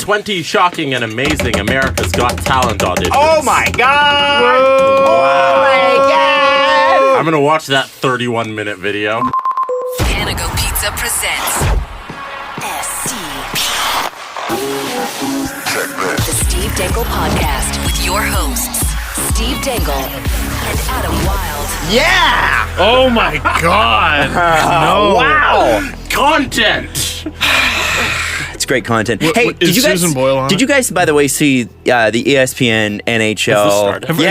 20 shocking and amazing America's Got Talent auditions. Oh my God! Whoa. Oh my God! I'm gonna watch that 31-minute video. Panago Pizza presents the Steve Dangle Podcast with your hosts, Steve Dangle and Adam Wilde. Yeah! Oh my God! No! Wow! Content! It's great content. What, hey, is Susan Boyle on did you guys, by the way, see the ESPN NHL? Have we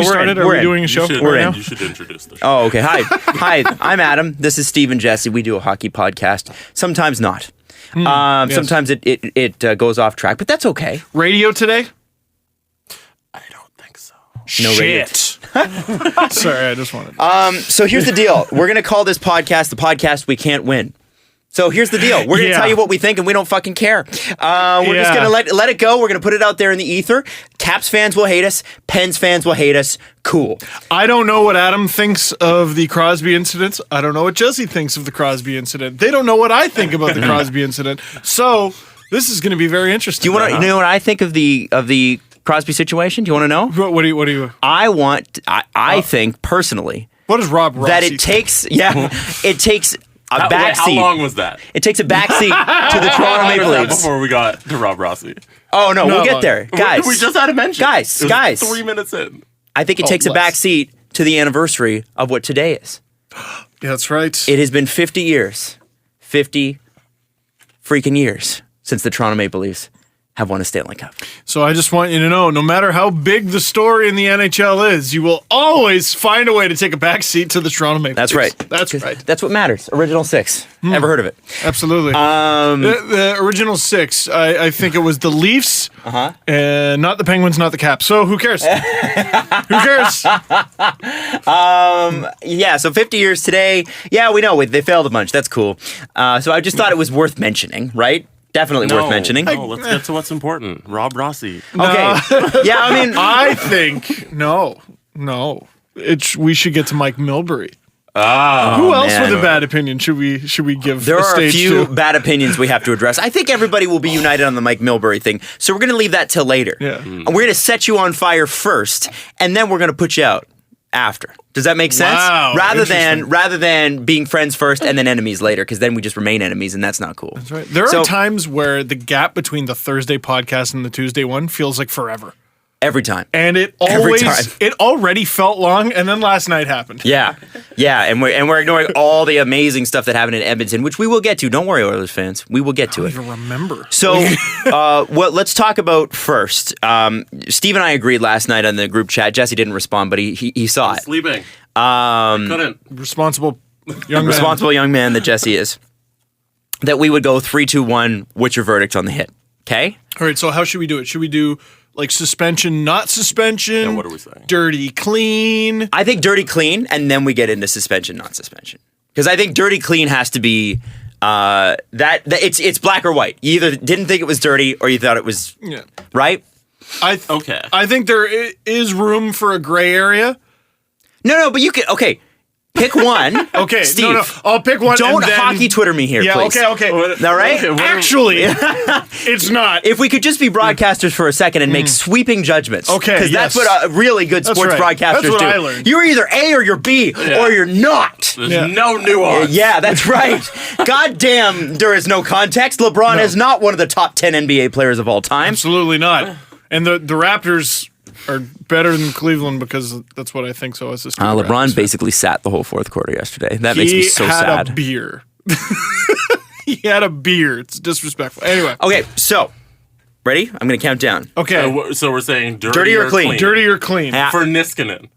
started? Are we doing a show? We're in. You should introduce the show. Oh, okay. Hi, I'm Adam. This is Steve and Jesse. We do a hockey podcast. Sometimes not. Yes. Sometimes it goes off track, but that's okay. Radio today? I don't think so. No radio. Shit. Sorry, I just wanted. So here's the deal. We're gonna call this podcast the podcast we can't win. So here's the deal. We're gonna tell you what we think, and we don't fucking care. We're just gonna let it go. We're gonna put it out there in the ether. Caps fans will hate us. Pens fans will hate us. Cool. I don't know what Adam thinks of the Crosby incident. I don't know what Jesse thinks of the Crosby incident. They don't know what I think about the Crosby incident. So this is gonna be very interesting. Do you want to know what I think of the Crosby situation? Do you want to know? What do you? I think personally What does Rob Rossi that it takes it takes a How backseat. long was that? It takes a backseat to the Toronto Maple Leafs. Before we got to Rob Rossi. Oh no, we'll Not get long. there, guys. We just had to mention. Guys, It was guys. 3 minutes in. I think it takes a less. backseat to the anniversary of what today is. That's right. It has been 50 years, 50 freaking years since the Toronto Maple Leafs have won a Stanley Cup. So I just want you to know, no matter how big the story in the NHL is, you will always find a way to take a back seat to the Toronto Maple That's Leafs. right. That's right. That's what matters. Original Six. Ever heard of it? Absolutely. The original six, I think it was the Leafs, and not the Penguins, not the Caps. So who cares? Who cares? Yeah, so 50 years today. Yeah, we know they failed a bunch. That's cool. So I just thought it was worth mentioning, right? Definitely worth mentioning. No, let's get to what's important. Rob Rossi. Okay. Yeah, I mean, I think no. We should get to Mike Milbury. Who else man. with a bad opinion should we give? there a are a stage few to? bad opinions we have to address. I think everybody will be united on the Mike Milbury thing, so we're going to leave that till later. Yeah. And we're going to set you on fire first, and then we're going to put you out after. Does that make sense? Wow, Rather than being friends first and then enemies later, because then we just remain enemies, and that's not cool. That's right. There are times where the gap between the Thursday podcast and the Tuesday one feels like forever. Every time. And it Every time. already felt long, and then last night happened. Yeah, and we're ignoring all the amazing stuff that happened in Edmonton, which we will get to. Don't worry, Oilers fans, we will get to I it. don't even remember. So, let's talk about first. Steve and I agreed last night on the group chat. Jesse didn't respond, but he saw it. Sleeping. Couldn't. Responsible young man. Responsible young man that Jesse is. That we would go 3, 2, 1. What's your verdict on the hit? Okay. All right, so how should we do it? Should we do like suspension, not suspension? Yeah, what are we saying? Dirty, clean. I think dirty, clean, and then we get into suspension, not suspension. Because I think dirty, clean has to be it's black or white. You either didn't think it was dirty or you thought it was right. Okay. I think there is room for a gray area. No, but you can. Okay, pick one. Okay, Steve. no, I'll pick one. Don't and then, hockey Twitter me here, Yeah, please. okay. All right. Okay, Actually, it's not. If we could just be broadcasters for a second and make sweeping judgments. Okay, Because that's what really good That's sports right. broadcasters That's what do. I learned. You're either A or you're B or you're not. There's no nuance. Yeah, that's right. God damn, there is no context. LeBron is not one of the top 10 NBA players of all time. Absolutely not. And the Raptors are better than Cleveland because that's what I think. So as a LeBron basically sat the whole fourth quarter yesterday. That makes me so He had sad. a beer. He had a beer. It's disrespectful. Anyway. Okay, so ready? I'm going to count down. Okay. So we're saying Dirty or clean? Dirty or clean? Yeah. For Niskanen.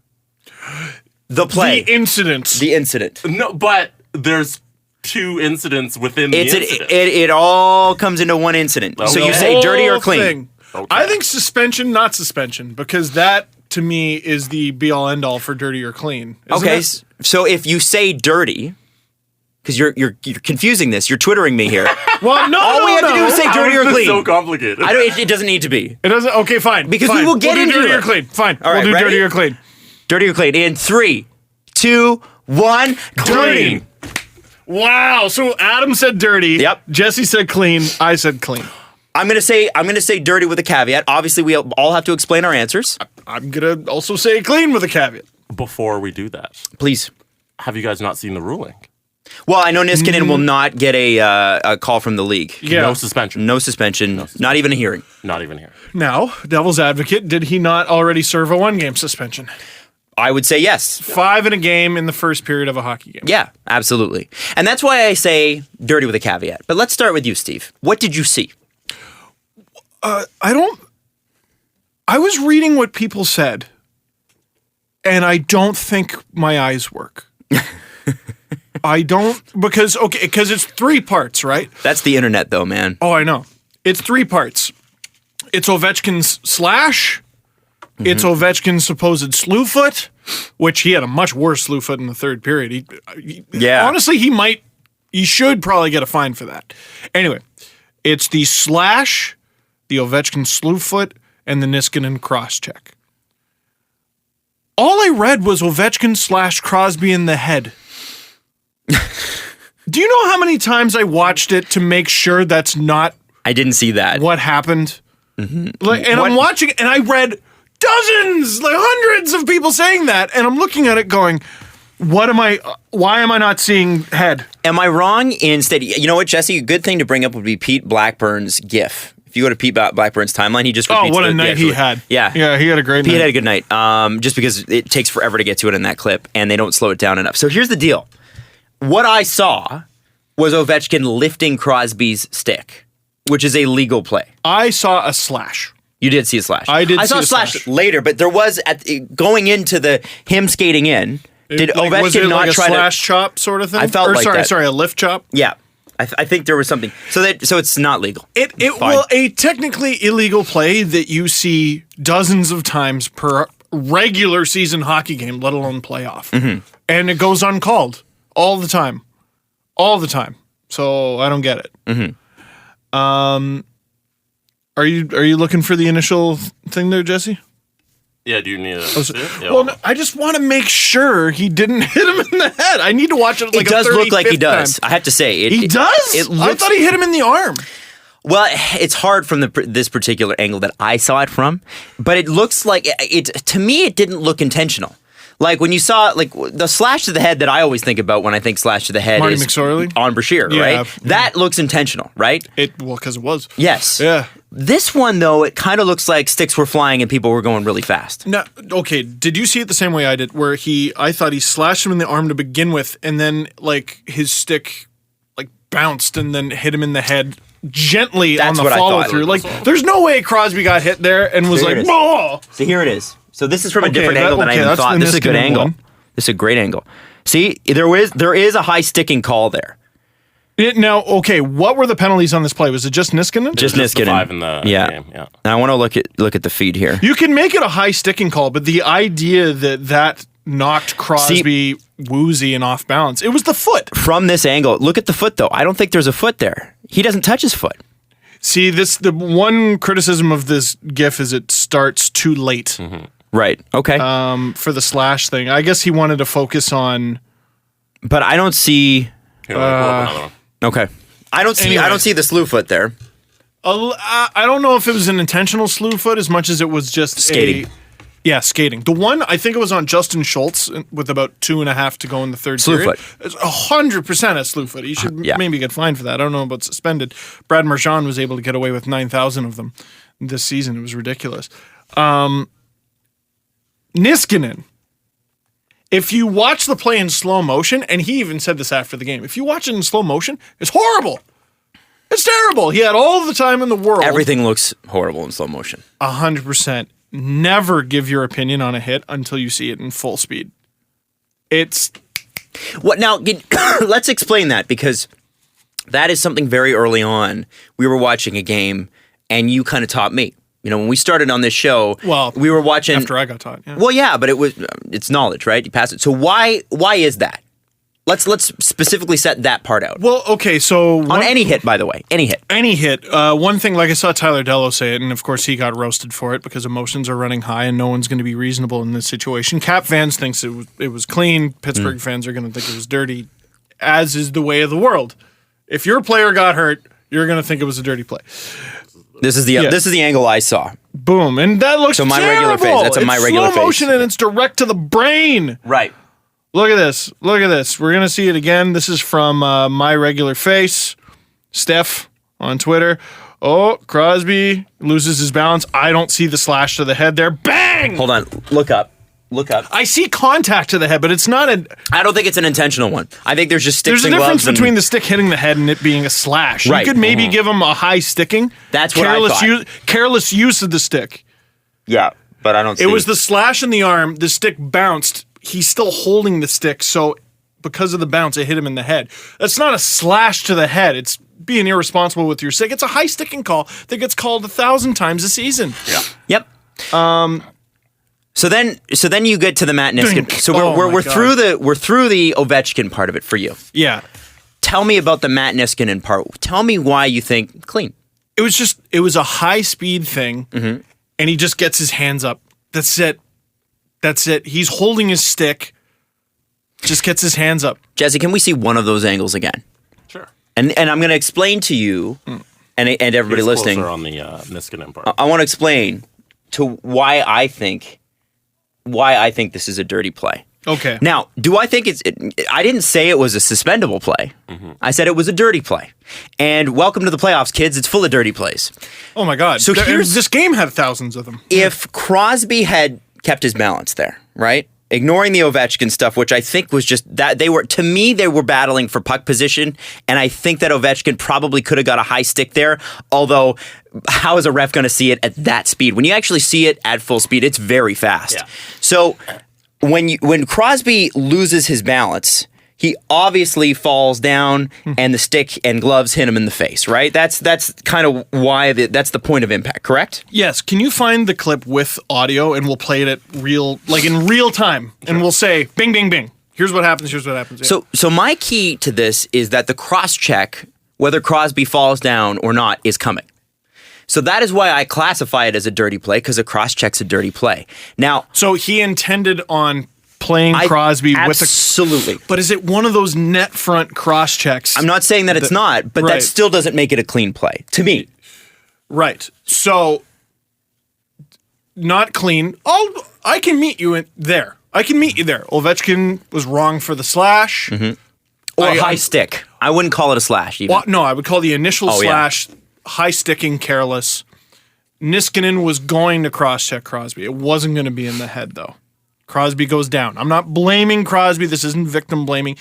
The play. The incident. The incident. No, but there's 2 incidents within the incident. It all comes into one incident. So you Okay. say dirty or Whole clean? thing. Okay. I think suspension, not suspension, because that to me is the be all end all for dirty or clean. Isn't Okay, it? so if you say dirty, because you're confusing this, you're twittering me here. Well, no, All we have to do is say How dirty is or this clean. so complicated. I don't. It doesn't need to be It doesn't. Okay, fine. Because fine. we will get we'll do into dirty it. or clean. Fine. All right, we'll do ready? dirty or clean. dirty or clean. In 3, 2, 1, dirty. Wow. So Adam said dirty. Yep. Jesse said clean. I said clean. I'm gonna say dirty with a caveat. Obviously, we all have to explain our answers. I'm going to also say clean with a caveat. Before we do that, Please. have you guys not seen the ruling? Well, I know Niskanen will not get a call from the league. Yeah. No suspension. No suspension. Not even a hearing. Not even here. Now, devil's advocate, did he not already serve a 1-game suspension? I would say yes. 5 in a game in the first period of a hockey game. Yeah, absolutely. And that's why I say dirty with a caveat. But let's start with you, Steve. What did you see? I was reading what people said, and I don't think my eyes work. I don't, because it's 3 parts, right? That's the internet, though, man. Oh, I know. It's 3 parts. It's Ovechkin's slash. It's Ovechkin's supposed slew foot, which he had a much worse slew foot in the third period. Honestly, he should probably get a fine for that. Anyway, it's the slash, the Ovechkin slew foot, and the Niskanen cross check. All I read was Ovechkin slash Crosby in the head. Do you know how many times I watched it to make sure that's not I didn't see that. what happened? I'm watching it, and I read dozens, like hundreds of people saying that, and I'm looking at it going, why am I not seeing head? Am I wrong in stating, you know what, Jesse? A good thing to bring up would be Pete Blackburn's GIF. If you go to Pete Blackburn's timeline, he just repeats what a the night he had. Yeah. Yeah, he had a great night. Pete had a good night, just because it takes forever to get to it in that clip, and they don't slow it down enough. So here's the deal. What I saw was Ovechkin lifting Crosby's stick, which is a legal play. I saw a slash. You did see a slash. I did I see saw a a slash slash. later, but there was, going into him skating in, did Ovechkin was it not like a try slash chop sort of thing? I felt like that. Sorry, a lift chop? Yeah. I think there was something. So it's not legal. A technically illegal play that you see dozens of times per regular season hockey game, let alone playoff. And it goes uncalled all the time. All the time. So I don't get it. Are you looking for the initial thing there, Jesse? Yeah, do you need a... Well, no, I just want to make sure he didn't hit him in the head. I need to watch it like It does look like he 35th does. time. I have to say. He does? I thought he hit him in the arm. Well, it's hard from this particular angle that I saw it from, but it looks like to me it didn't look intentional. Like when you saw like the slash to the head that I always think about when I think slash to the head Marty is McSorley? on Brashear, Yeah. right? That looks intentional, right? Because it was. Yes. Yeah. This one though, it kind of looks like sticks were flying and people were going really fast. No, okay. Did you see it the same way I did? Where I thought he slashed him in the arm to begin with, and then like his stick like bounced and then hit him in the head gently That's on what the I follow thought. through. Like, there's no way Crosby got hit there and was Here it like, is. "Oh!" So here it is. So this is from a Okay, different that- angle than I okay, even that's thought. the This is a good Niskanen angle. one. This is a great angle. See, there is a high sticking call there. Now, okay, what were the penalties on this play? Was it just Niskanen? Just the Niskanen. 5 in the game. Yeah. And I want to look at the feed here. You can make it a high sticking call, but the idea that knocked Crosby woozy and off balance, it was the foot. From this angle, look at the foot though. I don't think there's a foot there. He doesn't touch his foot. See, the one criticism of this GIF is it starts too late Right. Okay. for the slash thing. I guess he wanted to focus on. but I don't see. Here, let me pull up another one. Okay. I don't see. I Anyway. don't see the slew foot there. I don't know if it was an intentional slew foot as much as it was just Skating. skating. The one, I think it was on Justin Schultz with about 2.5 to go in the third Slew period. foot. It's 100% a slew foot. He should Yeah. maybe get fined for that. I don't know about suspended. Brad Marchand was able to get away with 9,000 of them this season. It was ridiculous. Niskanen. If you watch the play in slow motion, and he even said this after the game, if you watch it in slow motion, it's horrible. It's terrible. He had all the time in the world. Everything looks horrible in slow motion. 100%. Never give your opinion on a hit until you see it in full speed. It's What now? Let's explain that because that is something very early on. We were watching a game, and you kind of taught me. You know, when we started on this show, we were watching after I got taught. Yeah. Well, yeah, but it's knowledge, right? You pass it. So why is that? Let's specifically set that part out. Well, okay, so On any hit, by the way, any hit. any hit, one thing, like I saw Tyler Dello say it, and of course he got roasted for it because emotions are running high and no one's going to be reasonable in this situation. Cap fans thinks it was clean. Pittsburgh fans are going to think it was dirty, as is the way of the world. If your player got hurt, you're going to think it was a dirty play. This is the angle I saw. Boom, and that looks my terrible. regular face. That's my regular face. Slow motion and it's direct to the brain. Right. Look at this. Look at this. We're gonna see it again. This is from My Regular Face, Steph on Twitter. Oh, Crosby loses his balance. I don't see the slash to the head there. Bang! Hold on. Look up. I see contact to the head, but it's not a. I don't think it's an intentional one. I think there's just sticks There's a and gloves. difference between the stick hitting the head and it being a slash. Right. You could maybe give him a high sticking. That's what I thought. Careless use of the stick. Yeah, but I don't see It was the slash in the arm. The stick bounced. He's still holding the stick, so because of the bounce, it hit him in the head. That's not a slash to the head. It's being irresponsible with your stick. It's a high sticking call that gets called 1,000 times a season. Yeah. Yep. So then you get to the Matt Niskanen. So we're through the Ovechkin part of it for you. Yeah. Tell me about the Matt Niskanen part. Tell me why you think clean. It was a high speed thing, and he just gets his hands up. That's it. He's holding his stick. Just gets his hands up. Jesse, can we see one of those angles again? Sure. And I'm going to explain to you and everybody listening. On the Niskanen part. I want to explain to why I think this is a dirty play. Okay. Now, do I think I didn't say it was a suspendable play. I said it was a dirty play. And welcome to the playoffs, kids. It's full of dirty plays. Oh my God. So this game had thousands of them. If Crosby had kept his balance there, right? Ignoring the Ovechkin stuff, which I think was just that they were battling for puck position, and I think that Ovechkin probably could have got a high stick there. Although, how is a ref going to see it at that speed? When you actually see it at full speed, it's very fast. Yeah. So when Crosby loses his balance, he obviously falls down, and the stick and gloves hit him in the face. Right? That's kind of why that's the point of impact. Correct? Yes. Can you find the clip with audio, and we'll play it at in real time, and we'll say, "Bing, bing, bing." Here's what happens. Here's what happens. Yeah. So my key to this is that the cross check, whether Crosby falls down or not, is coming. So that is why I classify it as a dirty play, because a cross check's a dirty play. Now, so he intended on playing Crosby with absolutely. But is it one of those net front cross checks? I'm not saying that it's not, but that still doesn't make it a clean play to me. Right. So not clean. I can meet you there. Ovechkin was wrong for the slash. Or a high stick. I wouldn't call it a slash even. Well, no, I would call the initial slash high sticking, careless. Niskanen was going to cross check Crosby. It wasn't going to be in the head though. Crosby goes down. I'm not blaming Crosby. This isn't victim blaming.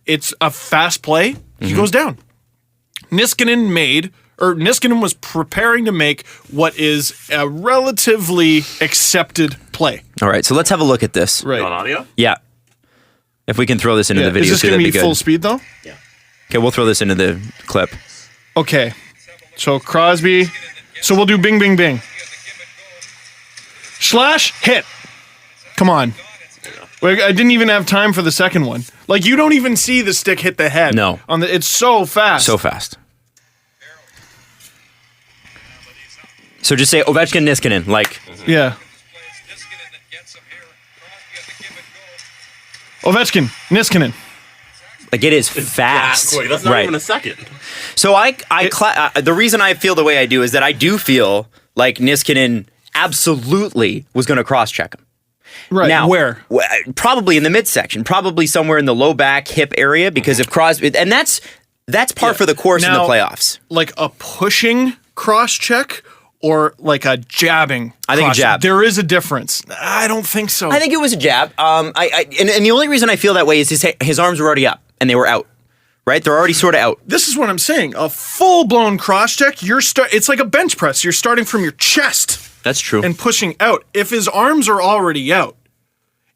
It's a fast play. He goes down. Niskanen was preparing to make what is a relatively accepted play. All right, so let's have a look at this. Right. On audio? Yeah. If we can throw this into the video, is this going to be full speed though? Yeah. Okay, we'll throw this into the clip. Okay. So Crosby. So we'll do bing, bing, bing. Slash, hit. Come on. I didn't even have time for the second one. Like, you don't even see the stick hit the head. No. It's so fast. So fast. So just say Ovechkin, Niskanen, like. Yeah. Ovechkin, Niskanen. Like, it is fast. Quick. That's not even a second. So the reason I feel the way I do is that I do feel like Niskanen absolutely was going to cross-check him. Right. Now, where? Probably in the midsection, probably somewhere in the low back hip area, because if Crosby, and that's par for the course in the playoffs. Like a pushing cross check or like a jabbing. I think a jab. There is a difference. I don't think so. I think it was a jab. And the only reason I feel that way is his arms were already up and they were out. Right? They're already sort of out. This is what I'm saying. A full-blown cross check, it's like a bench press. You're starting from your chest. That's true. And pushing out. If his arms are already out,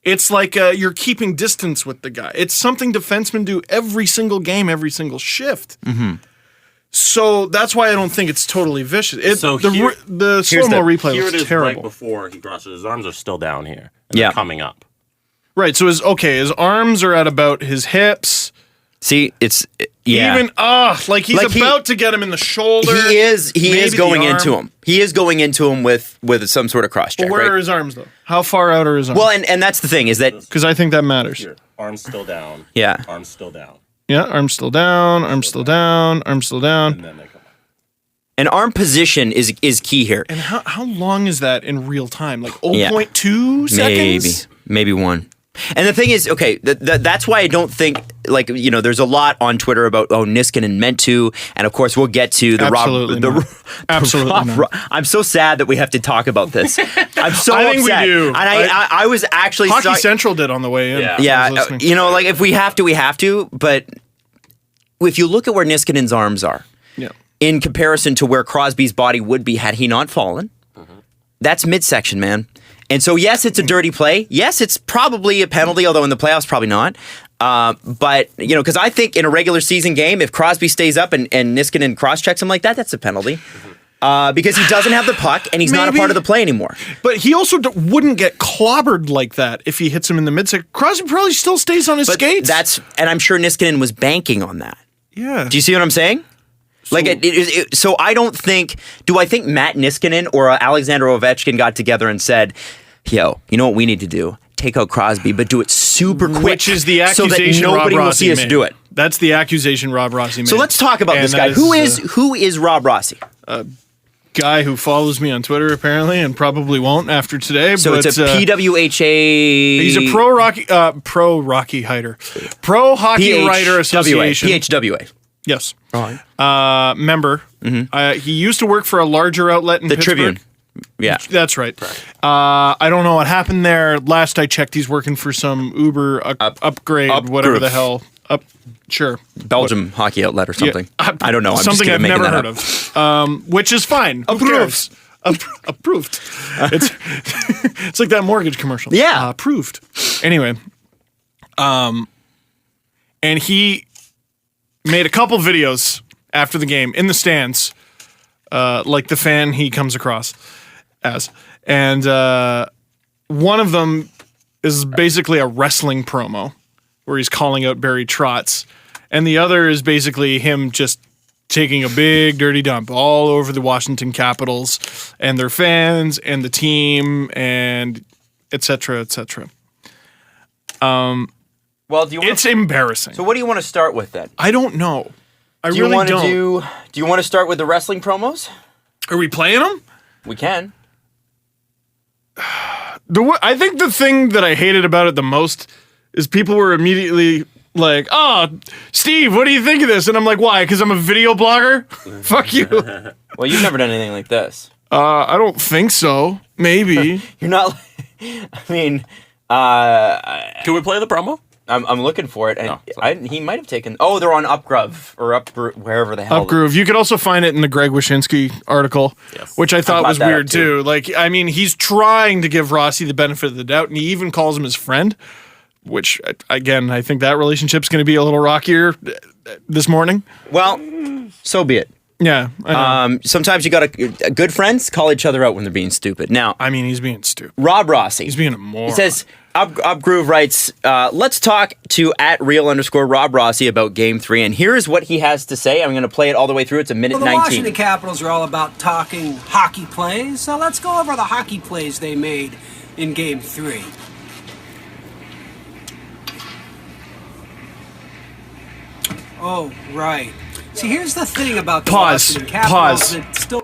it's like you're keeping distance with the guy. It's something defensemen do every single game, every single shift. So that's why I don't think it's totally vicious. The slow-mo replay was terrible. Right before he crosses. His arms are still down here. And they're coming up. Right, so his arms are at about his hips. See, it's even he's about to get him in the shoulder. He is going into him. He is going into him with some sort of cross check. Well, where are his arms though? How far out are his arms? Well, and that's the thing is that because I think that matters. Here, arms still down. Yeah. Arms still down. Yeah, arms still down. Arms still down. Arms still down. And then they come up. And arm position is key here. And how long is that in real time? Like 0.2 seconds? Maybe 1. And the thing is, okay, that's why I don't think, like, you know, there's a lot on Twitter about, Niskanen meant to, and of course we'll get to the Absolutely not. I'm so sad that we have to talk about this. I'm so I think upset. we do. And I was actually... Hockey Central did on the way in. Yeah, you know, like, if we have to, we have to, but if you look at where Niskanen's arms are, in comparison to where Crosby's body would be had he not fallen, that's midsection, man. And so, yes, it's a dirty play. Yes, it's probably a penalty, although in the playoffs, probably not. But, you know, because I think in a regular season game, if Crosby stays up and Niskanen cross-checks him like that, that's a penalty. Because he doesn't have the puck and he's not a part of the play anymore. But he also wouldn't get clobbered like that if he hits him in the midsection. Crosby probably still stays on his skates. And I'm sure Niskanen was banking on that. Yeah. Do you see what I'm saying? So, so I don't think. Do I think Matt Niskanen or Alexander Ovechkin got together and said, "Yo, you know what we need to do? Take out Crosby, but do it super quick, which is the accusation so that nobody Rob will Rossi see us made. do it." That's the accusation Rob Rossi made. So let's talk about this guy. Who is Rob Rossi? Guy who follows me on Twitter apparently, and probably won't after today. So but, it's a PWHA. He's a pro hockey writer association. PHWA. Yes. Right. Member. Mm-hmm. He used to work for a larger outlet in the Pittsburgh. Tribune. Yeah. That's right. I don't know what happened there. Last I checked, he's working for some Uber upgrade, whatever the hell. Sure. Belgium hockey outlet or something. Yeah, I don't know. I'm something just I've never heard up. of. Which is fine. Approved. Approved. It's like that mortgage commercial. Yeah. Approved. Anyway. And he made a couple videos after the game in the stands, like the fan he comes across as. And one of them is basically a wrestling promo where he's calling out Barry Trotz. And the other is basically him just taking a big dirty dump all over the Washington Capitals and their fans and the team and et cetera, et cetera. Well, it's embarrassing. So what do you want to start with then? I don't know. I do really don't. Do you want to start with the wrestling promos? Are we playing them? We can. I think the thing that I hated about it the most is people were immediately like, "Oh, Steve, what do you think of this?" And I'm like, "Why? Because I'm a video blogger? Fuck you." Well, you've never done anything like this. I don't think so. Maybe. You're not. I mean, can we play the promo? I'm looking for it, and he might have taken. Oh, they're on Upgroove or wherever the hell. Upgroove. You could also find it in the Greg Wyshynski article, which I thought was weird too. Like, I mean, he's trying to give Rossi the benefit of the doubt, and he even calls him his friend. Which, again, I think that relationship's going to be a little rockier this morning. Well, so be it. Yeah. I know. Sometimes you got to good friends call each other out when they're being stupid. Now, I mean, he's being stupid. Rob Rossi. He's being a moron. He says, Upgroove writes, let's talk to @real_Rob Rossi about Game 3. And here's what he has to say. I'm going to play it all the way through. It's a minute 19. The Washington Capitals are all about talking hockey plays. So let's go over the hockey plays they made in Game 3. Oh, right. See, here's the thing about the Washington Capitals. Pause.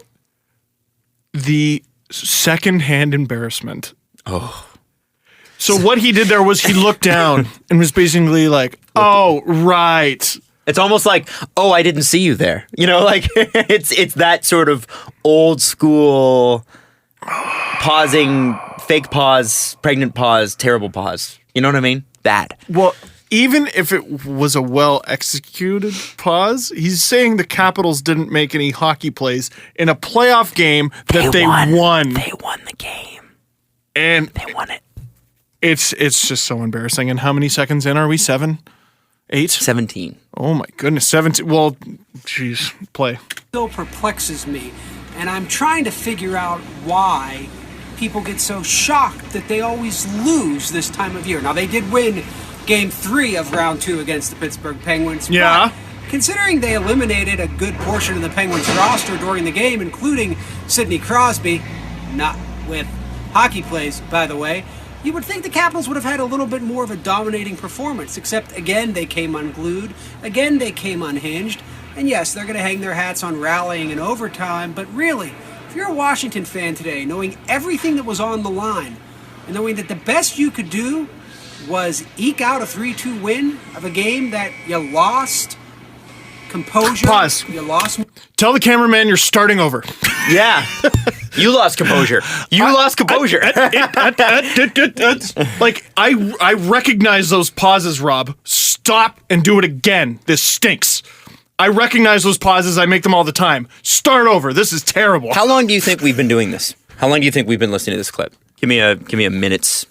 The second-hand embarrassment. Oh. So what he did there was he looked down and was basically like, "Oh, right." It's almost like, "Oh, I didn't see you there." You know, like it's that sort of old school pausing, fake pause, pregnant pause, terrible pause. You know what I mean? That. Well, even if it was a well-executed pause, he's saying the Capitals didn't make any hockey plays in a playoff game that they won. They won the game. And they won it. It's just so embarrassing. And how many seconds in are we? 7? 8? 17. Oh my goodness, 17. Well, geez, play. Still perplexes me, and I'm trying to figure out why people get so shocked that they always lose this time of year. Now, they did win Game 3 of Round 2 against the Pittsburgh Penguins. Yeah. But considering they eliminated a good portion of the Penguins roster during the game, including Sidney Crosby, not with hockey plays, by the way, you would think the Capitals would have had a little bit more of a dominating performance, except, again, they came unglued. Again, they came unhinged. And yes, they're going to hang their hats on rallying in overtime, but really, if you're a Washington fan today, knowing everything that was on the line, and knowing that the best you could do was eke out a 3-2 win of a game that you lost, composure, Pause. you lost. Tell the cameraman you're starting over. Yeah. You lost composure. Lost composure. Like, I recognize those pauses, Rob. Stop and do it again. This stinks. I recognize those pauses. I make them all the time. Start over. This is terrible. How long do you think we've been doing this? How long do you think we've been listening to this clip? Give me a minute's.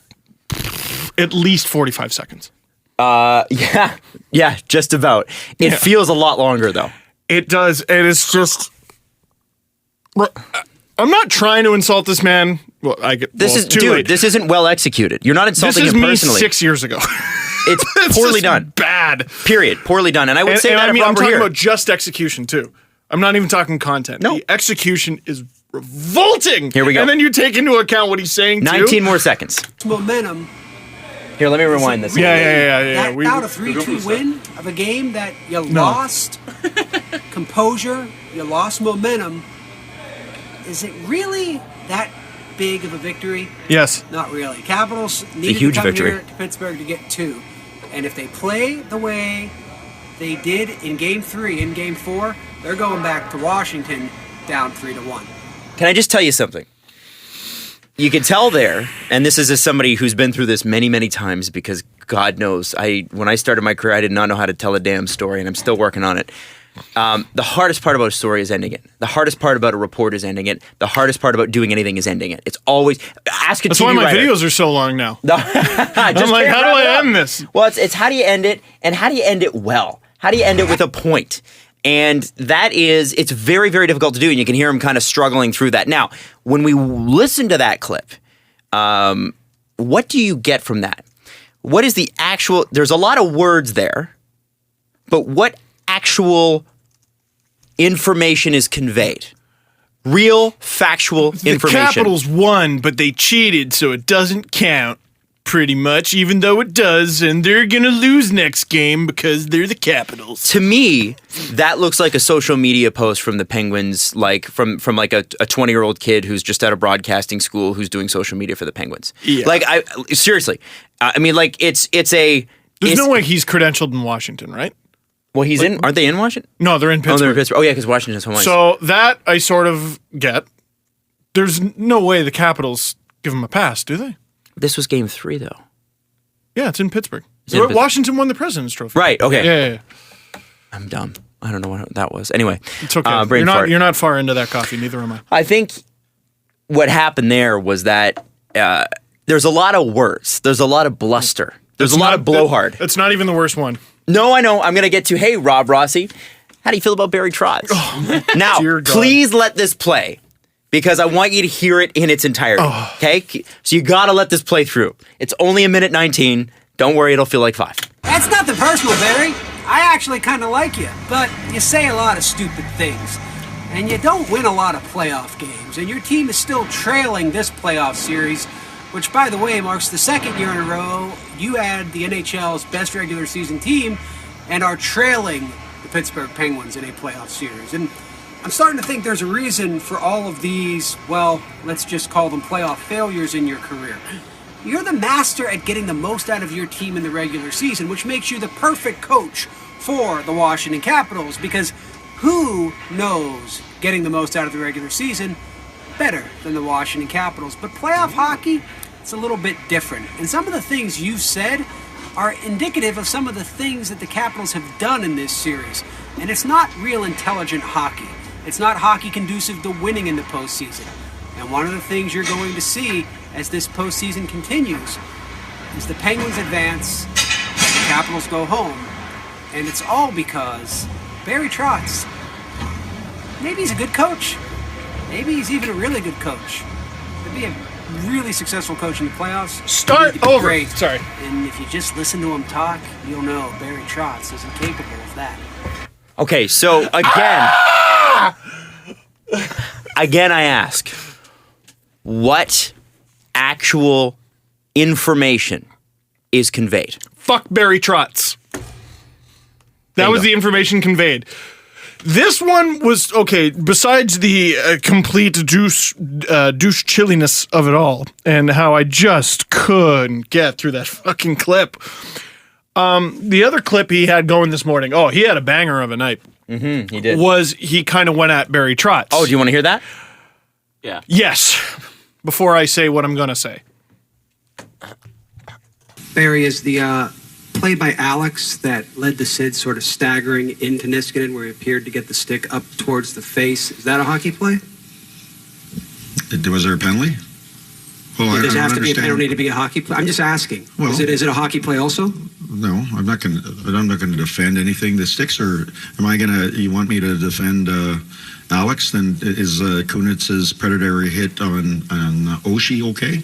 At least 45 seconds. Yeah, just about. It feels a lot longer though. It does. And it's just. I'm not trying to insult this man. Well, this isn't well executed. You're not insulting him personally. This is me 6 years ago. It's poorly done. Bad. Period. Poorly done. And I would say that I'm talking here. about just execution too. I'm not even talking content. No. The execution is revolting. Here we go. And then you take into account what he's saying 19 more seconds. Momentum. Here, let me rewind this. Yeah. That out a 3-2 win of a game that you lost composure, you lost momentum. Is it really that big of a victory? Yes. Not really. Capitals needed huge to come victory. here to Pittsburgh to get 2. And if they play the way they did in Game 3 and Game 4, they're going back to Washington down 3-1. Can I just tell you something? You can tell there, and this is as somebody who's been through this many, many times, because God knows, when I started my career, I did not know how to tell a damn story, and I'm still working on it. The hardest part about a story is ending it. The hardest part about a report is ending it. The hardest part about doing anything is ending it. It's always ask a That's TV why my writer. videos are so long now. I'm I'm like, how do I end this? Well, it's how do you end it, and how do you end it well? How do you end it with a point? And it's very, very difficult to do, and you can hear him kind of struggling through that. Now, when we listen to that clip, what do you get from that? What is the actual, there's a lot of words there, but what actual information is conveyed? Real, factual information. The Capitals won, but they cheated, so it doesn't count. Pretty much, even though it does, and they're gonna lose next game because they're the Capitals. To me, that looks like a social media post from the Penguins, like from like a 20-year-old kid who's just out of broadcasting school who's doing social media for the Penguins. Yeah. Like, seriously, I mean, like There's no way he's credentialed in Washington, right? Well, he's in. Aren't they in Washington? No, they're in Pittsburgh. Oh, they're in Pittsburgh. Oh, yeah, because Washington's home ice. So that I sort of get. There's no way the Capitals give him a pass, do they? This was Game 3, though. Yeah, it's in Pittsburgh. in Pittsburgh. Washington won the President's Trophy. Right. Okay. Yeah. I'm dumb. I don't know what that was. Anyway, It's okay. brain fart. You're not far into that coffee. Neither am I. I think what happened there was that there's a lot of words. There's a lot of bluster. There's a lot of blowhard. It's not even the worst one. No, I know. I'm going to get to, hey, Rob Rossi, how do you feel about Barry Trotz? Now, dear God. please let this play because I want you to hear it in its entirety. Okay? So you got to let this play through. It's only 1:19. Don't worry, it'll feel like 5. That's nothing personal, Barry. I actually kind of like you, but you say a lot of stupid things. And you don't win a lot of playoff games. And your team is still trailing this playoff series, which, by the way, marks the second year in a row you had the NHL's best regular season team and are trailing the Pittsburgh Penguins in a playoff series. And I'm starting to think there's a reason for all of these, well, let's just call them playoff failures in your career. You're the master at getting the most out of your team in the regular season, which makes you the perfect coach for the Washington Capitals, because who knows getting the most out of the regular season better than the Washington Capitals? But playoff hockey, it's a little bit different. And some of the things you've said are indicative of some of the things that the Capitals have done in this series. And it's not real intelligent hockey. It's not hockey conducive to winning in the postseason. And one of the things you're going to see as this postseason continues is the Penguins advance, the Capitals go home. And it's all because Barry Trotz, maybe he's a good coach. Maybe he's even a really good coach. To be a really successful coach in the playoffs. Start he'd be over. Great. Sorry. And if you just listen to him talk, you'll know Barry Trotz is incapable of that. Okay, so again I ask, what actual information is conveyed? Fuck Barry Trotz. That was the information conveyed. This one was okay. Besides the complete douche chilliness of it all, and how I just couldn't get through that fucking clip. The other clip he had going this morning. Oh, he had a banger of a night. Mm-hmm, he did. Was he kind of went at Barry Trotz? Oh, do you want to hear that? Yeah. Yes. Before I say what I'm gonna say. Barry, is the play by Alex that led to Sid sort of staggering into Niskanen where he appeared to get the stick up towards the face, is that a hockey play? Was there a penalty? Well, Does it I have don't to be a understand. penalty to be a hockey play? I'm just asking. Well- Is it a hockey play also? No, I'm not going to defend anything. The sticks are. Am I going to? You want me to defend Alex? Then is Kunitz's predatory hit on Oshie okay?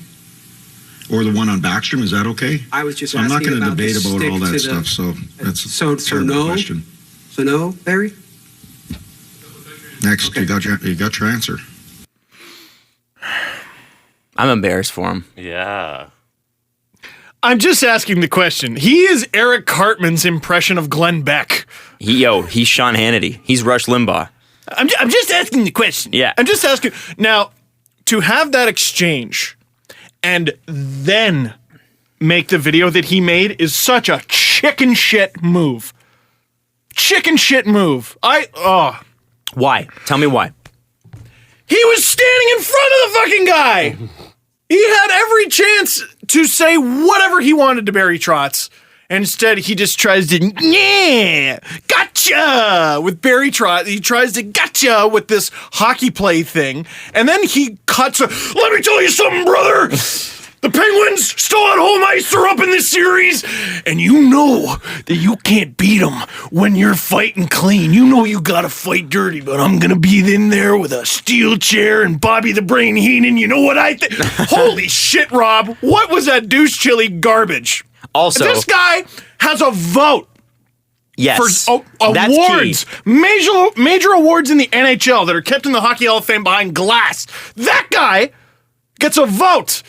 Or the one on Backstrom, is that okay? I was just So I'm not asking going to about the debate about stick all to that the- stuff. So that's So a terrible no? question. So no, Barry? Next, Okay. you got your answer. I'm embarrassed for him. Yeah. I'm just asking the question. He is Eric Cartman's impression of Glenn Beck. He's Sean Hannity. He's Rush Limbaugh. I'm just asking the question. Yeah. I'm just asking. Now, to have that exchange and then make the video that he made is such a chicken shit move. Chicken shit move. Why? Tell me why. He was standing in front of the fucking guy. He had every chance to say whatever he wanted to Barry Trotz. And instead, he just tries to, gotcha, with Barry Trotz. He tries to gotcha with this hockey play thing. And then he cuts, let me tell you something, brother. The Penguins still on home ice. They're up in this series. And you know that you can't beat them when you're fighting clean. You know you got to fight dirty, but I'm going to be in there with a steel chair and Bobby the Brain Heenan. You know what I think? Holy shit, Rob. What was that douche chili garbage? Also, This guy has a vote yes, for that's awards, key. major awards in the NHL that are kept in the Hockey Hall of Fame behind glass. That guy gets a vote.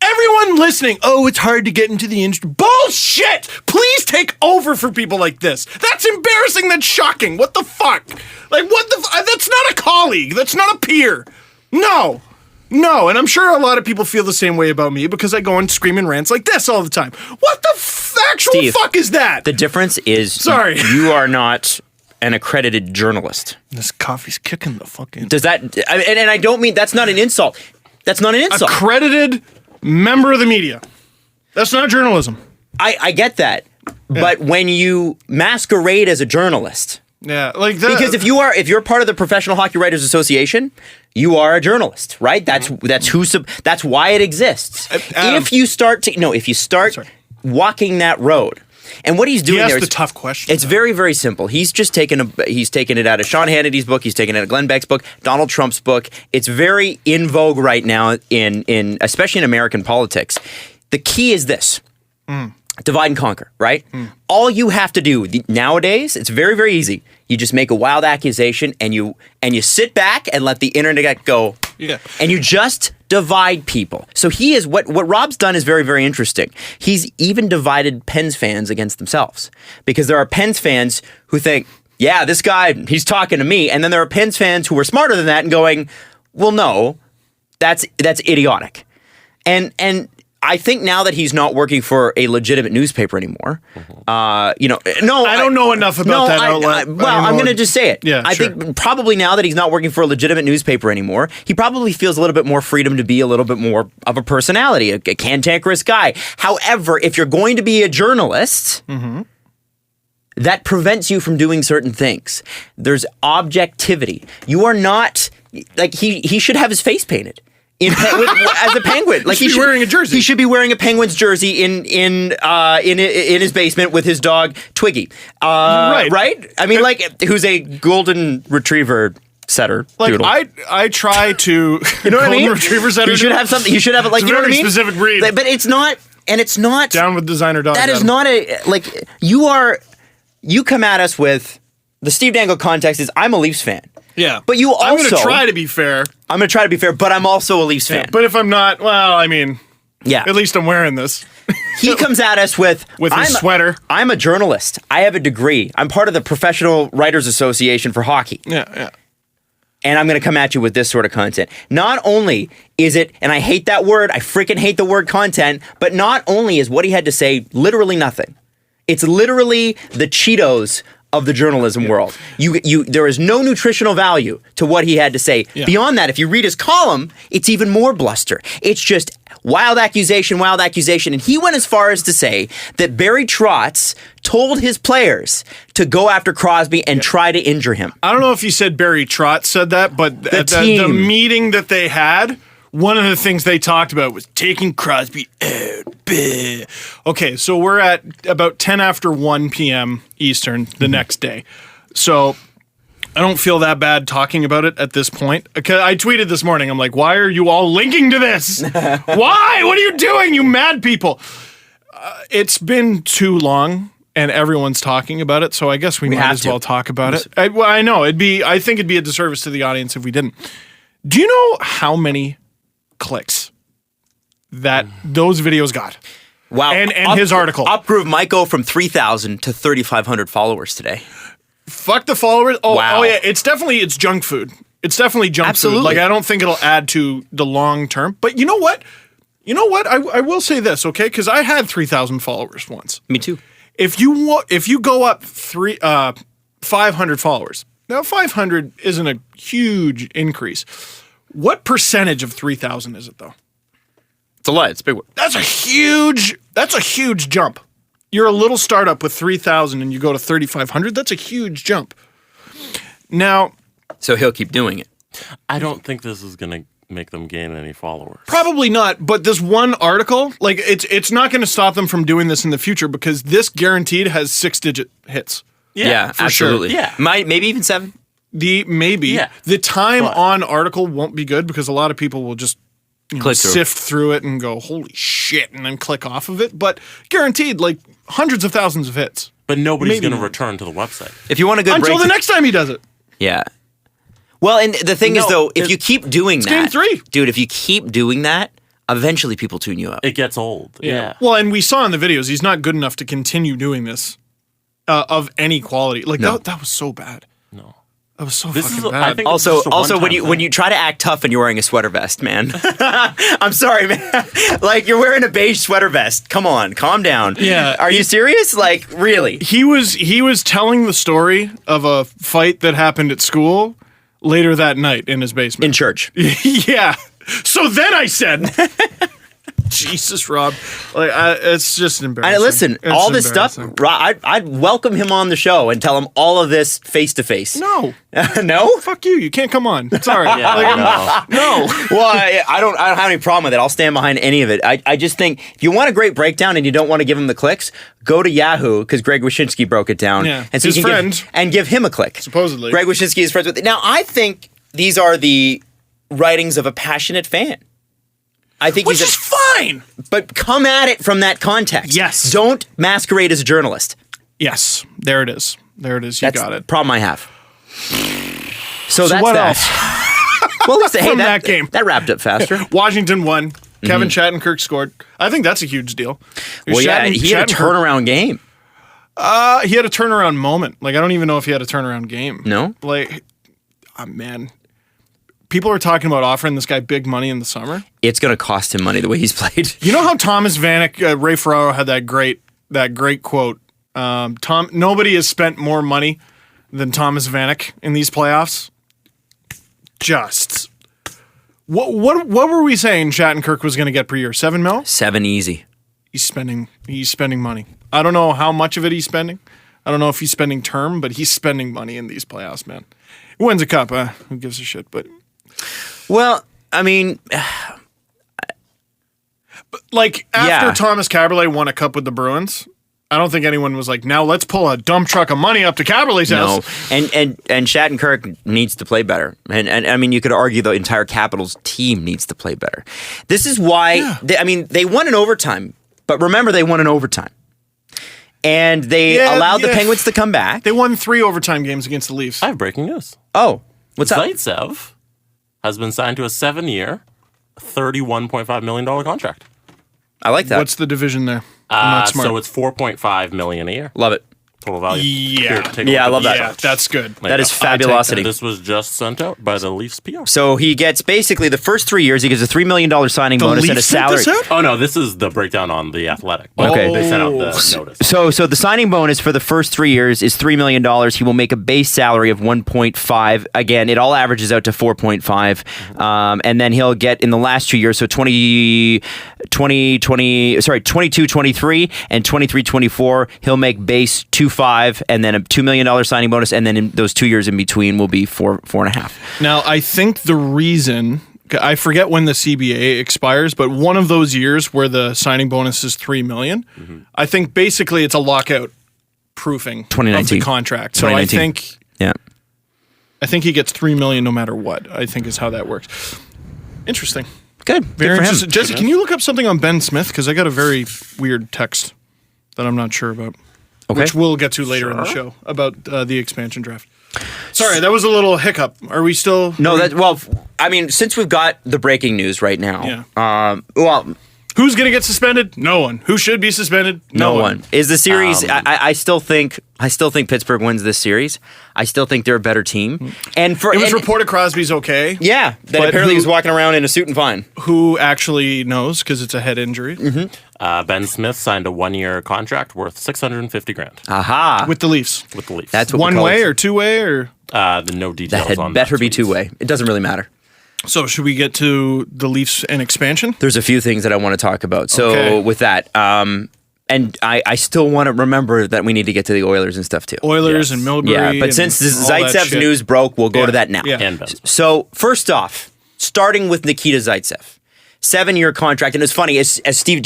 Everyone listening, it's hard to get into the industry. Bullshit! Please take over for people like this. That's embarrassing. That's shocking. What the fuck? Like, that's not a colleague. That's not a peer. No, and I'm sure a lot of people feel the same way about me because I go and scream and rants like this all the time. What the actual Steve, fuck is that? The difference is, Sorry. you are not an accredited journalist. This coffee's kicking the fucking... Does that? And I don't mean that's not an insult. That's not an insult. Accredited member of the media. That's not journalism. I get that, but when you masquerade as a journalist, Yeah, like that. because if you're part of the Professional Hockey Writers Association, you are a journalist, right? That's why it exists. Adam. If you start walking that road, and what he's doing he asked there the is tough question. it's very, very simple. He's taken it out of Sean Hannity's book. He's taken it out of Glenn Beck's book, Donald Trump's book. It's very in vogue right now in especially in American politics. The key is this. Divide and conquer, right? All you have to do nowadays, it's very, very easy. You just make a wild accusation and you sit back and let the internet go. Yeah. And you just divide people. So he is what Rob's done is very, very interesting. He's even divided Pens fans against themselves. Because there are Pens fans who think, yeah, this guy, he's talking to me. And then there are Pens fans who are smarter than that and going, well, no, that's idiotic. And I think now that he's not working for a legitimate newspaper anymore, I don't know enough about that outlet. I'm going to just say it. Yeah, I sure. think probably now that he's not working for a legitimate newspaper anymore, he probably feels a little bit more freedom to be a little bit more of a personality, a cantankerous guy. However, if you're going to be a journalist, that prevents you from doing certain things. There's objectivity. You are not like he should have his face painted. As a Penguin, like he should be wearing a jersey. He should be wearing a Penguins jersey in his basement with his dog Twiggy. Right. I mean, who's a golden retriever setter. Like doodle. I try to, you know what I mean? Retriever setter. You should have something. You should have it like It's a you know what I very mean. Specific breed. But it's not, and it's not Down with designer dogs. That is Adam. not a like you come at us with the Steve Dangle context is I'm a Leafs fan. Yeah, But you I'm going to also- try to be fair. I'm going to try to be fair, but I'm also a Leafs fan. But if I'm not, well, I mean, Yeah. at least I'm wearing this. He comes at us with his sweater. I'm a journalist. I have a degree. I'm part of the Professional Writers Association for hockey. Yeah. And I'm going to come at you with this sort of content. Not only is it, and I hate that word, I freaking hate the word content, but not only is what he had to say literally nothing. It's literally the Cheetos of the journalism world. There is no nutritional value to what he had to say. Yeah. Beyond that, if you read his column, it's even more bluster. It's just wild accusation. And he went as far as to say that Barry Trotz told his players to go after Crosby and try to injure him. I don't know if he said Barry Trotz said that, but at the meeting that they had, one of the things they talked about was taking Crosby out. Okay, so we're at about 10 after 1 p.m. Eastern the next day. So I don't feel that bad talking about it at this point. I tweeted this morning, I'm like, why are you all linking to this? Why? What are you doing, you mad people? It's been too long, and everyone's talking about it, so I guess we might as well talk about it. I know, I think it'd be a disservice to the audience if we didn't. Do you know how many clicks that those videos got? Wow. And his article. Upprove might go from 3,000 to 3,500 followers today. Fuck the followers. Wow. Oh yeah, it's junk food. It's definitely junk food. Like, I don't think it'll add to the long term. But you know what? I will say this, okay? Because I had 3,000 followers once. Me too. If you go up 500 followers, now 500 isn't a huge increase. What percentage of 3,000 is it though? It's a lot. It's a big one. That's a huge jump. You're a little startup with 3,000 and you go to 3,500. That's a huge jump. Now, so he'll keep doing it. I don't think this is going to make them gain any followers. Probably not, but this one article, like, it's not going to stop them from doing this in the future because this guaranteed has 6-digit hits. Yeah, for absolutely. Sure. Yeah. Maybe even 7. The time on article won't be good because a lot of people will just sift through it and go, holy shit, and then click off of it. But guaranteed, like, hundreds of thousands of hits. But nobody's going to return to the website. If you want a good until the next time he does it. Yeah. Well, and the thing is, though, if you keep doing that, game 3. Dude, if you keep doing that, eventually people tune you out. It gets old. Yeah. Well, and we saw in the videos, he's not good enough to continue doing this of any quality. Like, that was so bad. No. That was so fucking bad. I think Also, when you try to act tough and you're wearing a sweater vest, man. I'm sorry, man. Like, you're wearing a beige sweater vest. Come on, calm down. Yeah. Are you serious? Like, really? He was telling the story of a fight that happened at school later that night in his basement. In church. Yeah. So then I said, Jesus, Rob. Like, it's just embarrassing. Listen, all this stuff, I'd welcome him on the show and tell him all of this face to face. No. No? Fuck you. You can't come on. Sorry. No. Well, I don't have any problem with it. I'll stand behind any of it. I just think if you want a great breakdown and you don't want to give him the clicks, go to Yahoo because Greg Wyshynski broke it down. Yeah. And so his friend. And give him a click. Supposedly. Greg Wyshynski is friends with it. Now, I think these are the writings of a passionate fan. I think Which is fine. But come at it from that context. Yes. Don't masquerade as a journalist. Yes. There it is. You That's got it. The problem I have. So that's what that. else? Well, listen, From that game. That wrapped up faster. Washington won. Kevin Shattenkirk scored. I think that's a huge deal. Well, he had a turnaround game. He had a turnaround moment. Like, I don't even know if he had a turnaround game. No? Like, man. People are talking about offering this guy big money in the summer. It's going to cost him money the way he's played. You know how Thomas Vanek, Ray Ferraro had that great quote. Nobody has spent more money than Thomas Vanek in these playoffs. Just what were we saying Shattenkirk was going to get per year? 7 mil? 7 easy. He's spending money. I don't know how much of it he's spending. I don't know if he's spending term, but he's spending money in these playoffs, man. He wins a cup. Who gives a shit? But well, I mean, like after Thomas Caberlet won a cup with the Bruins, I don't think anyone was like, now let's pull a dump truck of money up to Caberlet's house. No, and Shattenkirk needs to play better. And I mean, you could argue the entire Capitals team needs to play better. This is why, they won in overtime, but remember they won in overtime. And they allowed the Penguins to come back. They won 3 overtime games against the Leafs. I have breaking news. Oh, what's up? Zaitsev has been signed to a 7-year, $31.5 million contract. I like that. What's the division there? I'm not smart. So it's $4.5 million a year. Love it. Total value. Yeah. Here, take a Yeah, I look love at that. the Yeah, chart. that's good. That is I take fabulosity. This was just sent out by the Leafs PR. So he gets basically the first 3 years, he gets a $3 million signing The bonus and a Leafs sent salary. this out? Oh no, this is the breakdown on the Athletic. But Okay. they sent out the notice. So the signing bonus for the first 3 years is $3 million. He will make a base salary of 1.5. Again, it all averages out to 4.5. And then he'll get in the last 2 years, so 22-23 and 23-24, he'll make base 2.5 and then a $2 million signing bonus, and then in those 2 years in between will be 4.5. Now, I think the reason, I forget when the CBA expires, but one of those years where the signing bonus is $3 million, I think basically it's a lockout proofing of 2019. the contract. So I 2019. think he gets $3 million no matter what, I think is how that works. Interesting. Good. Very Good for him. interesting. Jesse, can you look up something on Ben Smith? Because I got a very weird text that I'm not sure about. Okay. Which we'll get to later in the show about the expansion draft. Sorry, that was a little hiccup. Are we still? No, I mean, since we've got the breaking news right now, Who's going to get suspended? No one. Who should be suspended? no one. Is the series? I still think Pittsburgh wins this series. I still think they're a better team. And It was reported Crosby's okay. yeah, that But apparently who- he's walking around in a suit and fine. Who actually knows because it's a head injury Ben Smith signed a 1-year contract worth $650,000 Aha! with the Leafs. with the Leafs. That's what we One call way it. or two way or no details That had on better that. be two-way. It doesn't really matter. so should we get to the Leafs and expansion? There's a few things that I want to talk about. So Okay. with that, and I still want to remember that we need to get to the Oilers and stuff too. Oilers Yes. and Milbury. Yeah, but and since all that Zaitsev's shit. news broke, we'll go to that now. Yeah. And Ben Smith. So first off, starting with Nikita Zaitsev, 7-year contract, and it's funny as Steve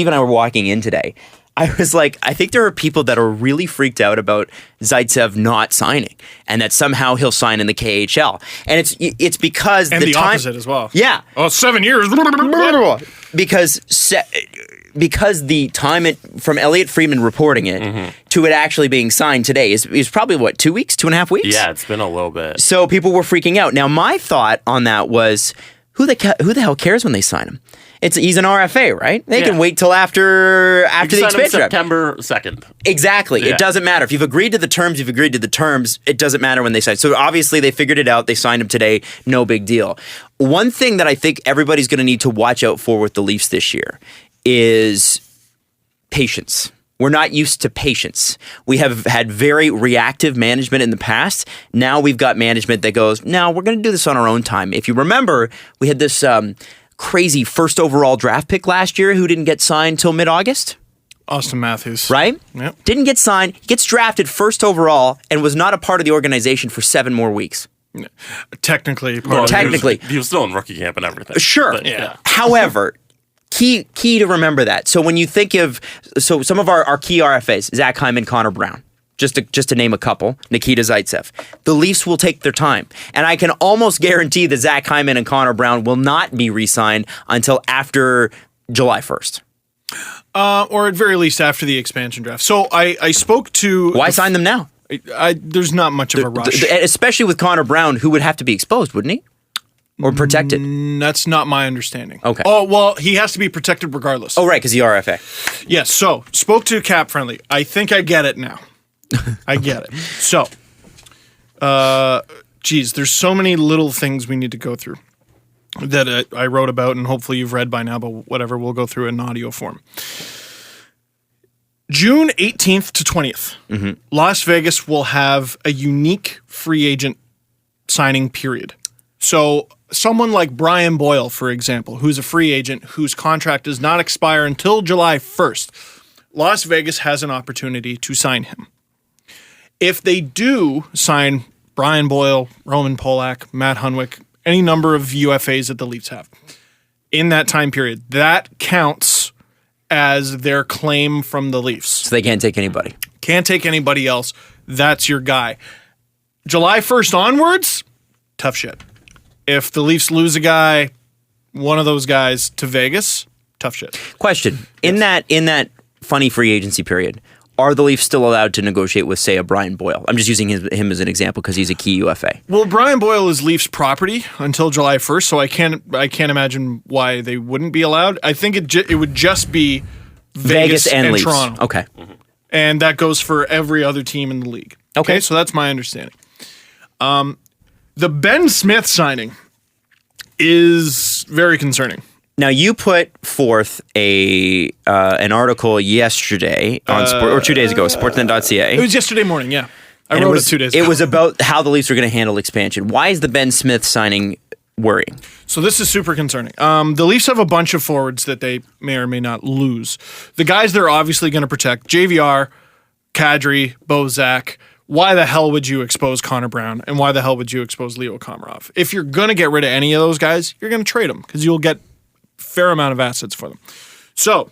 and I were walking in today. I was like, I think there are people that are really freaked out about Zaitsev not signing, and that somehow he'll sign in the KHL, and it's because And the opposite as well. Yeah, Oh, 7 years. because the time from Elliot Friedman reporting it to it actually being signed today is probably what, 2 weeks, 2.5 weeks. Yeah, it's been a little bit. So people were freaking out. Now, my thought on that was, who the hell cares when they sign him? He's an RFA, right? They can wait till after the Signed him expansion draft. September 2nd. Exactly. Yeah. It doesn't matter. If you've agreed to the terms, you've agreed to the terms. It doesn't matter when they sign. So obviously they figured it out. They signed him today. No big deal. One thing that I think everybody's going to need to watch out for with the Leafs this year is patience. We're not used to patience. We have had very reactive management in the past. Now we've got management that goes, no, we're going to do this on our own time. If you remember, we had this crazy first overall draft pick last year who didn't get signed till mid-August, Austin Matthews. right? Yep. Didn't get signed, gets drafted first overall, and was not a part of the organization for 7 more weeks. Technically. Well, Technically. he was still in rookie camp and everything. Sure. But, yeah. However, key to remember that. So when you think of some of our key RFAs, Zach Hyman, Connor Brown, just to name a couple, Nikita Zaitsev, the Leafs will take their time. And I can almost guarantee that Zach Hyman and Connor Brown will not be re-signed until after July 1st. Or at very least after the expansion draft. So I spoke to... Why sign them now? There's not much of a rush. Especially with Connor Brown, who would have to be exposed, wouldn't he? Or protected? That's not my understanding. Okay. Oh, well, he has to be protected regardless. Oh, right, because the RFA. Yes, so spoke to Cap Friendly. I think I get it now. I get it. So, there's so many little things we need to go through that I wrote about, and hopefully you've read by now, but whatever, we'll go through it in audio form. June 18th to 20th, Las Vegas will have a unique free agent signing period. So someone like Brian Boyle, for example, who's a free agent whose contract does not expire until July 1st, Las Vegas has an opportunity to sign him. If they do sign Brian Boyle, Roman Polak, Matt Hunwick, any number of UFAs that the Leafs have in that time period, that counts as their claim from the Leafs. So they can't take anybody. Can't take anybody else. That's your guy. July 1st onwards, tough shit. If the Leafs lose a guy, one of those guys to Vegas, tough shit. Question: in that funny free agency period, are the Leafs still allowed to negotiate with, say, a Brian Boyle? I'm just using him as an example because he's a key UFA. Well, Brian Boyle is Leafs property until July 1st, so I can't imagine why they wouldn't be allowed. I think it would just be Vegas and Leafs. Toronto. Okay. And that goes for every other team in the league. Okay. So that's my understanding. The Ben Smith signing is very concerning. Now, you put forth an article yesterday on or 2 days ago, sportsnet.ca. It was yesterday morning, yeah. I wrote it 2 days ago. It was about how the Leafs are going to handle expansion. Why is the Ben Smith signing worrying? So this is super concerning. The Leafs have a bunch of forwards that they may or may not lose. The guys they're obviously going to protect, JVR, Kadri, Bozak. Why the hell would you expose Connor Brown? And why the hell would you expose Leo Komarov? If you're going to get rid of any of those guys, you're going to trade them because you'll get a fair amount of assets for them. So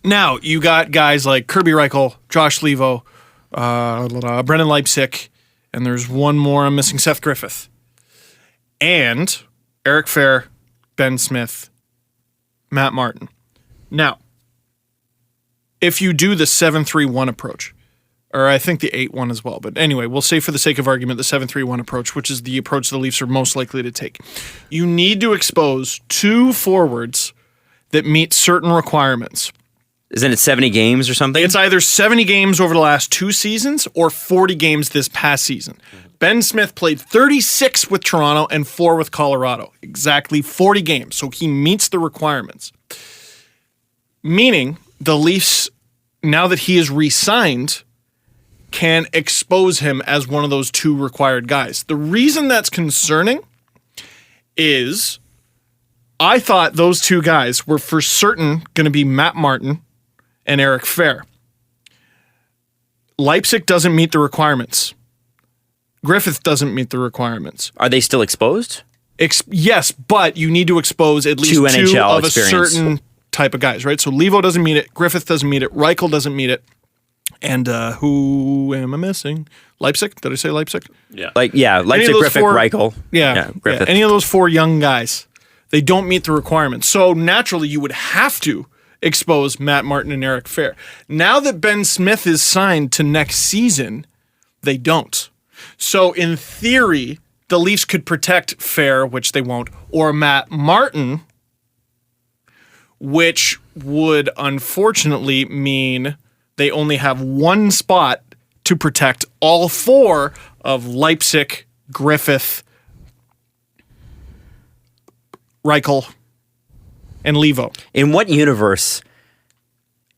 now you got guys like Kirby Reichel, Josh Levo, Brendan Leipsic, and there's one more I'm missing, Seth Griffith. And Eric Fair, Ben Smith, Matt Martin. Now, if you do the 7-3-1 approach, or I think the 8-1 as well, but anyway, we'll say for the sake of argument the 7-3-1 approach, which is the approach the Leafs are most likely to take. You need to expose two forwards that meet certain requirements. Isn't it 70 games or something? It's either 70 games over the last 2 seasons or 40 games this past season. Ben Smith played 36 with Toronto and 4 with Colorado. Exactly 40 games. So he meets the requirements. Meaning the Leafs, now that he is re-signed, can expose him as one of those 2 required guys. The reason that's concerning is I thought those 2 guys were for certain going to be Matt Martin and Eric Fair. Leipsic doesn't meet the requirements. Griffith doesn't meet the requirements. Are they still exposed? Yes, but you need to expose at least 2 NHL of experience. A certain type of guys, right? So Levo doesn't meet it. Griffith doesn't meet it. Reichel doesn't meet it. And who am I missing? Leipsic? Did I say Leipsic? Yeah. Leipsic, Griffith, Reichel. Griffith. Any of those 4 young guys, they don't meet the requirements. So naturally, you would have to expose Matt Martin and Eric Fair. Now that Ben Smith is signed to next season, they don't. So in theory, the Leafs could protect Fair, which they won't, or Matt Martin, which would unfortunately mean they only have 1 spot to protect all 4 of Leipsic, Griffith, Reichel, and Levo. In what universe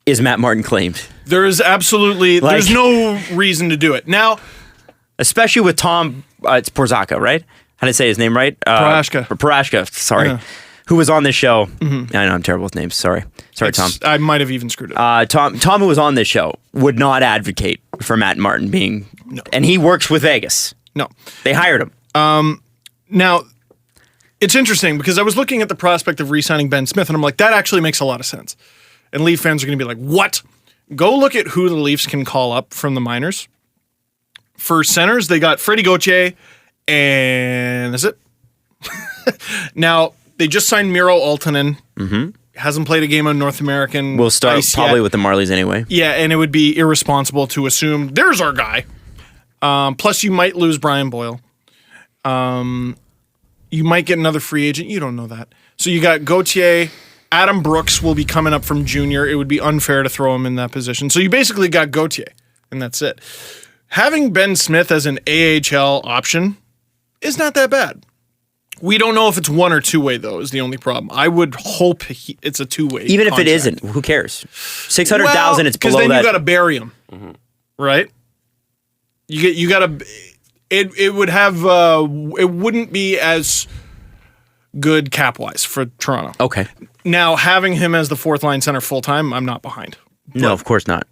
is Matt Martin claimed? There is absolutely, there's no reason to do it. Now, especially with Tom, it's Porzaka, right? How did I say his name right? Parashka, sorry. Yeah. Who was on this show. Mm-hmm. I know I'm terrible with names. Sorry, Tom. I might have even screwed it. Tom, who was on this show, would not advocate for Matt Martin being... No. And he works with Vegas. No. They hired him. Now, it's interesting because I was looking at the prospect of re-signing Ben Smith, and I'm like, that actually makes a lot of sense. And Leaf fans are going to be like, what? Go look at who the Leafs can call up from the minors. For centers, they got Freddie Gauthier, and that's it. Now, they just signed Miro Aaltonen. Mm-hmm. Hasn't played a game on North American. We'll start ice probably yet. with the Marlies anyway. Yeah, and it would be irresponsible to assume there's our guy. Plus, you might lose Brian Boyle. You might get another free agent. You don't know that. So you got Gauthier. Adam Brooks will be coming up from junior. It would be unfair to throw him in that position. So you basically got Gauthier, and that's it. Having Ben Smith as an AHL option is not that bad. We don't know if it's 1 or 2-way, though, is the only problem. I would hope it's a 2-way. Even contract. if it isn't, who cares? 600,000, it's below that. Because then you got to bury him, right? You got to. It would have. It wouldn't be as good cap wise for Toronto. Okay. Now having him as the 4th line center full time, I'm not behind. No, of course not.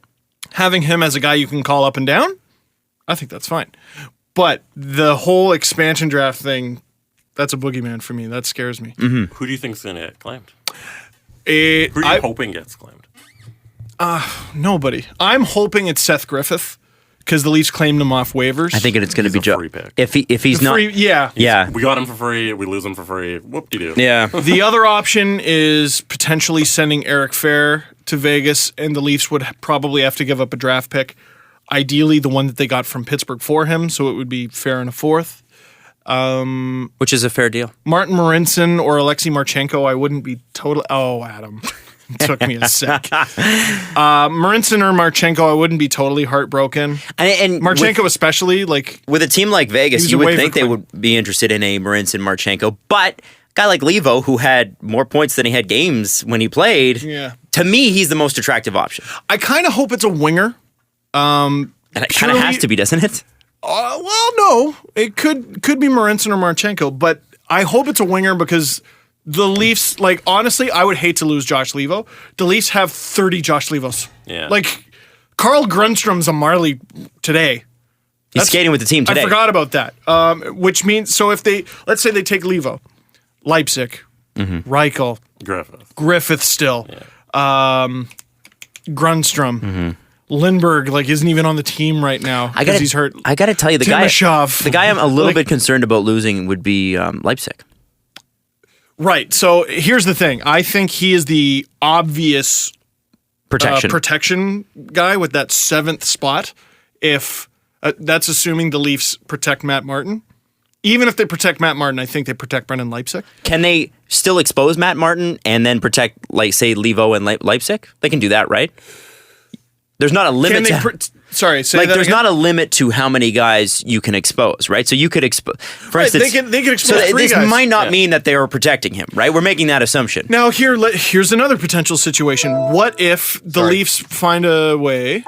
Having him as a guy you can call up and down, I think that's fine. But the whole expansion draft thing, that's a boogeyman for me. That scares me. Mm-hmm. Who do you think's going to get claimed? Who are you hoping gets claimed? Nobody. I'm hoping it's Seth Griffith because the Leafs claimed him off waivers. I think it's going to be a free pick. If he's not, yeah. We got him for free. We lose him for free. Whoop-de-doo. Yeah. The other option is potentially sending Eric Fair to Vegas, and the Leafs would probably have to give up a draft pick. Ideally, the one that they got from Pittsburgh for him, so it would be Fair and a fourth. Which is a fair deal. Martin Marincin or Alexei Marchenko, I wouldn't be totally... Oh, Adam. It took me a sec. Marincin or Marchenko, I wouldn't be totally heartbroken. And Marchenko especially, like... With a team like Vegas, you would think they would be interested in a Marincin Marchenko, but a guy like Levo, who had more points than he had games when he played, to me, he's the most attractive option. I kind of hope it's a winger. And it kind of has to be, doesn't it? Well, no. It could be Marincin or Marchenko, but I hope it's a winger because the Leafs, like, honestly, I would hate to lose Josh Levo. The Leafs have 30 Josh Levos. Yeah. Like, Carl Grundstrom's a Marley today. He's skating with the team today. I forgot about that. Which means, so if they, let's say they take Levo, Leipzig, Reichel, Griffith still, Grundstrom, Lindbergh, like, isn't even on the team right now because he's hurt. I got to tell you, the guy I'm a little like, bit concerned about losing would be Leipzig. Right. So here's the thing. I think he is the obvious protection guy with that 7th spot. If that's assuming the Leafs protect Matt Martin. Even if they protect Matt Martin, I think they protect Brendan Leipzig. Can they still expose Matt Martin and then protect, like, say, Levo and Leipzig? They can do that, right? There's not a limit there's not a limit to how many guys you can expose, right? So you could expose, for instance, they can expose 3 this guys. might not mean that they are protecting him, right? We're making that assumption. Now here's another potential situation. What if the Leafs find a way?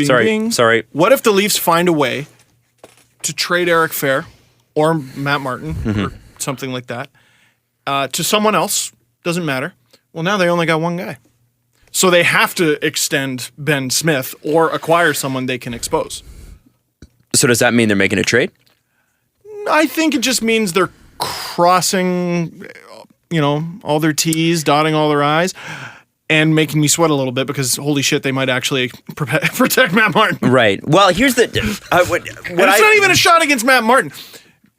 Sorry. What if the Leafs find a way to trade Eric Fair or Matt Martin or something like that to someone else? Doesn't matter. Well, now they only got one guy. So they have to extend Ben Smith or acquire someone they can expose. So does that mean they're making a trade? I think it just means they're crossing, all their T's, dotting all their I's, and making me sweat a little bit because, holy shit, they might actually protect Matt Martin. Right. Well, here's the... it's not even a shot against Matt Martin.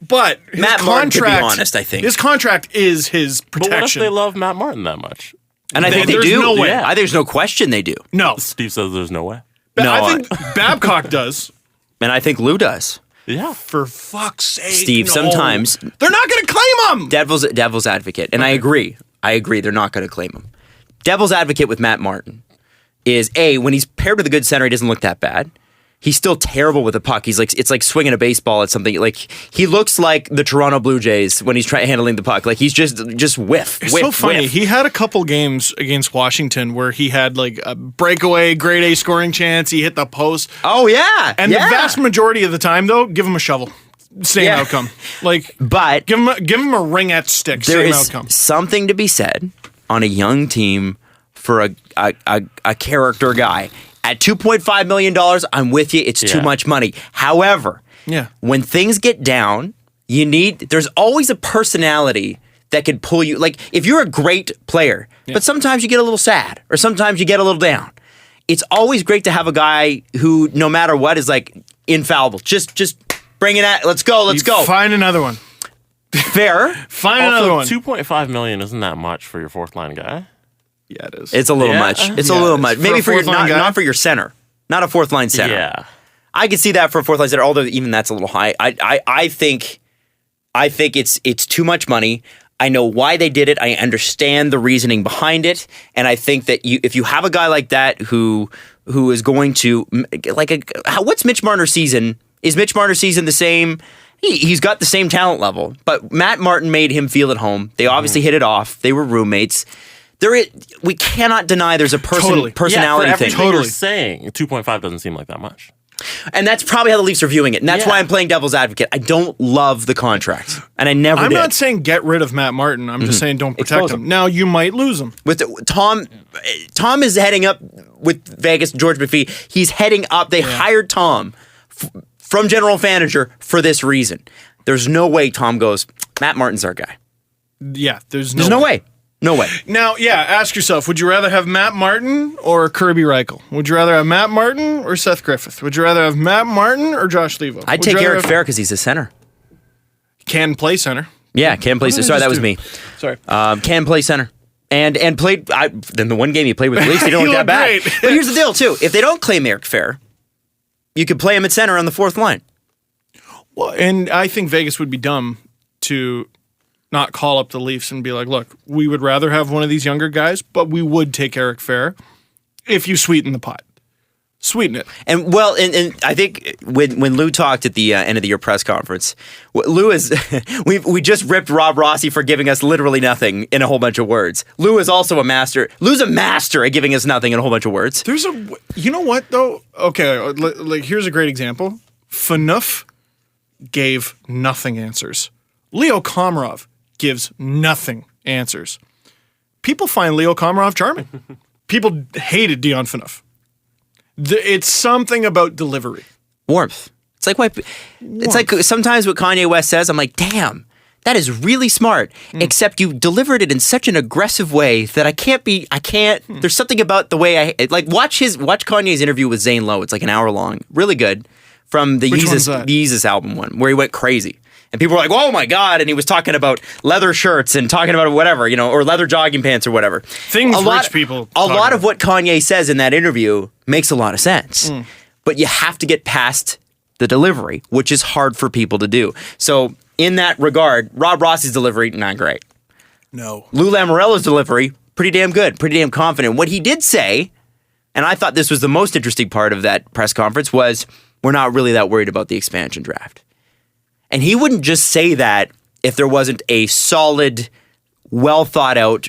But Matt Martin, to be honest, I think. His contract is his protection. But what if they love Matt Martin that much? And I think they do. There's no way. Yeah. There's no question they do. No. Steve says there's no way. I think Babcock does. And I think Lou does. Yeah. For fuck's sake. Steve, no. sometimes... They're not going to claim him! Devil's advocate. And I agree. They're not going to claim him. Devil's advocate with Matt Martin is, A, when he's paired with a good center, he doesn't look that bad. He's still terrible with the puck. It's like swinging a baseball at something. Like, he looks like the Toronto Blue Jays when he's handling the puck. Like, he's just whiff. It's so funny. He had a couple games against Washington where he had like a breakaway, grade A scoring chance. He hit the post. Oh, yeah. And the vast majority of the time, though, give him a shovel. Same outcome. But give him a ringette stick. Same outcome. Something to be said on a young team for a character guy. At $2.5 million, I'm with you. It's too much money. However, when things get down, there's always a personality that could pull you. Like, if you're a great player, but sometimes you get a little sad or sometimes you get a little down. It's always great to have a guy who, no matter what, is like infallible. Just bring it at. Let's go. Find another one. Fair. Find another one. $2.5 million isn't that much for your 4th line guy. Yeah, it is. It's a little much. It's a little much. Maybe for your not for your center, not a 4th line center. Yeah, I could see that for a 4th line center. Although even that's a little high. I think it's too much money. I know why they did it. I understand the reasoning behind it, and I think that if you have a guy like that who is going to what's Mitch Marner's season? Is Mitch Marner's season the same? He's got the same talent level, but Matt Martin made him feel at home. They obviously hit it off. They were roommates. We cannot deny there's a personality thing. Totally. You're saying 2.5 doesn't seem like that much. And that's probably how the Leafs are viewing it. And that's why I'm playing devil's advocate. I don't love the contract. And I never did. I'm not saying get rid of Matt Martin. I'm just saying don't protect him. Now, you might lose him. Tom is heading up with Vegas, George McPhee. He's heading up. They hired Tom from general manager for this reason. There's no way Tom goes, Matt Martin's our guy. Yeah, there's no way. No way. Now, ask yourself, would you rather have Matt Martin or Kirby Reichel? Would you rather have Matt Martin or Seth Griffith? Would you rather have Matt Martin or Josh Levo? I'd take Eric Fair because he's a center. Can play center. Yeah, can play center. Sorry, that was me. Sorry. Can play center. And played, then the one game he played with the Leafs, he didn't look that bad. Great. But here's the deal, too. If they don't claim Eric Fair, you could play him at center on the fourth line. Well, and I think Vegas would be dumb to not call up the Leafs and be like, look, we would rather have one of these younger guys, but we would take Eric Fair if you sweeten the pot. Sweeten it. And I think when Lou talked at the end of the year press conference, Lou is we just ripped Rob Rossi for giving us literally nothing in a whole bunch of words. Lou is also a master. Lou's a master at giving us nothing in a whole bunch of words. You know what though? Okay, like here's a great example. Phaneuf gave nothing answers. Leo Komarov gives nothing answers. People find Leo Komarov charming. People hated Dion Phaneuf. It's something about delivery. Warmth. It's like sometimes what Kanye West says, I'm like, damn, that is really smart. Except you delivered it in such an aggressive way that I can't. There's something about the way watch Kanye's interview with Zane Lowe. It's like an hour long. Really good. From the Yeezus album one, where he went crazy. And people were like, oh my God. And he was talking about leather shirts and talking about whatever, or leather jogging pants or whatever. Things rich people A lot of what Kanye says in that interview makes a lot of sense. But you have to get past the delivery, which is hard for people to do. So in that regard, Rob Rossi's delivery, not great. No. Lou Lamoriello's delivery, pretty damn good, pretty damn confident. What he did say, and I thought this was the most interesting part of that press conference, was we're not really that worried about the expansion draft. And he wouldn't just say that if there wasn't a solid, well thought out,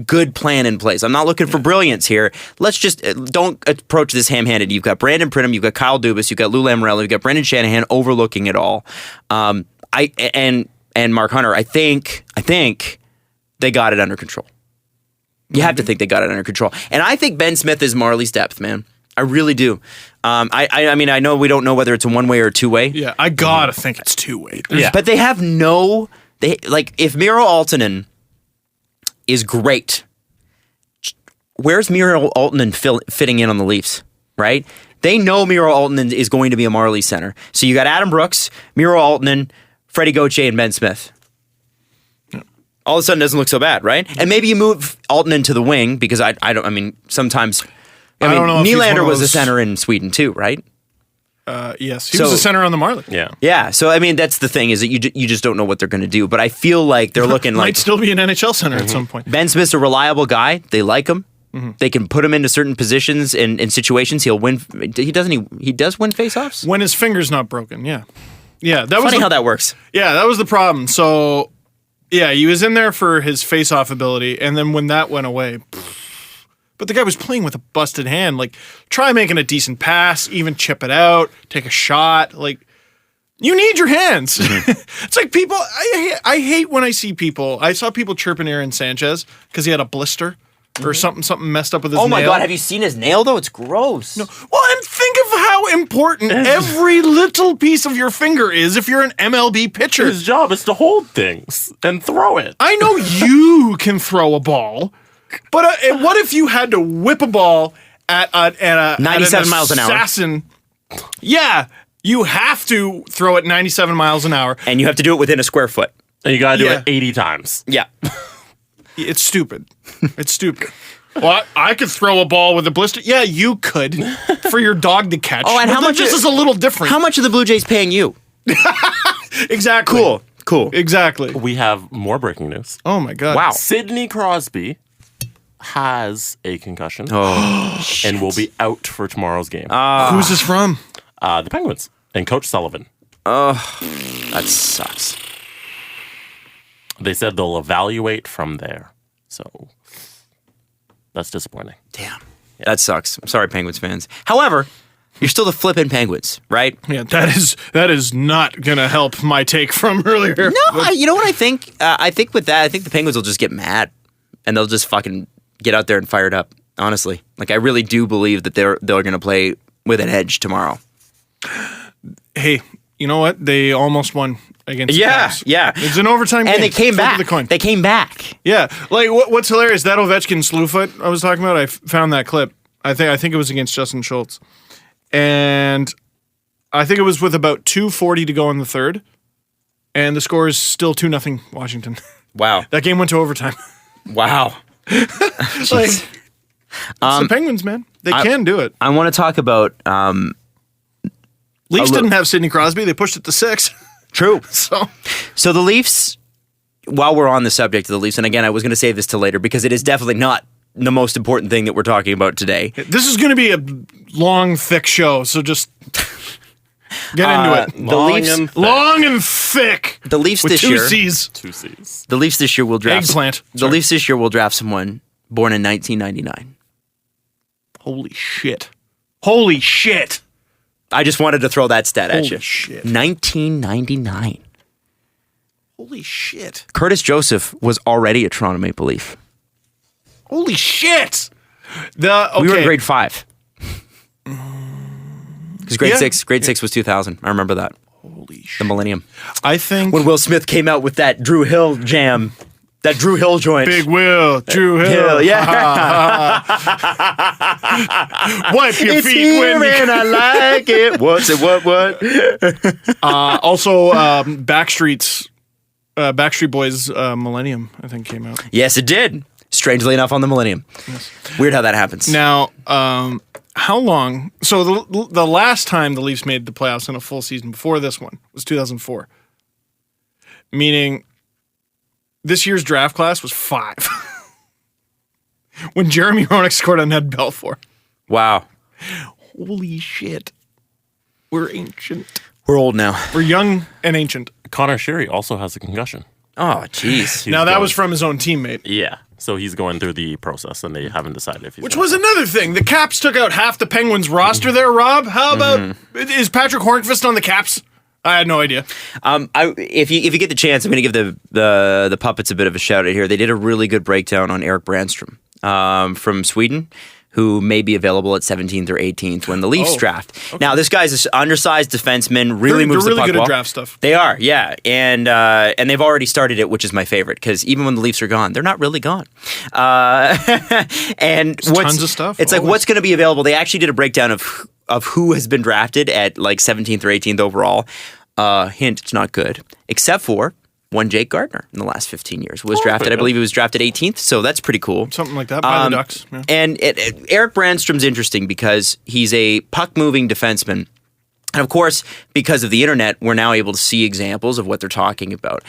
good plan in place. I'm not looking for brilliance here. Let's just don't approach this ham-handed. You've got Brandon Pridham, you've got Kyle Dubas, you've got Lou Lamoriello, you've got Brendan Shanahan overlooking it all. And Mark Hunter. I think they got it under control. You have to think they got it under control. And I think Ben Smith is Marley's depth, man. I really do. I mean, I know we don't know whether it's a one-way or a two-way. Yeah, I gotta think it's two-way. Yeah. But they have if Miro Aaltonen is great, where's Miro Aaltonen fitting in on the Leafs, right? They know Miro Aaltonen is going to be a Marley center. So you got Adam Brooks, Miro Aaltonen, Freddie Gauthier, and Ben Smith. All of a sudden it doesn't look so bad, right? And maybe you move Aaltonen to the wing because sometimes... I don't know. Nylander was a center in Sweden too, right? Yes, he was a center on the Marley. Yeah. So I mean, that's the thing is that you just don't know what they're going to do. But I feel like they're looking might still be an NHL center at some point. Ben Smith's a reliable guy. They like him. They can put him into certain positions in situations. He'll win. He does win faceoffs when his finger's not broken. Yeah. That was funny how that works. Yeah, that was the problem. So yeah, he was in there for his faceoff ability, and then when that went away. But the guy was playing with a busted hand. Like, try making a decent pass, even chip it out, take a shot. Like, you need your hands. It's like people, I hate when I see people. I saw people chirping Aaron Sanchez because he had a blister or something messed up with his nail. Oh my God, have you seen his nail though? It's gross. No. Well, and think of how important every little piece of your finger is if you're an MLB pitcher. His job is to hold things and throw it. I know you can throw a ball. But what if you had to whip a ball at a 97 miles an hour? Assassin. Yeah, you have to throw it 97 miles an hour. And you have to do it within a square foot. And you got to do it 80 times. Yeah. It's stupid. It's stupid. Well, I could throw a ball with a blister. Yeah, you could for your dog to catch. Oh, and how much is a little different? How much are the Blue Jays paying you? Exactly. Cool. Exactly. We have more breaking news. Oh my God. Wow. Sidney Crosby has a concussion and will be out for tomorrow's game. Who's this from? The Penguins and Coach Sullivan. That sucks. They said they'll evaluate from there. So that's disappointing. Damn. That sucks. I'm sorry, Penguins fans. However, you're still the flippin' Penguins, right? Yeah, that is not going to help my take from earlier. No, you know what I think? I think with that, I think the Penguins will just get mad and they'll just fucking get out there and fire it up, honestly. Like, I really do believe that they're going to play with an edge tomorrow. Hey, you know what? They almost won against the Caps. Yeah. It's an overtime game. And they came Flip of back. the coin. They came back. Yeah. Like, what's hilarious, that Ovechkin slew foot I was talking about, I found that clip. I think it was against Justin Schultz. And I think it was with about 2:40 to go in the third. And the score is still 2-0 Washington. Wow. That game went to overtime. Wow. Like, it's the Penguins, man. They can do it. I want to talk about... Leafs didn't have Sidney Crosby. They pushed it to 6. True. So the Leafs, while we're on the subject of the Leafs, and again, I was going to save this till later because it is definitely not the most important thing that we're talking about today. This is going to be a long, thick show, so just get into it. Long and thick. The Leafs with this two year. C's. 2 C's. The Leafs this year will draft. Eggplant. The Leafs this year will draft someone born in 1999. Holy shit. Holy shit. I just wanted to throw that stat at you. Holy shit. 1999. Holy shit. Curtis Joseph was already a Toronto Maple Leaf. Holy shit. We were in grade 5. Because grade 6 was 2000. I remember that. Holy shit. The millennium. I think When Will Smith came out with that Drew Hill jam. That Drew Hill joint. Big Will, Drew Hill. Yeah. Wipe your It's feet here when you and I like it. What's it? What? Also, Backstreet Boys Millennium, I think, came out. Yes, it did. Strangely enough, on the millennium. Yes. Weird how that happens. Now, how long? So the last time the Leafs made the playoffs in a full season before this one was 2004. Meaning, this year's draft class was 5. When Jeremy Roenick scored on Ned Belfour. Wow. Holy shit. We're ancient. We're old now. We're young and ancient. Connor Sherry also has a concussion. Oh, jeez. Now, that was from his own teammate. Yeah. So he's going through the process, and they haven't decided if he's Which was another thing. The Caps took out half the Penguins roster there, Rob. How about... Is Patrick Hornqvist on the Caps? I had no idea. If you get the chance, I'm going to give the puppets a bit of a shout out here. They did a really good breakdown on Erik Brandstrom from Sweden, who may be available at 17th or 18th when the Leafs draft. Okay. Now, this guy's an undersized defenseman, really moves the puck well. They're really good at draft stuff. They are, yeah. And they've already started it, which is my favorite, because even when the Leafs are gone, they're not really gone. And tons of stuff. It's like, what's going to be available? They actually did a breakdown of who has been drafted at like 17th or 18th overall. Hint, it's not good. Except for one Jake Gardner in the last 15 years was drafted. I believe he was drafted 18th, so that's pretty cool. Something like that by the Ducks. Yeah. And Erik Brandstrom's interesting because he's a puck-moving defenseman. And of course, because of the internet, we're now able to see examples of what they're talking about.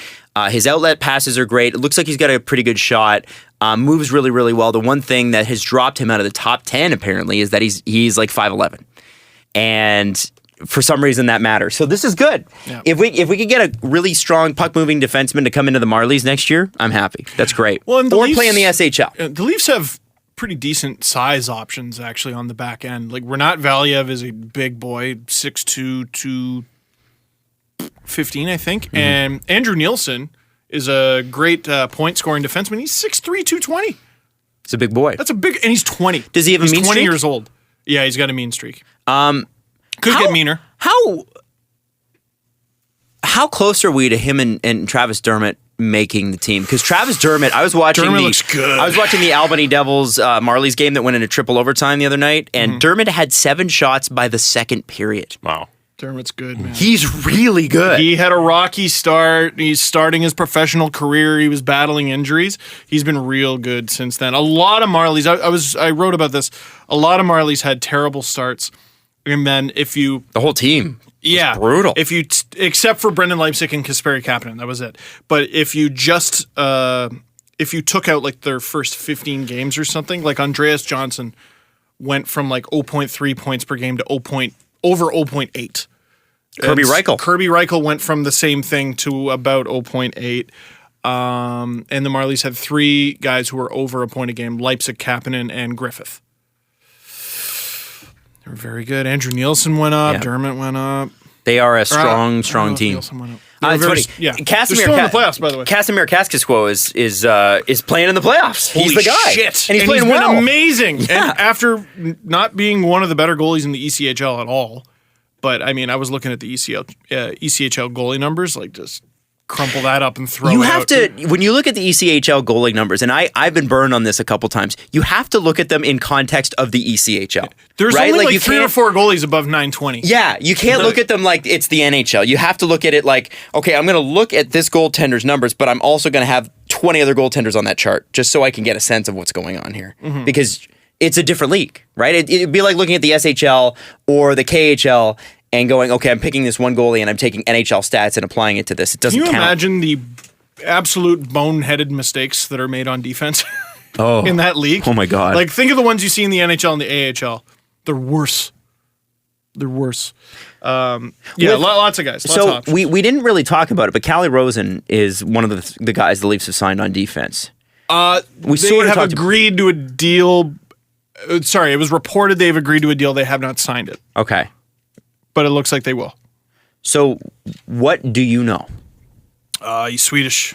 His outlet passes are great. It looks like he's got a pretty good shot. Moves really, really well. The one thing that has dropped him out of the top 10, apparently, is that he's like 5'11". And for some reason that matters. So this is good. Yeah. If we could get a really strong puck-moving defenseman to come into the Marlies next year, I'm happy. That's great. Well, or play in the SHL. The Leafs have pretty decent size options actually on the back end. Like Renat Valiev is a big boy, 6'2", 215, I think. Mm-hmm. And Andrew Nielsen is a great point-scoring defenseman. He's 6'3", 220. It's a big boy. That's a big, and he's 20. Does he have a mean 20 streak? years old. Yeah, he's got a mean streak. Could get meaner. How close are we to him and Travis Dermott making the team? Because Travis Dermott, I was watching looks good. I was watching the Albany Devils Marlies game that went into triple overtime the other night, and Dermott had 7 shots by the second period. Wow. Dermott's good, man. He's really good. He had a rocky start. He's starting his professional career. He was battling injuries. He's been real good since then. A lot of Marlies, I wrote about this. A lot of Marlies had terrible starts. And then the whole team was brutal. If you except for Brendan Leipzig and Kasperi Kapanen, that was it. But if you just if you took out like their first 15 games or something, like Andreas Johnson went from like 0.3 points per game to over 0.8. Kirby Reichel went from the same thing to about 0.8. And the Marlies had 3 guys who were over a point a game: Leipzig, Kapanen, and Griffith. They were very good. Andrew Nielsen went up. Yeah. Dermott went up. They are a strong team. Nielsen went up. It's funny. Yeah. They're still in the playoffs, by the way. Casimir Kaskisuo is playing in the playoffs. Holy he's the guy. Shit. And he's playing well. Been amazing. Yeah. And after not being one of the better goalies in the ECHL at all, But I mean, I was looking at the ECHL goalie numbers, like just crumple that up and throw You it have out. to, when you look at the ECHL goalie numbers, and I've been burned on this a couple times, you have to look at them in context of the ECHL. There's right? only like you 3 or can't- 4 goalies above 920. Yeah, you can't look at them like it's the NHL. You have to look at it like, okay, I'm going to look at this goaltender's numbers, but I'm also going to have 20 other goaltenders on that chart just so I can get a sense of what's going on here. Mm-hmm. Because it's a different league, right? It'd be like looking at the SHL or the KHL and going, okay, I'm picking this one goalie and I'm taking NHL stats and applying it to this. It doesn't Can you count. imagine the absolute boneheaded mistakes that are made on defense in that league? Oh my God. Like, think of the ones you see in the NHL and the AHL. They're worse. Lots of guys. Lots of So options. we didn't really talk about it, but Callie Rosen is one of the guys the Leafs have signed on defense. We they sort of have talked agreed to a deal. Sorry, it was reported they've agreed to a deal. They have not signed it, Okay. but it looks like they will. So what do you know? He's Swedish.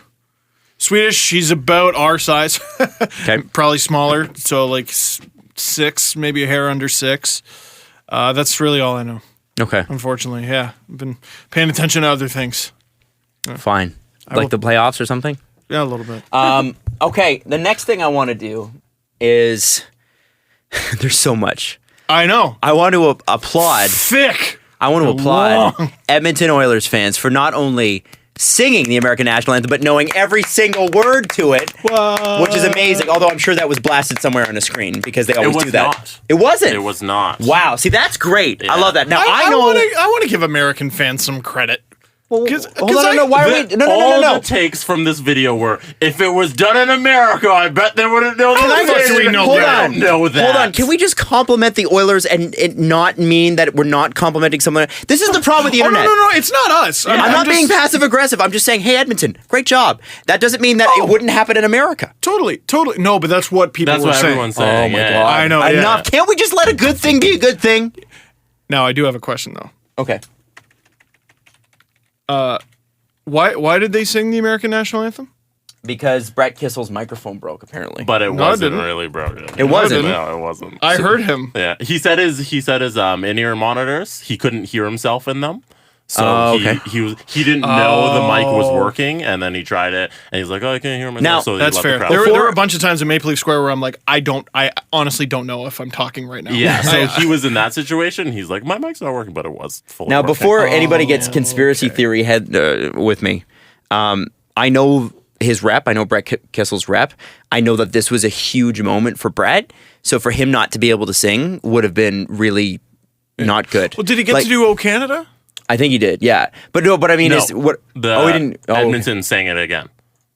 He's about our size. Okay. Probably smaller. So like 6, maybe a hair under 6. That's really all I know. Okay. Unfortunately, yeah. I've been paying attention to other things. Fine. will- Like the playoffs or something? Yeah, a little bit. Okay. The next thing I want to do is there's so much. I know. I want to applaud. Thick. I want to applaud Long. Edmonton Oilers fans for not only singing the American national anthem, but knowing every single word to it, which is amazing. Although I'm sure that was blasted somewhere on a screen because they always was do that. not. It wasn't. It was not. Wow. See, that's great. I Yeah. love that. Now I know. I want to give American fans some credit. Hold on, 'Cause no, why are we? No. All the takes from this video were, if it was done in America, I bet they wouldn't know How that. the fuck do we know Hold that? on. Know that. Hold on. Can we just compliment the Oilers and it not mean that we're not complimenting someone? This is the problem with the Oh, internet. no. It's not us. I'm not being passive aggressive. I'm just saying, hey, Edmonton, great job. That doesn't mean that it wouldn't happen in America. Totally. No, but that's what people That's were what saying. everyone's saying. Oh my yeah. God. I know. Yeah. Enough. Can't we just let a good thing be a good thing? Now, I do have a question, though. Okay. Why did they sing the American national anthem? Because Brett Kissel's microphone broke, apparently. But it No, it wasn't didn't. really broken. It wasn't. No, it wasn't. I heard him. Yeah, he said his in-ear monitors. He couldn't hear himself in them, so okay. he didn't know the mic was working, and then he tried it, and he's like, "Oh, I can't hear myself." Now, so he That's let fair. The crowd There were a bunch of times in Maple Leaf Square where I'm like, I honestly don't know if I'm talking right now. Yeah, so he was in that situation. He's like, "My mic's not working," but it was fully Now, working. before anybody gets conspiracy theory head with me, I know his rep. I know Brett Kissel's rep. I know that this was a huge moment for Brett. So for him not to be able to sing would have been really not good. Well, did he get to do O Canada? I think he did, yeah. But I mean, No, is what? he didn't. Edmonton sang it again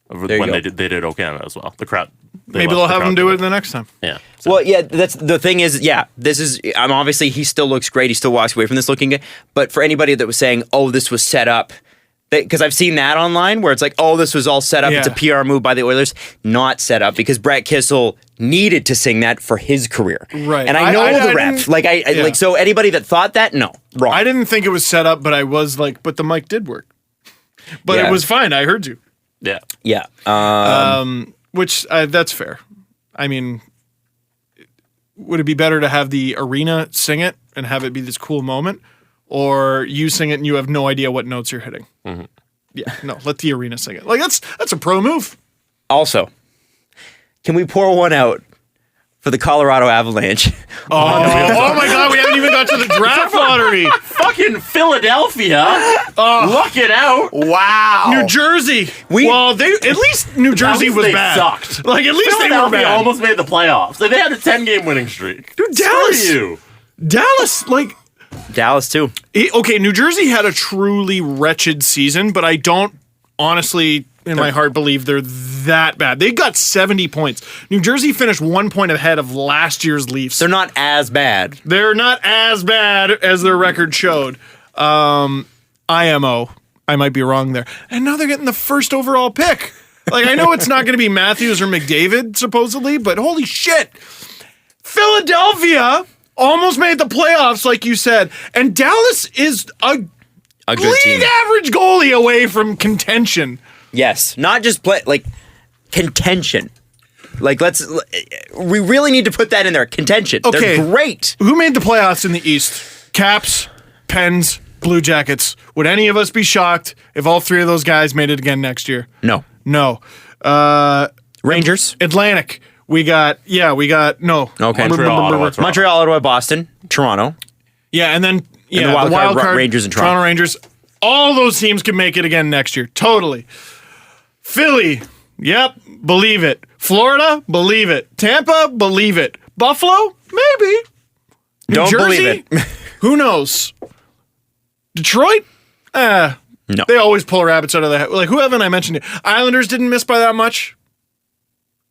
when you go. they did O Canada as well. The crowd. Maybe they'll have him do it the next time. Yeah. So, Well, yeah. That's the thing is, yeah. This is. I'm obviously he still looks great. He still walks away from this looking good. But for anybody that was saying, "Oh, this was set up," because I've seen that online where it's like, "Oh, this was all set up. Yeah. It's a PR move by the Oilers." Not set up because Brett Kissel needed to sing that for his career. Right. And I know I the rep. didn't- Like I yeah. like so anybody that thought that, no, wrong. I didn't think it was set up, but I was like, but the mic did work. But Yeah. it was fine. I heard you. yeah. Yeah. Which that's fair. I mean, would it be better to have the arena sing it and have it be this cool moment, or you sing it and you have no idea what notes you're hitting? Mm-hmm. Yeah, no, let the arena sing it. Like that's a pro move. Also, can we pour one out for the Colorado Avalanche? Oh my God, we haven't even got to the draft lottery. Fucking Philadelphia. Luck it out. Wow. New Jersey. Well, they at least New Jersey was they bad. sucked. Like at least they were Philadelphia bad. almost made the playoffs. They had a 10-game winning streak. Dude, Screw Dallas. you. Dallas, like. Dallas too. Okay, New Jersey had a truly wretched season, but I don't honestly, in my heart, believe they're that bad. They got 70 points. New Jersey finished 1 point ahead of last year's Leafs. They're not as bad. They're not as bad as their record showed. IMO. I might be wrong there. And now they're getting the first overall pick. Like, I know it's not going to be Matthews or McDavid, supposedly, but holy shit. Philadelphia almost made the playoffs, like you said. And Dallas is a good league team. average goalie away from contention. Yes, not just play like contention. Like we really need to put that in there. Contention. Okay. They're great. Who made the playoffs in the East? Caps, Pens, Blue Jackets. Would any of us be shocked if all three of those guys made it again next year? No. Rangers. Atlantic. We got no. Okay. Montreal, Ottawa, Boston, Toronto. Yeah, and then the wild card Rangers and Toronto. Rangers. All those teams can make it again next year. Totally. Philly. Yep. Believe it. Florida. Believe it. Tampa. Believe it. Buffalo. Maybe. New Don't Jersey? believe it. Who knows? Detroit? No. They always pull rabbits out of the hat. Like, who haven't I mentioned it? Islanders didn't miss by that much.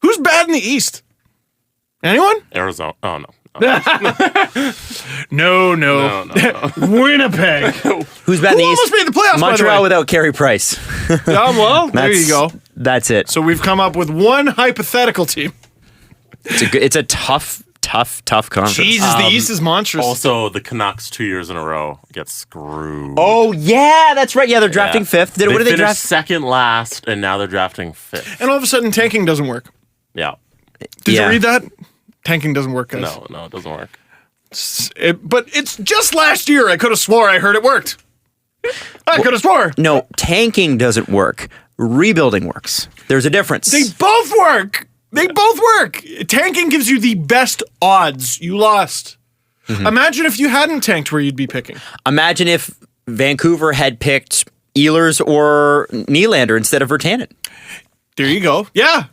Who's bad in the East? Anyone? Arizona. Oh, no. No. Winnipeg. Who's bad in the East? Almost made the playoffs, Montreal without Carey Price. Well, there you go. That's it. So we've come up with one hypothetical team. It's a tough conference. Jesus, the East is monstrous. Also, the Canucks 2 years in a row get screwed. Oh, yeah, that's right. Yeah, they're drafting fifth. What did they draft? Second last, and now they're drafting fifth. And all of a sudden, tanking doesn't work. Yeah. Did you read that? Tanking doesn't work, guys. No, it doesn't work. But it's just last year. I could have swore I heard it worked. I could have swore. No, tanking doesn't work. Rebuilding works. There's a difference. They both work. Tanking gives you the best odds. You lost. Mm-hmm. Imagine if you hadn't tanked where you'd be picking. Imagine if Vancouver had picked Ehlers or Nylander instead of Virtanen. There you go. Yeah.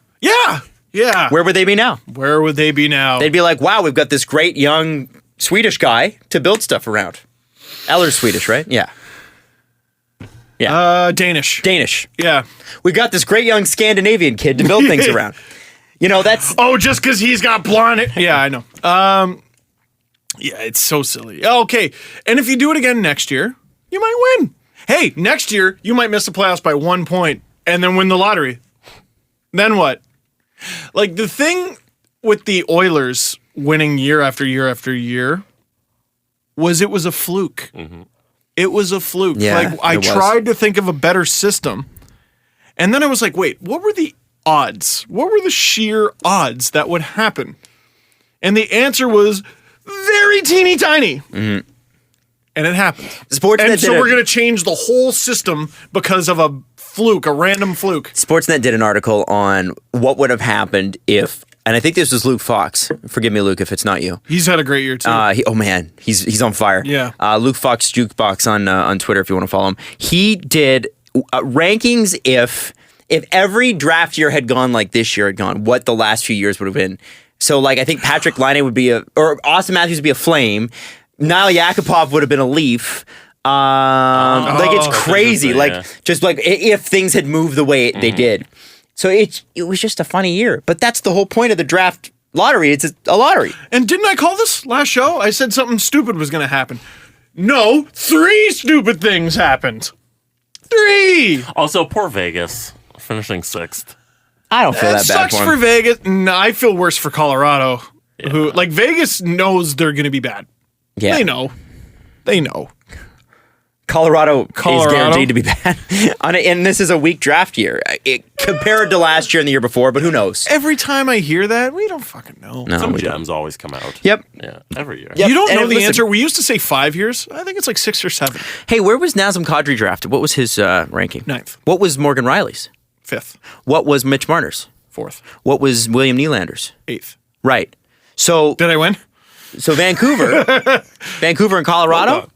Where would they be now? They'd be like, wow, we've got this great young Swedish guy to build stuff around. Eller's Swedish, right? Yeah. Danish. Yeah. We got this great young Scandinavian kid to build things around. That's... Oh, just because he's got blonde... Yeah, I know. Yeah, it's so silly. Okay, and if you do it again next year, you might win. Hey, next year, you might miss the playoffs by 1 point and then win the lottery. Then what? Like, the thing with the Oilers winning year after year after year was it was a fluke. Mm-hmm. It was a fluke. Yeah, I tried to think of a better system, and then I was like, wait, what were the odds? What were the sheer odds that would happen? And the answer was very teeny tiny. Mm-hmm. And it happened. So we're going to change the whole system because of a fluke, a random fluke. Sportsnet did an article on what would have happened if, and I think this was Luke Fox. Forgive me, Luke, if it's not you. He's had a great year too. He's on fire. Yeah. Luke Fox Jukebox on Twitter if you want to follow him. He did rankings if every draft year had gone like this year had gone, what the last few years would have been. So like I think Patrick Laine would be or Austin Matthews would be a Flame. Niall Yakupov would have been a Leaf. Like it's crazy. Just like if things had moved the way they did. So it was just a funny year. But that's the whole point of the draft lottery. It's a lottery. And didn't I call this last show? I said something stupid was going to happen. No, 3 stupid things happened. 3. Also, poor Vegas finishing 6th. I don't feel that bad for Vegas. No, I feel worse for Colorado. Yeah. Who Vegas knows they're going to be bad. Yeah. They know. Colorado is guaranteed to be bad. And this is a weak draft year compared to last year and the year before, but who knows? Every time I hear that, we don't fucking know. No, some gems always come out. Yep. Yeah, every year. Yep. You don't know the answer. We used to say 5 years. I think it's like 6 or 7. Hey, where was Nazem Kadri drafted? What was his ranking? 9th. What was Morgan Riley's? 5th. What was Mitch Marner's? 4th. What was William Nylander's? 8th. Right. So did I win? So Vancouver and Colorado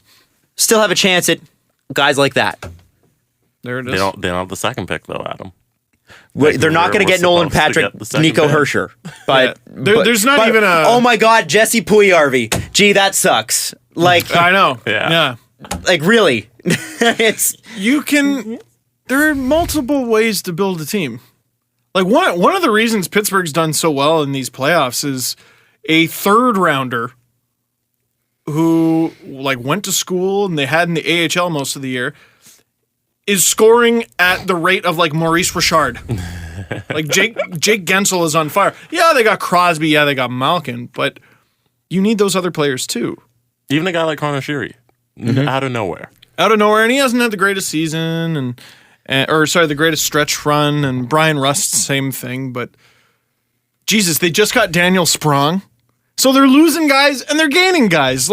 still have a chance at guys like that. There it is. They don't have the second pick though, Adam. They're not going to get Nolan Patrick, Nico Herscher, but there's not even a. Oh my God, Jesse Puljujarvi. Gee, that sucks. Like I know. Yeah. Like really, There are multiple ways to build a team. Like one of the reasons Pittsburgh's done so well in these playoffs is a third rounder who went to school and they had in the AHL most of the year is scoring at the rate of Maurice Richard. Jake Gensel is on fire. Yeah, they got Crosby. Yeah, they got Malkin, but you need those other players too. Even a guy like Connor Sheary, out of nowhere, and he hasn't had the greatest season the greatest stretch run. And Brian Rust, same thing. But Jesus, they just got Daniel Sprong. So they're losing guys and they're gaining guys.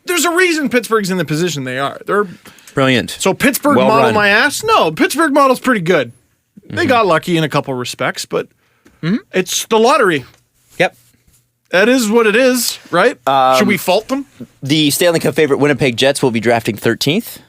there's a reason Pittsburgh's in the position they are. They're brilliant. So Pittsburgh Well model run. my ass? No, Pittsburgh model's pretty good. They got lucky in a couple respects, but it's the lottery. Yep. That is what it is, right? Should we fault them? The Stanley Cup favorite Winnipeg Jets will be drafting 13th.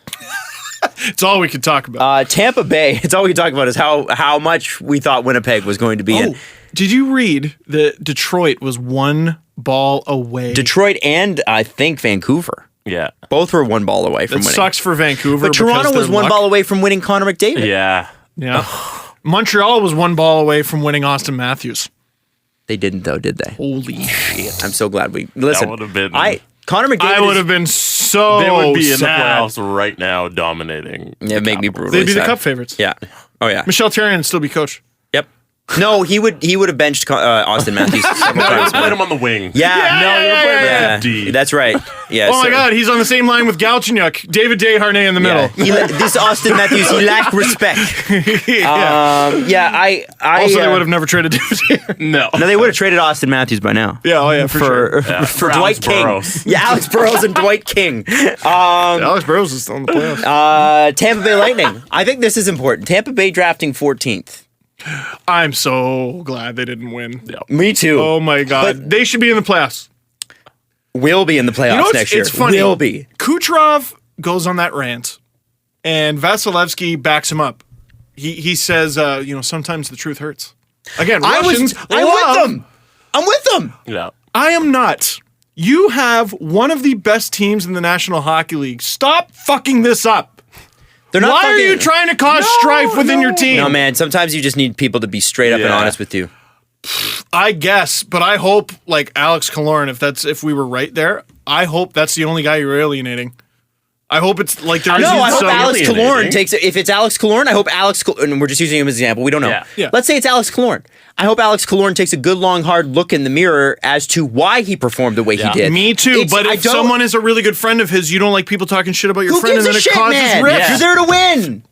It's all we could talk about. Tampa Bay, it's all we can talk about is how much we thought Winnipeg was going to be in. Did you read that Detroit was 1 ball away? Detroit and I think Vancouver. Yeah. Both were 1 ball away from That winning. sucks for Vancouver. But Toronto was 1 ball away from winning Connor McDavid. Yeah. Yeah. Montreal was 1 ball away from winning Austin Matthews. They didn't though, did they? Holy shit. I'm so glad we listen. That would have been Connor McDavid. I would have been so They would be in the sad. playoffs right now, dominating. It'd make me brutal. They'd be the Cup favorites. Yeah. Oh yeah. Michel Therrien would still be coach. Yep. No, he would have benched Austin Matthews several times. Put him on the wing. Yeah. D. That's right. Yeah. Oh my God, he's on the same line with Galchenyuk. David Desharnais in the middle. This Austin Matthews, he lacked respect. I Also, they would have never traded David Desharnais. No. they would have traded Austin Matthews by now. Yeah, oh yeah, for sure. For Alex Dwight King. Burrows. Yeah, Alex Burrows and Dwight King. Alex Burrows is still in the playoffs. Tampa Bay Lightning. I think this is important. Tampa Bay drafting 14th. I'm so glad they didn't win. Me too. Oh my God. But- they should be in the playoffs. Will be in the playoffs You know what's next year. it's funny. Will be. Kucherov goes on that rant, and Vasilevsky backs him up. He says, sometimes the truth hurts. Again, I'm Russians with love- them. I'm with them. Yeah. I am not. You have one of the best teams in the National Hockey League. Stop fucking this up. They're not Why are fucking- you trying to cause strife within your team? No, man. Sometimes you just need people to be straight up and Yeah. honest with you. I guess, but I hope, like Alex Killorn, if we were right there, I hope that's the only guy you're alienating. I hope it's like there No, isn't I hope some- Alex alienating. Killorn takes it. If it's Alex Killorn, I hope and we're just using him as an example. We don't know. Yeah. Let's say it's Alex Killorn. I hope Alex Killorn takes a good, long, hard look in the mirror as to why he performed the way he did. Me too, It's- but I if don't- someone is a really good friend of his, you don't like people talking shit about your Who friend, gives and a then shit, it causes man? rifts. You're there to win.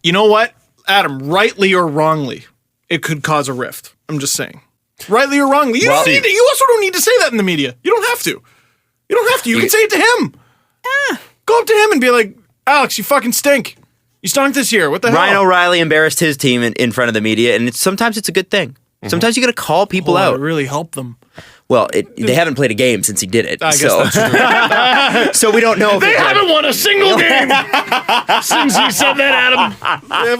You know what, Adam? Rightly or wrongly, it could cause a rift. I'm just saying. Rightly or wrongly, you don't need to. You also don't need to say that in the media. You don't have to. You don't have to. You can say it to him. Go up to him and be like, Alex, you fucking stink. You stunk this year. What the hell? Ryan O'Reilly embarrassed his team in front of the media, and sometimes it's a good thing. Sometimes you got to call people It out. really helped them. Well, they haven't played a game since he did it. I guess that's true. So we don't know if They it had- haven't won a single game since he said that,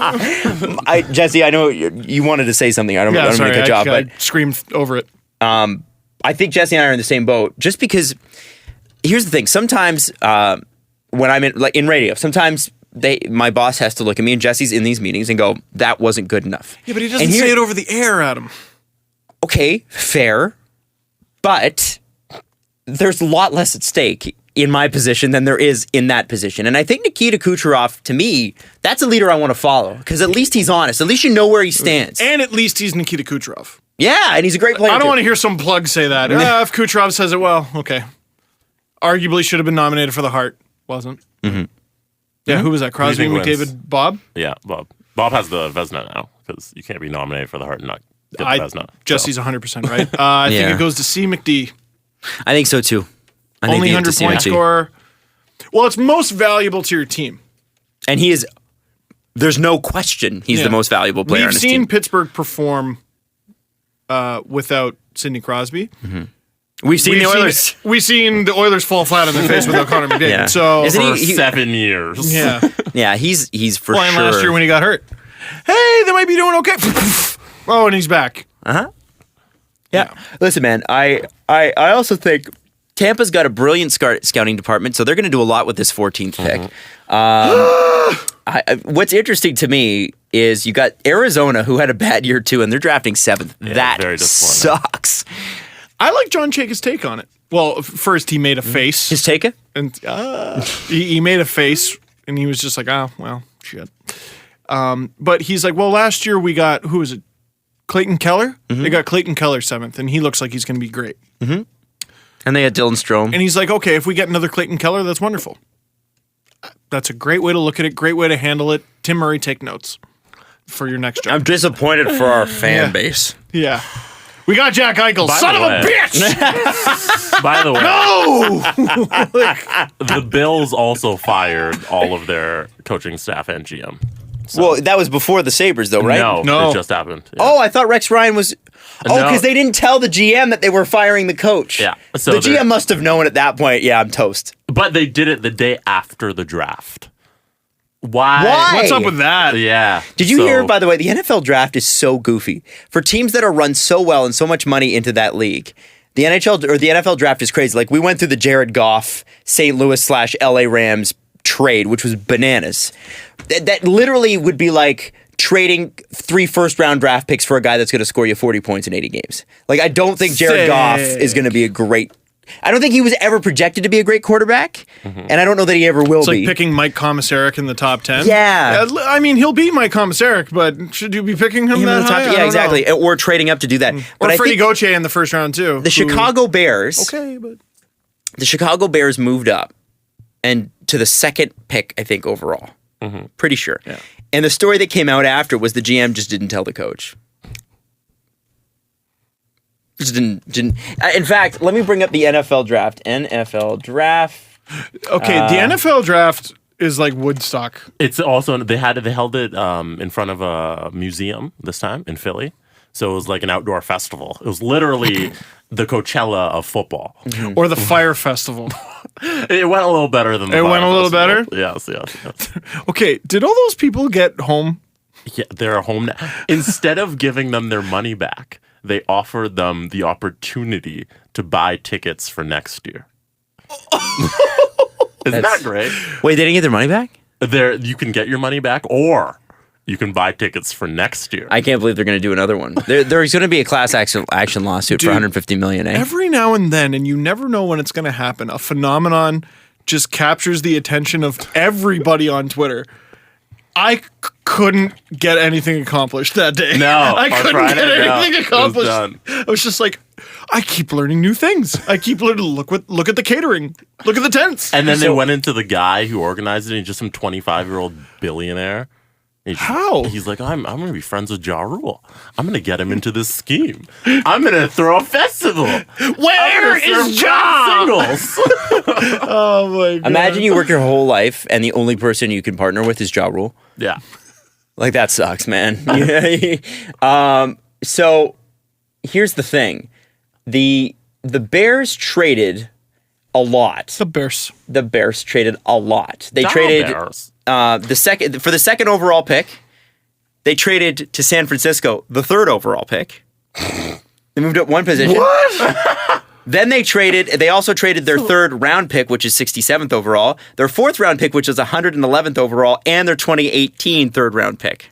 Adam. Jesse, I know you wanted to say something. I don't want to cut you off, but I screamed over it. I think Jesse and I are in the same boat. Just because, here's the thing. Sometimes when I'm in radio, sometimes my boss has to look at me, and Jesse's in these meetings and go, "That wasn't good enough." Yeah, but he doesn't say it over the air, Adam. Okay, fair, but there's a lot less at stake in my position than there is in that position. And I think Nikita Kucherov, to me, that's a leader I want to follow because at least he's honest. At least you know where he stands. And at least he's Nikita Kucherov. Yeah, and he's a great player. I don't too. want to hear some plug say that. If Kucherov says it, well, okay. Arguably should have been nominated for the Hart. Wasn't. Mm-hmm. Yeah, who was that? Crosby, Who do you think McDavid, wins? Bob? Yeah, Bob. Bob has the Vezina now because you can't be nominated for the Hart and not get the Vezina. Jesse's 100% right. I Yeah. think it goes to C. McD. I think so too. I think Only they give it to 100-point CMC. scorer. Well, it's most valuable to your team. And he is. There's no question he's Yeah. the most valuable player on We've his seen team. Pittsburgh perform without Sidney Crosby. We've seen the Oilers. We've seen the Oilers fall flat on their face without Connor McDavid. Yeah. So Isn't For he- 7 years. yeah. Yeah, he's for Well, and sure. last year when he got hurt. Hey, they might be doing okay. Oh, and he's back. Yeah. Listen, man, I also think Tampa's got a brilliant scouting department, so they're going to do a lot with this 14th pick. What's interesting to me is you got Arizona, who had a bad year too, and they're drafting 7th. That very disappointing. sucks. I like John Chayka's take on it. Well, first he made a face. Just take it. And he made a face, and he was just like, oh, well, shit. But he's like, well, last year we got, who was it? Clayton Keller? They got Clayton Keller 7th, and he looks like he's going to be great. And they had Dylan Strome. And he's like, okay, if we get another Clayton Keller, that's wonderful. That's a great way to look at it, great way to handle it. Tim Murray, take notes for your next job. I'm disappointed for our fan Yeah. base. Yeah. We got Jack Eichel. Son of a bitch! By the way, No! the Bills also fired all of their coaching staff and GM. So. Well, that was before the Sabres, though, right? No, it just happened. Yeah. Oh, I thought Rex Ryan was... Oh, because they didn't tell the GM that they were firing the coach. Yeah. So the GM must have known at that point, yeah, I'm toast. But they did it the day after the draft. Why? What's up with that? Yeah. Did you hear, by the way, the NFL draft is so goofy. For teams that are run so well and so much money into that league, the NHL or the NFL draft is crazy. Like, we went through the Jared Goff, St. Louis / LA Rams trade, which was bananas. That literally would be like trading 3 first-round draft picks for a guy that's going to score you 40 points in 80 games. Like, I don't think Jared Goff is going to be a great... I don't think he was ever projected to be a great quarterback, and I don't know that he ever will be. It's like picking Mike Komisarek in the top 10. Yeah. I mean, he'll be Mike Komisarek, but should you be picking him that high? Yeah, exactly. Know. Or trading up to do that. Or Freddie Gauthier in the first round, too. The Chicago Bears... Okay, but... The Chicago Bears moved up and to the second pick, I think, overall. Pretty sure. Yeah. And the story that came out after was the GM just didn't tell the coach. Just didn't. In fact, let me bring up the NFL draft. NFL draft. Okay, the NFL draft is like Woodstock. It's also they held it in front of a museum this time in Philly, so it was like an outdoor festival. It was literally the Coachella of football, or the Fire Festival. It went a little better than the It Fire went a little Festival. better. Yes. Okay, did all those people get home? Yeah, they're home now. Instead of giving them their money back, they offered them the opportunity to buy tickets for next year. Isn't that great? Wait, they didn't get their money back? You can get your money back, or you can buy tickets for next year. I can't believe they're going to do another one. There's going to be a class action lawsuit for $150 million. Every now and then, and you never know when it's going to happen, a phenomenon just captures the attention of everybody on Twitter. I couldn't get anything accomplished that day. No, I couldn't get anything accomplished. I was just like, I keep learning new things. I keep learning. Look at the catering. Look at the tents. And then they went into the guy who organized it. And he's just some 25-year-old billionaire. How? He's like, I'm going to be friends with Ja Rule. I'm going to get him into this scheme. I'm going to throw a festival. Where is Ja? Singles. Oh my god! Imagine you work your whole life and the only person you can partner with is Ja Rule. Yeah. Like, that sucks, man. So here's the thing. The Bears traded a lot. The Bears traded a lot. They traded for the second overall pick. They traded to San Francisco the third overall pick. They moved up one position. What? Then they also traded their third round pick, which is 67th overall, their fourth round pick, which is 111th overall, and their 2018 third round pick.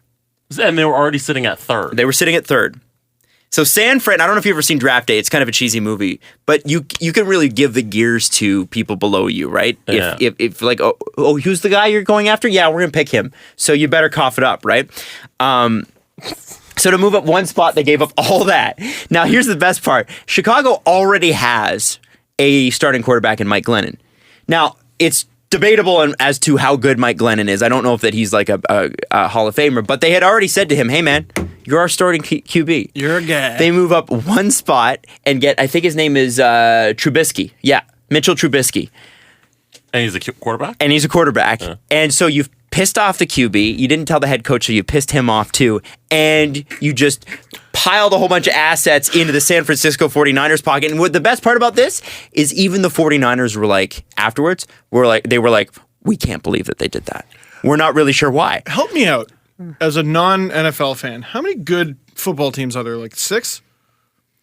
And they were already sitting at third. They were sitting at third. So San Fran, I don't know if you've ever seen Draft Day. It's kind of a cheesy movie, but you can really give the gears to people below you, right? Yeah. If like, oh, who's the guy you're going after? Yeah, we're going to pick him. So you better cough it up, right? So to move up one spot, they gave up all that. Now, here's the best part. Chicago already has a starting quarterback in Mike Glennon. Now, it's debatable as to how good Mike Glennon is. I don't know if that he's like a Hall of Famer, but they had already said to him, hey, man, you're our starting QB. You're a guy. They move up one spot and get, I think his name is Trubisky. Yeah, Mitchell Trubisky. And he's a quarterback? And he's a quarterback. Yeah. And so you've pissed off the QB. You didn't tell the head coach, so you pissed him off too. And you just piled a whole bunch of assets into the San Francisco 49ers pocket. And what the best part about this is even the 49ers were like, afterwards, they were like, we can't believe that they did that. We're not really sure why. Help me out. As a non-NFL fan, how many good football teams are there? Like 6?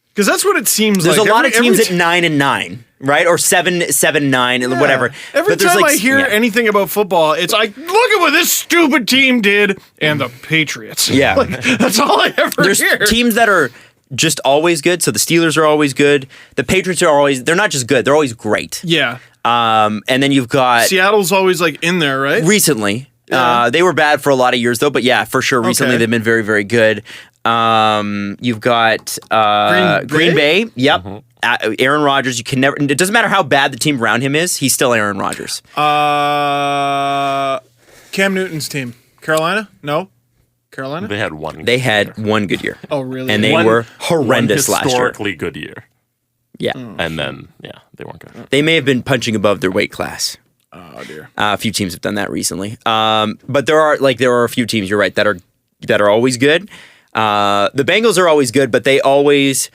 Because that's what it seems There's like. There's a lot of teams at 9-9, right? Or 7-9, whatever. Every time I hear anything about football, it's like, look at what this stupid team did, and the Patriots. Yeah. Like, that's all I ever hear. There's teams that are just always good. So the Steelers are always good. The Patriots are always, they're not just good, they're always great. Yeah. And then you've got... Seattle's always like in there, right? Recently. Yeah. They were bad for a lot of years, though, but yeah, for sure, recently they've been very, very good. You've got Green Bay. Yep. Mm-hmm. Aaron Rodgers. You can never. It doesn't matter how bad the team around him is. He's still Aaron Rodgers. Cam Newton's team. Carolina? No. Carolina? They had one. They had one good year. Oh, really? And they were horrendous last year. Historically good year. Yeah. And then, they weren't good. They may have been punching above their weight class. Oh, dear. A few teams have done that recently. But there are a few teams, you're right, that are always good. The Bengals are always good, but there was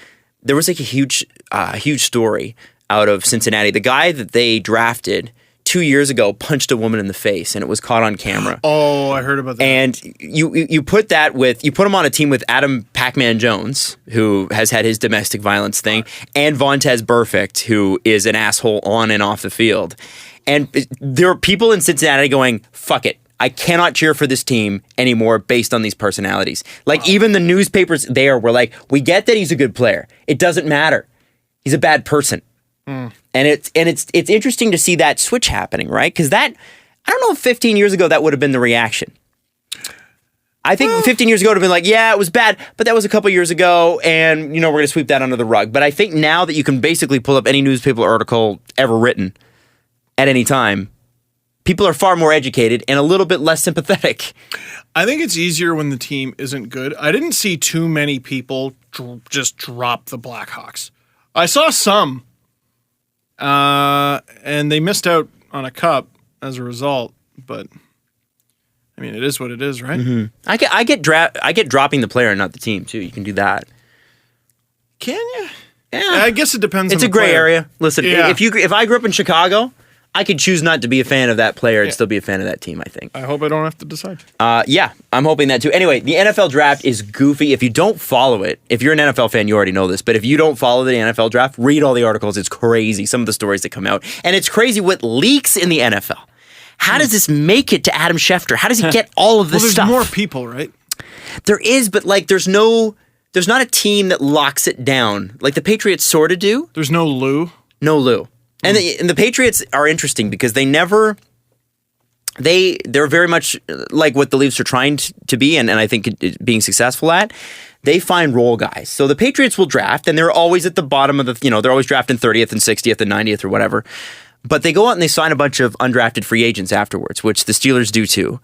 like a huge story out of Cincinnati. The guy that they drafted 2 years ago punched a woman in the face, and it was caught on camera. Oh, I heard about that. And you put him on a team with Adam Pac-Man Jones, who has had his domestic violence thing, and Vontaze Burfict, who is an asshole on and off the field. And there are people in Cincinnati going, fuck it. I cannot cheer for this team anymore based on these personalities. Like, even the newspapers there were like, we get that he's a good player. It doesn't matter. He's a bad person. And it's interesting to see that switch happening, right? Because I don't know if 15 years ago that would have been the reaction. I think 15 years ago it would have been like, yeah, it was bad, but that was a couple years ago, and we're going to sweep that under the rug. But I think now that you can basically pull up any newspaper article ever written at any time, people are far more educated and a little bit less sympathetic. I think it's easier when the team isn't good. I didn't see too many people just drop the Blackhawks. I saw some. And they missed out on a cup as a result, but I mean, it is what it is, right? Mm-hmm. I get dropping the player and not the team too. You can do that. Can you? Yeah, I guess it depends. It's on a gray player. area. Listen, Yeah. if I grew up in Chicago, I could choose not to be a fan of that player and still be a fan of that team, I think. I hope I don't have to decide. Yeah, I'm hoping that too. Anyway, the NFL draft is goofy. If you don't follow it, if you're an NFL fan, you already know this, but if you don't follow the NFL draft, read all the articles. It's crazy, some of the stories that come out. And it's crazy what leaks in the NFL. How does this make it to Adam Schefter? How does he get all of this stuff? There's more people, right? There is, but like there's not a team that locks it down. Like the Patriots sort of do. There's no Lou. No Lou. And the Patriots are interesting because they're very much like what the Leafs are trying to be, and I think being successful at. They find role guys. So the Patriots will draft, and they're always at the bottom of they're always drafting 30th and 60th and 90th or whatever. But they go out and they sign a bunch of undrafted free agents afterwards, which the Steelers do too.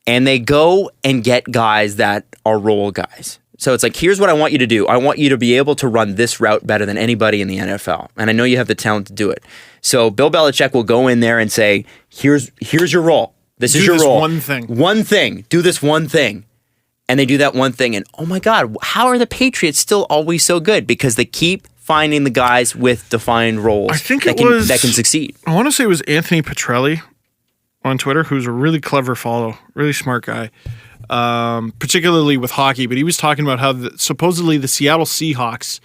And they go and get guys that are role guys. So it's like, here's what I want you to do. I want you to be able to run this route better than anybody in the NFL. And I know you have the talent to do it. So Bill Belichick will go in there and say, here's your role. This is your role. One thing. One thing. Do this one thing. And they do that one thing. And oh my God, how are the Patriots still always so good? Because they keep finding the guys with defined roles that can succeed. I want to say it was Anthony Petrelli on Twitter, who's a really clever follow, really smart guy. Particularly with hockey, but he was talking about how supposedly the Seattle Seahawks,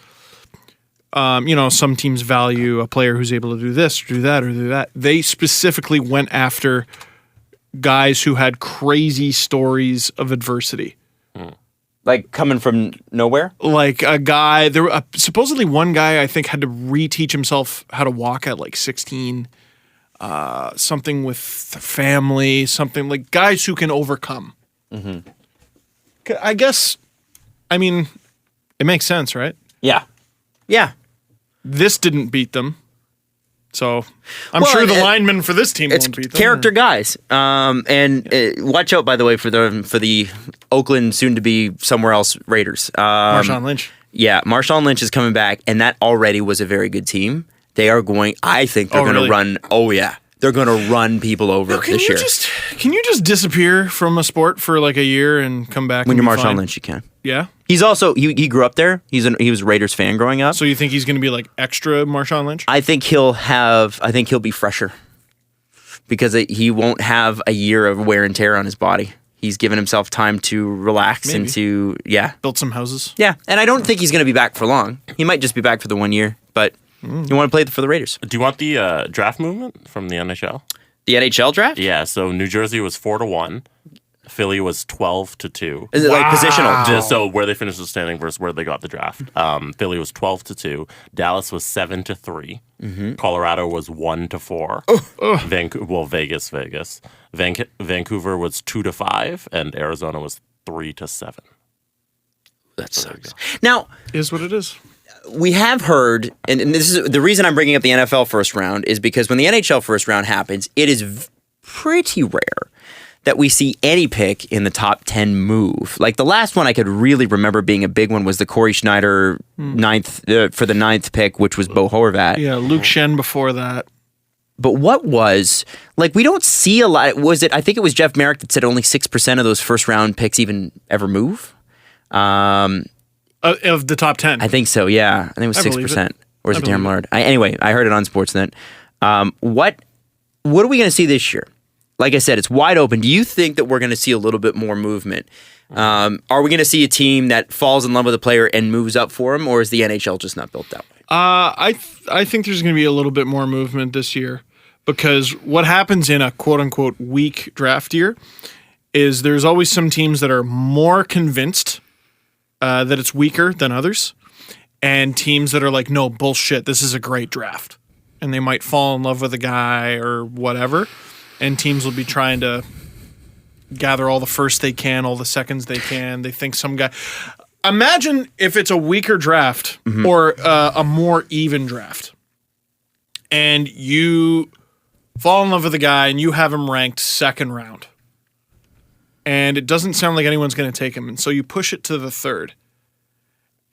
some teams value a player who's able to do this, or do that, or do that. They specifically went after guys who had crazy stories of adversity. Like coming from nowhere? Like a guy, supposedly one guy I think had to reteach himself how to walk at like 16. Something with family, something like guys who can overcome. Mm-hmm. I guess, it makes sense, right? Yeah. Yeah. This didn't beat them. So I'm sure the linemen for this team won't beat them. Character guys. And watch out, by the way, for the Oakland soon-to-be somewhere else Raiders. Marshawn Lynch. Yeah, Marshawn Lynch is coming back, and that already was a very good team. I think they're going to run, they're going to run people over this year. Can you just disappear from a sport for like a year and come back? When you're Marshawn Lynch, you can. Yeah? He's also, he grew up there. He was a Raiders fan growing up. So you think he's going to be like extra Marshawn Lynch? I think he'll be fresher because he won't have a year of wear and tear on his body. He's given himself time to relax and to, build some houses. Yeah, and I don't think he's going to be back for long. He might just be back for the 1 year, but you want to play for the Raiders. Do you want the draft movement from the NHL? The NHL draft? Yeah, so New Jersey was 4-1. Philly was 12-2. Is it like positional? So where they finished the standing versus where they got the draft. Philly was 12-2. Dallas was 7-3. Mm-hmm. Colorado was 1-4. Vegas. Vancouver was 2-5, and Arizona was 3-7. That sucks. Now, is what it is. We have heard, and this is the reason I'm bringing up the NFL first round is because when the NHL first round happens, it is pretty rare that we see any pick in the top 10 move. Like the last one I could really remember being a big one was the Corey Schneider for the 9th pick, which was Bo Horvat. Yeah, Luke Shen before that. But what was, like, we don't see a lot. I think it was Jeff Merrick that said only 6% of those first round picks even ever move. Of the top 10. I think so, yeah. I think it was 6%. Or is it Darren Millard? Anyway, I heard it on Sportsnet. What are we going to see this year? Like I said, it's wide open. Do you think that we're going to see a little bit more movement? Are we going to see a team that falls in love with a player and moves up for him, or is the NHL just not built that way? I think there's going to be a little bit more movement this year, because what happens in a quote-unquote weak draft year is there's always some teams that are more convinced that it's weaker than others, and teams that are like, no, bullshit, this is a great draft. And they might fall in love with a guy or whatever, and teams will be trying to gather all the firsts they can, all the seconds they can. They think some guy... Imagine if it's a weaker draft or a more even draft, and you fall in love with a guy and you have him ranked 2nd round, and it doesn't sound like anyone's going to take him, and so you push it to the 3rd,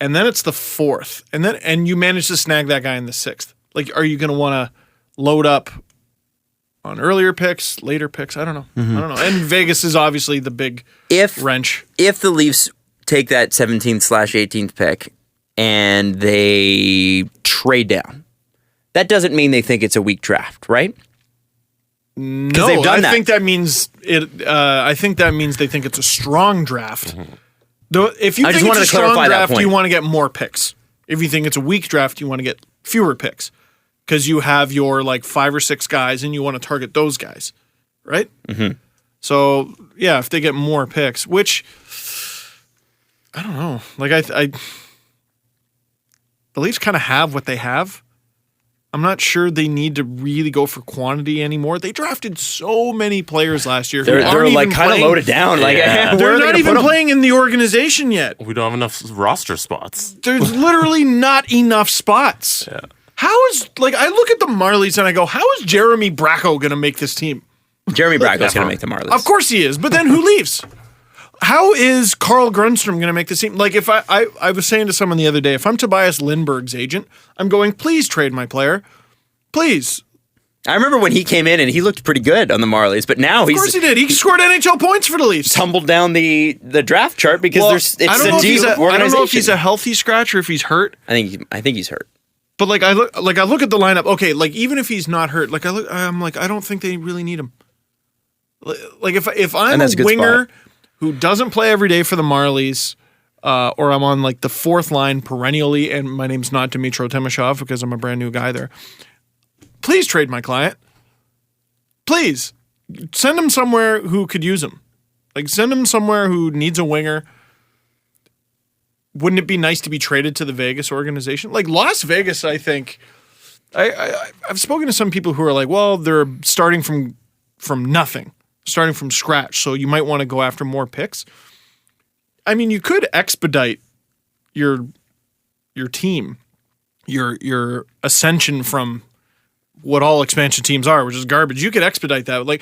and then it's the 4th, and you manage to snag that guy in the 6th. Like, are you going to want to load up on earlier picks, later picks? I don't know. I don't know. And Vegas is obviously the big wrench. If the Leafs take that 17/18th pick and they trade down, that doesn't mean they think it's a weak draft, right? No, they've done that. I think that means they think it's a strong draft. Though, if you think it's a strong draft, you want to get more picks. If you think it's a weak draft, you want to get fewer picks, because you have your like 5 or 6 guys and you want to target those guys, right? So yeah, if they get more picks, which I don't know, like the Leafs kind of have what they have. I'm not sure they need to really go for quantity anymore. They drafted so many players last year. They're like kind of loaded down. Like they're not even playing in the organization yet. We don't have enough roster spots. There's literally not enough spots. Yeah. How is, like, I look at the Marlies and I go, how is Jeremy Bracco going to make this team? Jeremy Bracco's going to make the Marlies. Of course he is, but then who leaves? How is Carl Grundstrom going to make this team? Like, if I was saying to someone the other day, if I'm Tobias Lindberg's agent, I'm going, please trade my player. Please. I remember when he came in and he looked pretty good on the Marlies, but now of course he did. He scored NHL points for the Leafs. Tumbled down the draft chart because I don't know if he's a healthy scratch or if he's hurt. I think he's hurt. But I look at the lineup. Okay, like even if he's not hurt, I'm like, I don't think they really need him. Like if I'm a winger who doesn't play every day for the Marlies, or I'm on like the 4th line perennially, and my name's not Dmytro Timashov because I'm a brand new guy there. Please trade my client. Please send him somewhere who could use him. Like, send him somewhere who needs a winger. Wouldn't it be nice to be traded to the Vegas organization? Like Las Vegas, I think. I've spoken to some people who are like, well, they're starting from nothing, starting from scratch, so you might want to go after more picks. I mean, you could expedite your team, your ascension from what all expansion teams are, which is garbage. You could expedite that. Like,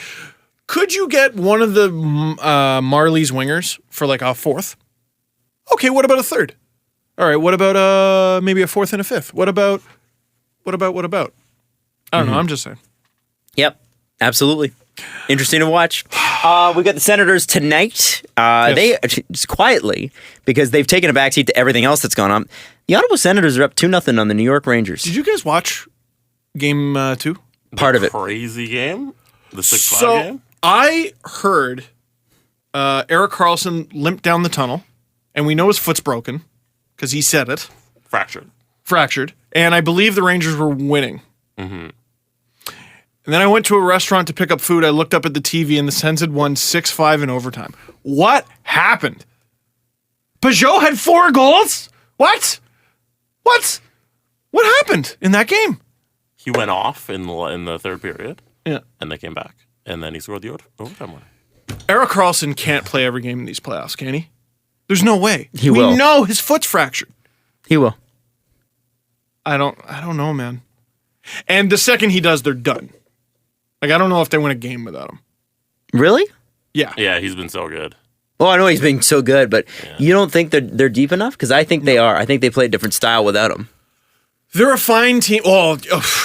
could you get one of the Marlies wingers for like a 4th? Okay, what about a 3rd? All right, what about maybe a 4th and a 5th? What about? I don't know. I'm just saying. Yep, absolutely. Interesting to watch. We got the Senators tonight. Yes. They just quietly, because they've taken a backseat to everything else that's gone on. The Ottawa Senators are up 2-0 on the New York Rangers. Did you guys watch Game 2? Part of it. Crazy game. The 6-5 game. I heard Erik Karlsson limp down the tunnel, and we know his foot's broken because he said it. Fractured. And I believe the Rangers were winning. And then I went to a restaurant to pick up food. I looked up at the TV, and the Sens had won 6-5 in overtime. What happened? Peugeot had 4 goals? What? What happened in that game? He went off in the 3rd period. Yeah. And they came back. And then he scored the overtime one. Erik Karlsson can't play every game in these playoffs, can he? There's no way. He will. We know his foot's fractured. He will. I don't know, man. And the second he does, they're done. Like, I don't know if they win a game without him. Really? Yeah, he's been so good. Well, I know he's been so good, but you don't think they're deep enough? Because I think they are. I think they play a different style without him. They're a fine team. Oh,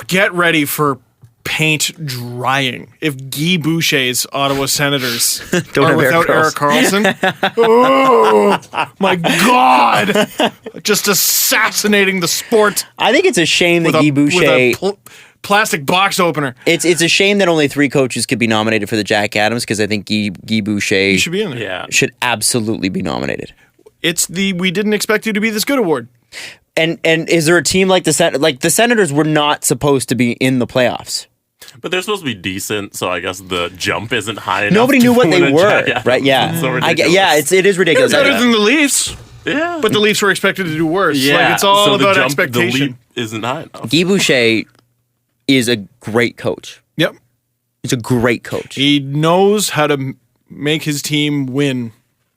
get ready for paint drying. If Guy Boucher's Ottawa Senators are without Erik Karlsson. Oh, my God. Just assassinating the sport. I think it's a shame that Guy Boucher... With a plastic box opener. It's a shame that only 3 coaches could be nominated for the Jack Adams, because I think Guy Boucher should be in there. Yeah. Should absolutely be nominated. It's the "we didn't expect you to be this good" award. And is there a team like the Senators were not supposed to be in the playoffs? But they're supposed to be decent, so I guess the jump isn't high enough. Nobody knew what they were, right? Yeah, It's so ridiculous. it is ridiculous. They're better than the Leafs. Yeah. But the Leafs were expected to do worse. Yeah. Like, it's all so about the jump, expectation. The leap isn't high enough. Guy Boucher is a great coach. Yep. He's a great coach. He knows how to make his team win,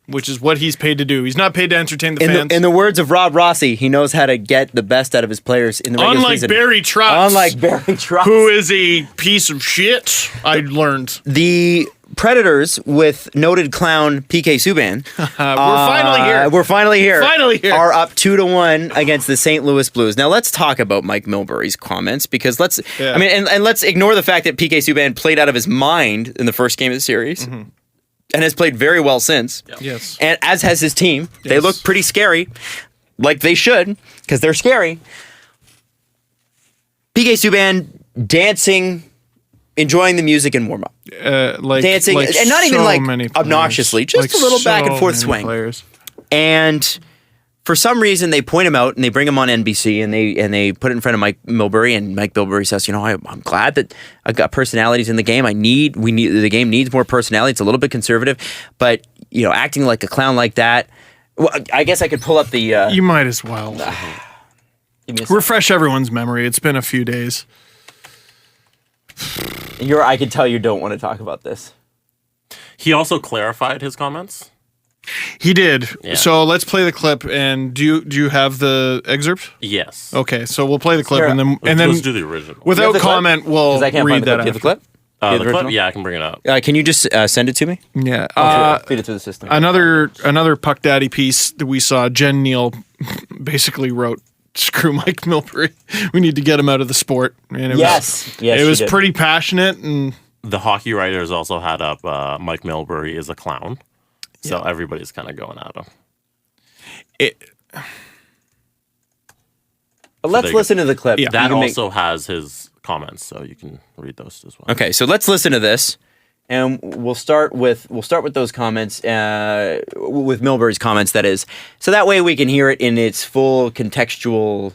which is what he's paid to do. He's not paid to entertain the fans. In the words of Rob Rossi, he knows how to get the best out of his players in the regular season. Barry Trotz. Unlike Barry Trotz. Who is a piece of shit, I learned. The Predators, with noted clown PK Subban. We're finally here. Finally here. Are up 2-1 against the St. Louis Blues. Now let's talk about Mike Milbury's comments, because let's ignore the fact that PK Subban played out of his mind in the first game of the series. Mm-hmm. And has played very well since. Yep. Yes. And as has his team. Yes. They look pretty scary, like they should, because they're scary. PK Subban dancing, enjoying the music and warm up. Dancing, and not even obnoxiously, just a little back and forth swing. Players. And for some reason, they point him out and they bring him on NBC and they put it in front of Mike Milbury, and Mike Milbury says, I'm glad that I've got personalities in the game. The game needs more personality. It's a little bit conservative, but acting like a clown like that. Well, I guess I could pull up the. You might as well refresh everyone's memory. It's been a few days. I can tell you don't want to talk about this. He also clarified his comments. He did. Yeah. So let's play the clip. And do you have the excerpt? Yes. Okay, so we'll play the clip, Sure. and then Let's do the original. Without comment, we'll read that. Do you have the clip? The clip? Yeah, I can bring it up. Can you just send it to me? Yeah. Feed it through the system. Another Puck Daddy piece that we saw. Jen Neal basically wrote, "Screw Mike Milbury. We need to get him out of the sport." And it was pretty passionate. And the hockey writers also had up Mike Milbury is a clown. So everybody's kind of going at him. Let's listen to the clip. Yeah. That also has his comments, so you can read those as well. Okay, so let's listen to this, and we'll start with those comments, with Milbury's comments, that is, so that way we can hear it in its full contextual.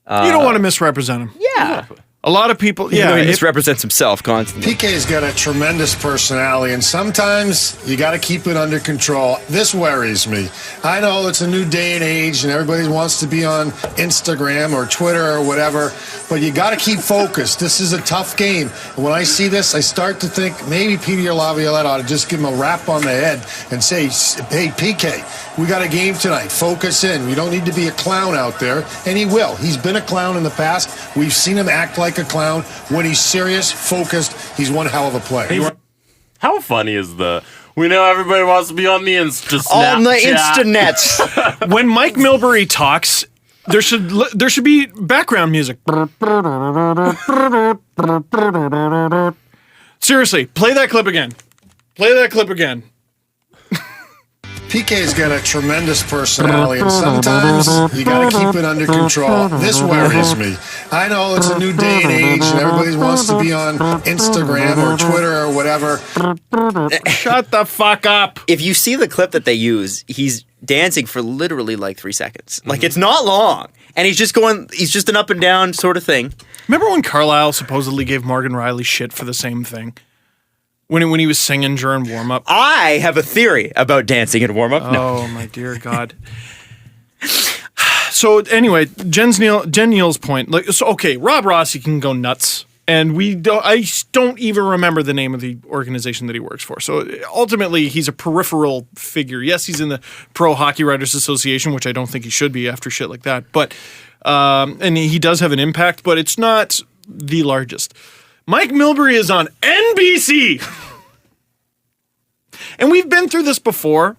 You don't want to misrepresent him. Yeah. Exactly. A lot of people, he misrepresents himself constantly. PK's got a tremendous personality, and sometimes you got to keep it under control. This worries me. I know it's a new day and age, and everybody wants to be on Instagram or Twitter or whatever, but you got to keep focused. This is a tough game. And when I see this, I start to think maybe Peter Laviolette ought to just give him a rap on the head and say, hey, PK, we got a game tonight. Focus in. We don't need to be a clown out there. And he will. He's been a clown in the past. We've seen him act like a clown. When he's serious, focused, he's one hell of a player. How funny is we know everybody wants to be on the Snapchat. On the Instanets. When Mike Milbury talks, there should be background music. Seriously, play that clip again. PK's got a tremendous personality, and sometimes you got to keep it under control. This worries me. I know it's a new day and age, and everybody wants to be on Instagram or Twitter or whatever. Shut the fuck up. If you see the clip that they use, he's dancing for literally like 3 seconds. Like, it's not long. And he's just an up and down sort of thing. Remember when Carlisle supposedly gave Morgan Riley shit for the same thing? When he was singing during warm-up? I have a theory about dancing in warm-up. Oh, my dear God. So, anyway, Jen Neal's point. Rob Rossi can go nuts. And I don't even remember the name of the organization that he works for. So, ultimately, he's a peripheral figure. Yes, he's in the Pro Hockey Writers Association, which I don't think he should be after shit like that. But, and he does have an impact, but it's not the largest. Mike Milbury is on NBC. and we've been through this before,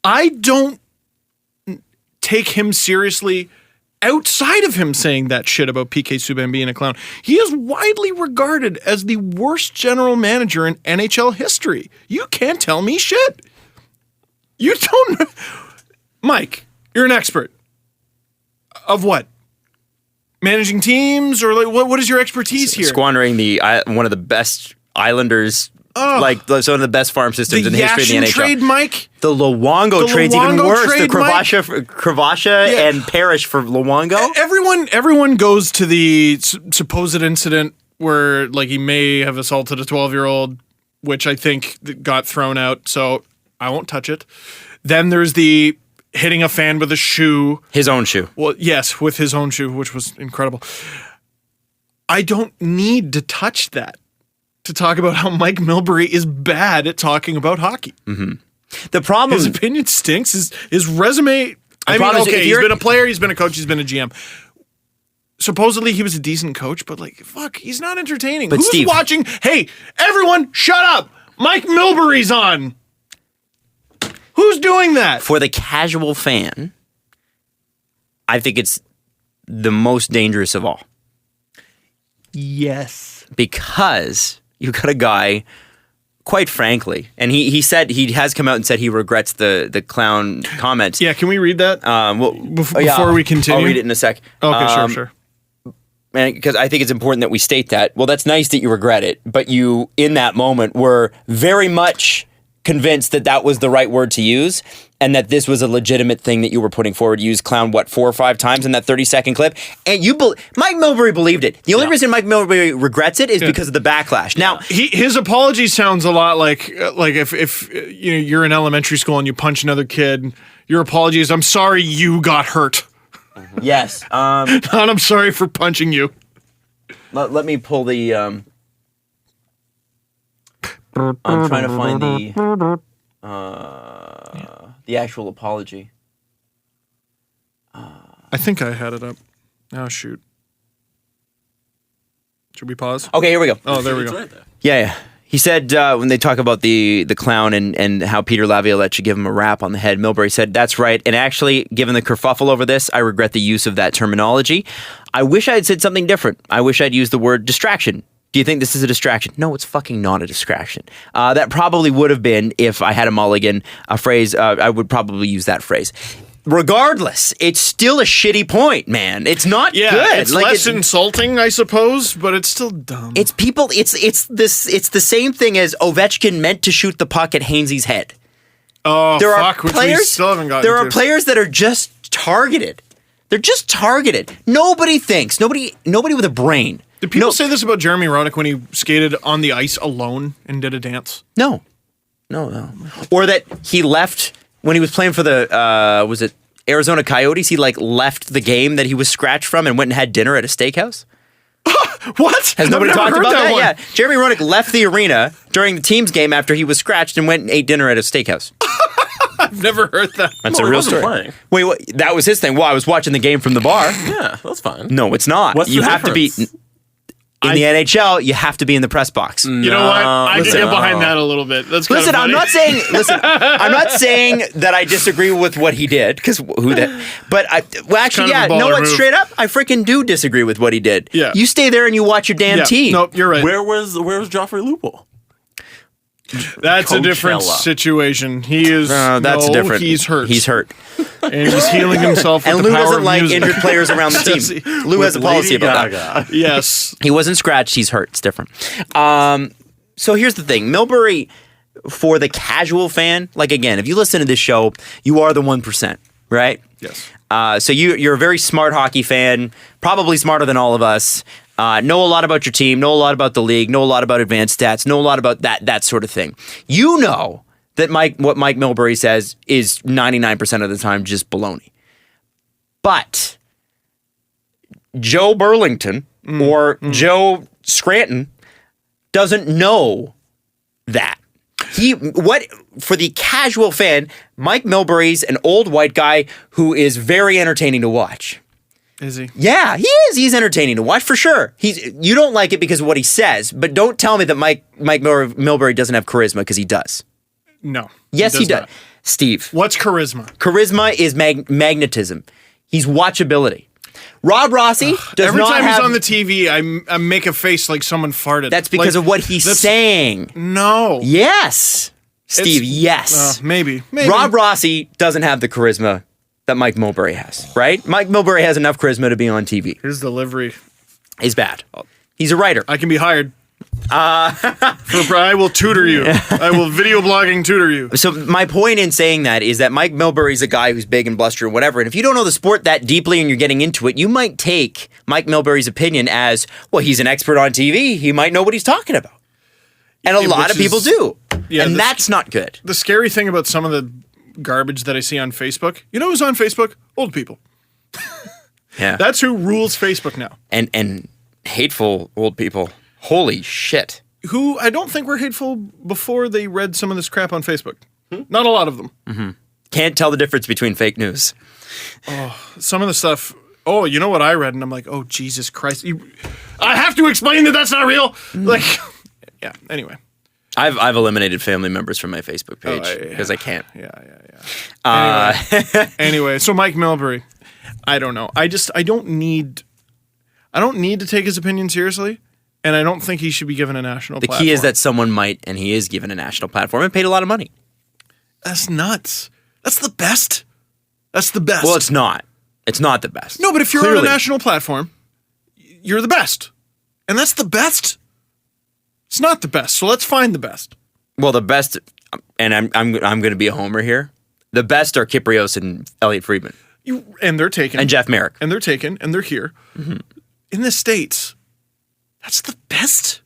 I don't take him seriously outside of him saying that shit about PK Subban being a clown. He is widely regarded as the worst general manager in NHL history. You can't tell me shit. You don't... Mike, you're an expert. Of what? Managing teams? Or like, what is your expertise here? Squandering one of the best Islanders... like some of the best farm systems in the history of the NHL. Trade, Mike. The Luongo trade's even worse. The Kravasha and Parrish for Luongo. Everyone goes to the supposed incident where like he may have assaulted a 12-year-old, which I think got thrown out, so I won't touch it. Then there's the hitting a fan with a shoe. His own shoe. Well, yes, with his own shoe, which was incredible. I don't need to touch that to talk about how Mike Milbury is bad at talking about hockey. Mm-hmm. The problem... His opinion stinks. His resume... I mean, okay, he's been a player, he's been a coach, he's been a GM. Supposedly he was a decent coach, but like, fuck, he's not entertaining. But Who's Steve, watching? Hey, everyone, shut up! Mike Milbury's on! Who's doing that? For the casual fan, I think it's the most dangerous of all. Yes. Because... you got a guy, quite frankly, and he said he has come out and said he regrets the clown comments. Yeah, can we read that? Before we continue, I'll read it in a sec. Okay, sure. And because I think it's important that we state that. Well, that's nice that you regret it, but you in that moment were very much convinced that that was the right word to use, and that this was a legitimate thing that you were putting forward. You used clown, 4 or 5 times in that 30-second clip? And Mike Milbury believed it. The only reason Mike Milbury regrets it is because of the backlash. Now, his apology sounds a lot like if you're in elementary school and you punch another kid, your apology is, I'm sorry you got hurt. Yes. Not I'm sorry for punching you. Let me pull the... I'm trying to find the actual apology. I think I had it up. Oh, shoot. Should we pause? Okay, here we go. Oh, there we go. Right there. Yeah. He said when they talk about the clown and how Peter Laviolette should give him a rap on the head, Milbury said, that's right. And actually, given the kerfuffle over this, I regret the use of that terminology. I wish I had said something different. I wish I'd used the word distraction. Do you think this is a distraction? No, it's fucking not a distraction. That probably would have been, if I had a mulligan, a phrase, I would probably use that phrase. Regardless, it's still a shitty point, man. It's not good. It's less insulting, I suppose, but it's still dumb. It's people. It's the same thing as Ovechkin meant to shoot the puck at Hainsey's head. Oh, fuck! Which we still haven't gotten. There are players that are just targeted. They're just targeted. Nobody thinks. Nobody with a brain. Did people say this about Jeremy Roenick when he skated on the ice alone and did a dance? No. Or that he left when he was playing for the was it Arizona Coyotes? He left the game that he was scratched from and went and had dinner at a steakhouse. What? Has nobody talked about that? One. Yeah. Jeremy Roenick left the arena during the team's game after he was scratched and went and ate dinner at a steakhouse. I've never heard that. That's a real story. Playing. Wait, what? That was his thing. Well, I was watching the game from the bar. Yeah, that's fine. No, it's not. What's you the have difference? to be in the NHL. You have to be in the press box. You know what? I can get behind that a little bit. That's kind listen. of funny. I'm not saying that I disagree with what he did because who that. But actually, kind of a baller move. Straight up, I freaking do disagree with what he did. Yeah. You stay there and you watch your damn team. Nope, you're right. Where was Joffrey Lupul? That's a different situation. He is. That's different. He's hurt. He's hurt. And he's healing himself with And the Lou power doesn't of like music. injured players around the team. Lou has a policy about that. Yes. He wasn't scratched. He's hurt. It's different. So here's the thing. Milbury, for the casual fan, again, if you listen to this show, you are the 1%, right? Yes. So you're a very smart hockey fan, probably smarter than all of us. Know a lot about your team, know a lot about the league, know a lot about advanced stats, know a lot about that sort of thing. You know that what Mike Milbury says is 99% of the time just baloney. But Joe Burlington or Joe Scranton doesn't know that. For the casual fan, Mike Milbury's an old white guy who is very entertaining to watch. Is he? Yeah, he is. He's entertaining to watch for sure. You don't like it because of what he says, but don't tell me that Mike Milbury doesn't have charisma, because he does. No. Yes, he does. not. Steve. What's charisma? Charisma is magnetism. He's watchability. Rob Rossi does Every not time have... he's on the TV, I make a face like someone farted. That's because of what he's saying. No. Yes. Steve, yes. Maybe. Rob Rossi doesn't have the charisma that Mike Milbury has, right? Mike Milbury has enough charisma to be on TV. His delivery is bad. He's a writer. I can be hired. I will tutor you. I will video blogging tutor you. So my point in saying that is that Mike Milbury's a guy who's big and blustery and whatever. And if you don't know the sport that deeply and you're getting into it, you might take Mike Milbury's opinion as, well, he's an expert on TV. He might know what he's talking about. And a lot of people do. Yeah, and that's not good. The scary thing about some of the garbage that I see on Facebook, you know who's on Facebook? Old people. Yeah. That's who rules Facebook now. And hateful old people. Holy shit. Who I don't think were hateful before they read some of this crap on Facebook. Not a lot of them. Mm-hmm. Can't tell the difference between fake news. Oh, some of the stuff. Oh, you know what I read? And I'm like, oh, Jesus Christ. I have to explain that that's not real. Like, yeah, anyway. I've eliminated family members from my Facebook page because I can't. Yeah. Anyway, so Mike Milbury, I don't know. I don't need to take his opinion seriously, and I don't think he should be given a national platform. The key is that someone might, and he is given a national platform and paid a lot of money. That's nuts. That's the best. That's the best. Well, it's not. It's not the best. No, but if you're on a national platform, you're the best. And that's the best. It's not the best, so let's find the best. Well, the best, and I'm going to be a homer here. The best are Kyprios and Elliot Friedman. And they're taken. And Jeff Merrick. And they're taken, and they're here. Mm-hmm. In the States, that's the best.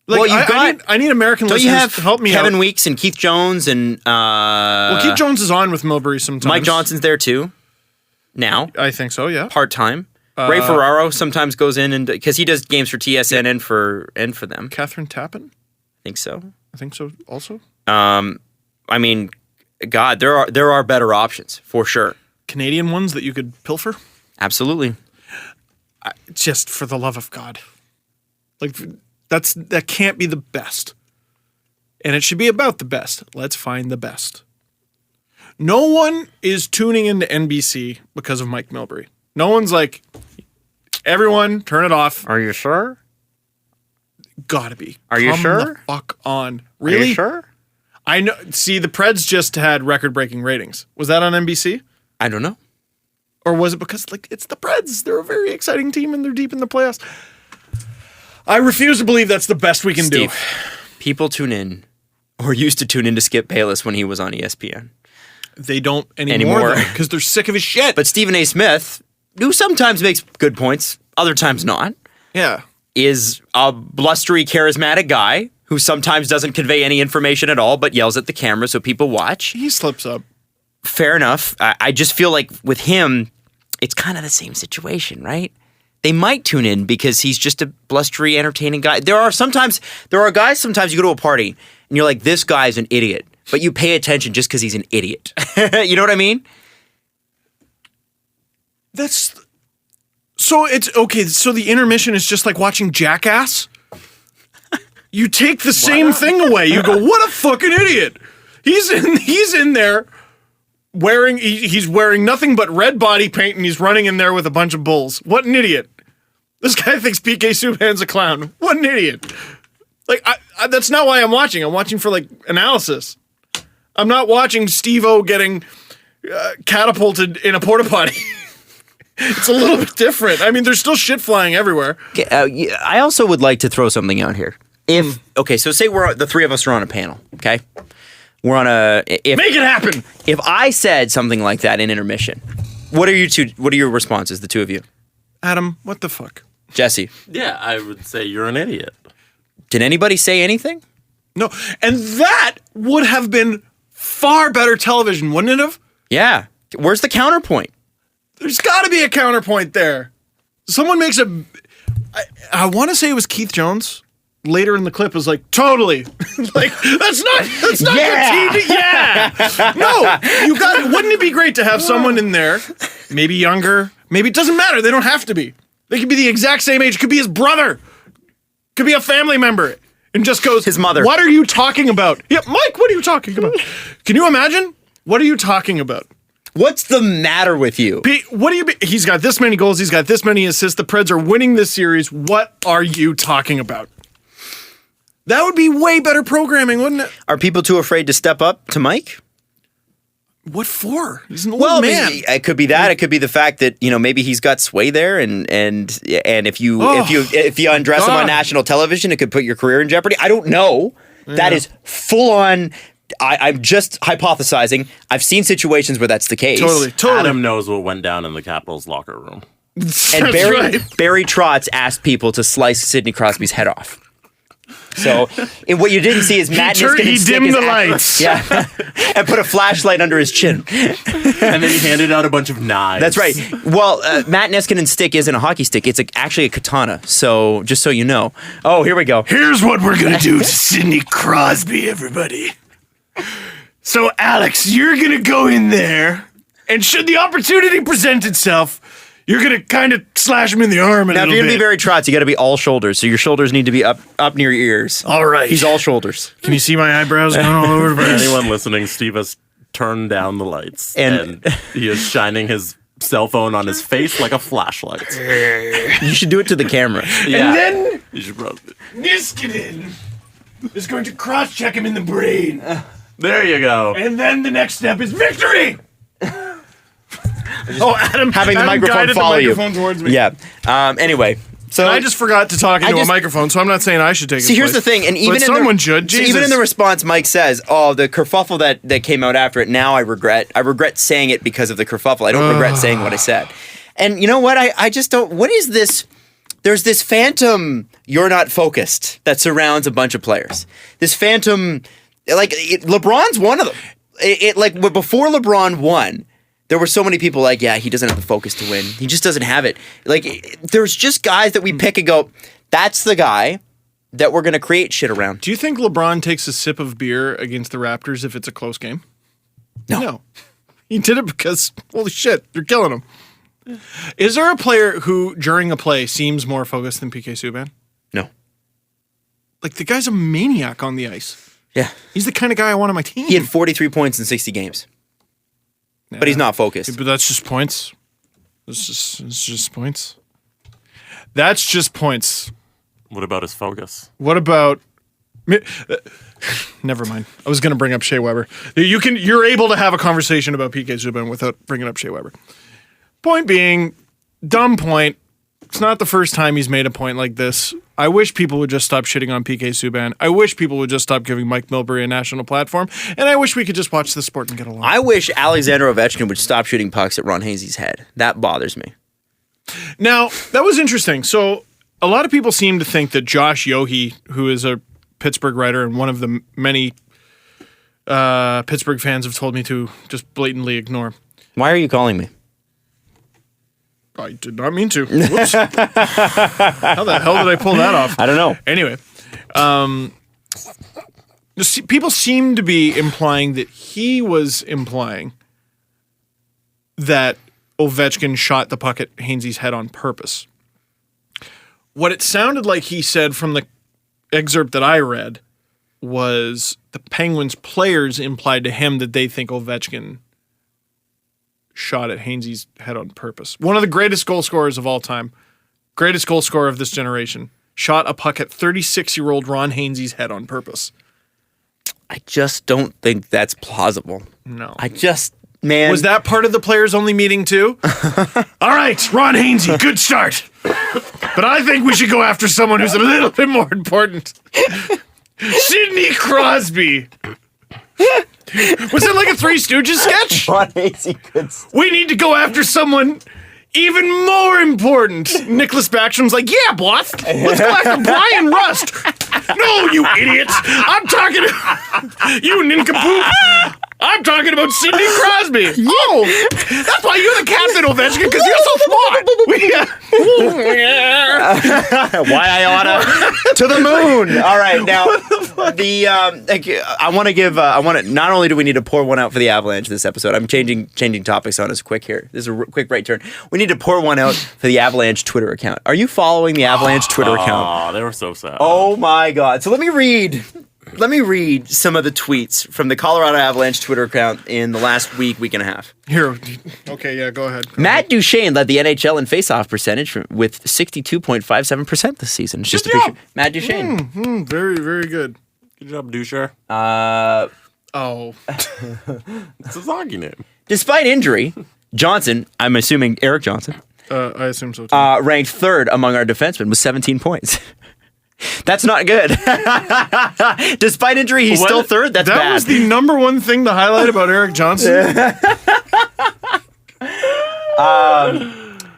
Like, well, I need American listeners to help me Kevin out. Weeks and Keith Jones and... well, Keith Jones is on with Milbury sometimes. Mike Johnson's there too. Now. I think so, yeah. Part-time. Ray Ferraro sometimes goes in and because he does games for TSN and for them. Catherine Tappan? I think so also. I mean, God, there are better options for sure. Canadian ones that you could pilfer? Absolutely. Just for the love of God. Like that can't be the best. And it should be about the best. Let's find the best. No one is tuning into NBC because of Mike Milbury. No one's like, everyone, turn it off. Are you sure? Gotta be. Are you sure? Come the fuck on. Really? Are you sure? I know. See, the Preds just had record-breaking ratings. Was that on NBC? I don't know. Or was it because, like, it's the Preds? They're a very exciting team and they're deep in the playoffs. I refuse to believe that's the best we can do. People tune in, or used to tune in to Skip Bayless when he was on ESPN. They don't anymore. Because they're sick of his shit. But Stephen A. Smith, who sometimes makes good points, other times not. Yeah. Is a blustery, charismatic guy who sometimes doesn't convey any information at all, but yells at the camera so people watch. He slips up. Fair enough. I just feel like with him, it's kind of the same situation, right? They might tune in because he's just a blustery, entertaining guy. There are guys sometimes you go to a party and you're like, this guy's an idiot, but you pay attention just because he's an idiot. You know what I mean? So it's okay. So the intermission is just like watching Jackass. You take the same thing away. You go, what a fucking idiot. He's in there he's wearing nothing but red body paint and he's running in there with a bunch of bulls. What an idiot. This guy thinks PK Subban's a clown. What an idiot. Like, that's not why I'm watching. I'm watching for, like, analysis. I'm not watching Steve-O getting catapulted in a porta potty. It's a little bit different. I mean, there's still shit flying everywhere. I also would like to throw something out here. So say the three of us are on a panel, okay? We're on make it happen. If I said something like that in intermission, what are your responses, the two of you? Adam, what the fuck? Jesse. Yeah, I would say you're an idiot. Did anybody say anything? No. And that would have been far better television, wouldn't it have? Yeah. Where's the counterpoint? There's got to be a counterpoint there. Someone makes I want to say it was Keith Jones. Later in the clip was like, totally. Like, that's not good TV. Yeah. No, wouldn't it be great to have someone in there, maybe younger, maybe it doesn't matter. They don't have to be. They could be the exact same age. Could be his brother. Could be a family member. and just goes, his mother. What are you talking about? Yeah, Mike, what are you talking about? Can you imagine? What are you talking about? What's the matter with you? What do you mean? He's got this many goals. He's got this many assists. The Preds are winning this series. What are you talking about? That would be way better programming, wouldn't it? Are people too afraid to step up to Mike? What for? He's an old man. It could be that. It could be the fact that maybe he's got sway there, and if you undress him on national television, it could put your career in jeopardy. I don't know. Yeah. That is full on. I'm just hypothesizing. I've seen situations where that's the case. Totally. Adam knows what went down in the Capitals locker room. And Barry Trotz asked people to slice Sidney Crosby's head off. So what you didn't see is Matt He dimmed the lights. Yeah. And put a flashlight under his chin. And then he handed out a bunch of knives. That's right. Well, Matt Niskanen's stick isn't a hockey stick. It's actually a katana. So just so you know. Oh, here we go. Here's what we're going to do to Sidney Crosby, everybody. So, Alex, you're going to go in there, and should the opportunity present itself, you're going to kind of slash him in the arm a little bit. Now, if you're going to be Barry Trotz, you got to be all shoulders. So your shoulders need to be up near your ears. All right. He's all shoulders. Can you see my eyebrows going all over the place? Anyone listening, Steve has turned down the lights, and he is shining his cell phone on his face like a flashlight. You should do it to the camera. Yeah. And then you should probably. Niskanen is going to cross-check him in the brain. There you go. And then the next step is victory! Adam having the microphone follow you. Towards me. Yeah. Anyway, so I just forgot to talk into a microphone, so I'm not saying I should take it. See, here's the thing, and even someone should. So even in the response, Mike says, "Oh, the kerfuffle that came out after it. Now I regret saying it because of the kerfuffle. I don't regret saying what I said." And you know what? I just don't. What is this? There's this phantom. You're not focused that surrounds a bunch of players. This phantom. LeBron's one of them. Before LeBron won, there were so many people like, yeah, he doesn't have the focus to win. He just doesn't have it. There's just guys that we pick and go, that's the guy that we're going to create shit around. Do you think LeBron takes a sip of beer against the Raptors if it's a close game? No. He did it because, holy shit, they're killing him. Is there a player who, during a play, seems more focused than PK Subban? No. The guy's a maniac on the ice. Yeah. He's the kind of guy I want on my team. He had 43 points in 60 games. Yeah. But he's not focused. But that's just points. It's just points. That's just points. What about his focus? What about... Never mind. I was going to bring up Shea Weber. You're able to have a conversation about PK Subban without bringing up Shea Weber. Point being, dumb point. It's not the first time he's made a point like this. I wish people would just stop shitting on PK Subban. I wish people would just stop giving Mike Milbury a national platform. And I wish we could just watch the sport and get along. I wish Alexander Ovechkin would stop shooting pucks at Ron Hainsey's head. That bothers me. Now, that was interesting. So a lot of people seem to think that Josh Yohe, who is a Pittsburgh writer and one of the many Pittsburgh fans have told me to just blatantly ignore. Why are you calling me? I did not mean to. Whoops. How the hell did I pull that off? I don't know. Anyway, people seem to be implying that he was implying that Ovechkin shot the puck at Hainsey's head on purpose. What it sounded like he said from the excerpt that I read was the Penguins players implied to him that they think Ovechkin shot at Hainsey's head on purpose. One of the greatest goal scorers of all time, greatest goal scorer of this generation, shot a puck at 36-year-old Ron Hainsey's head on purpose. I just don't think that's plausible. No. Man. Was that part of the players only meeting too? All right, Ron Hainsey, good start. But I think we should go after someone who's a little bit more important. Sidney Crosby. Was it like a Three Stooges sketch? Ron Hainsey could. We need to go after someone even more important. Nicholas Backstrom's like, yeah, boss. Let's go after Brian Rust. No, you idiots. I'm talking to you nincompoop. I'm talking about Sidney Crosby. Oh, that's why you're the captain, Ovechkin, because you're so smart. Why I oughta to the moon. All right, now I want to not only do we need to pour one out for the Avalanche this episode. I'm changing topics on us quick here. This is a quick right turn. We need to pour one out for the Avalanche Twitter account. Are you following the Avalanche Twitter account? Oh, they were so sad. Oh my God! So let me read some of the tweets from the Colorado Avalanche Twitter account in the last week and a half. Here. Okay, yeah, go ahead. Matt Duchene led the NHL in faceoff percentage with 62.57% this season. It's just Matt Duchene. Very, very good. Good job, Doucher. Oh. It's his hockey name. Despite injury, Johnson, I'm assuming Eric Johnson, I assume so too. ranked third among our defensemen with 17 points. That's not good. Despite injury, he's still third. That's bad. That was the number one thing to highlight about Eric Johnson.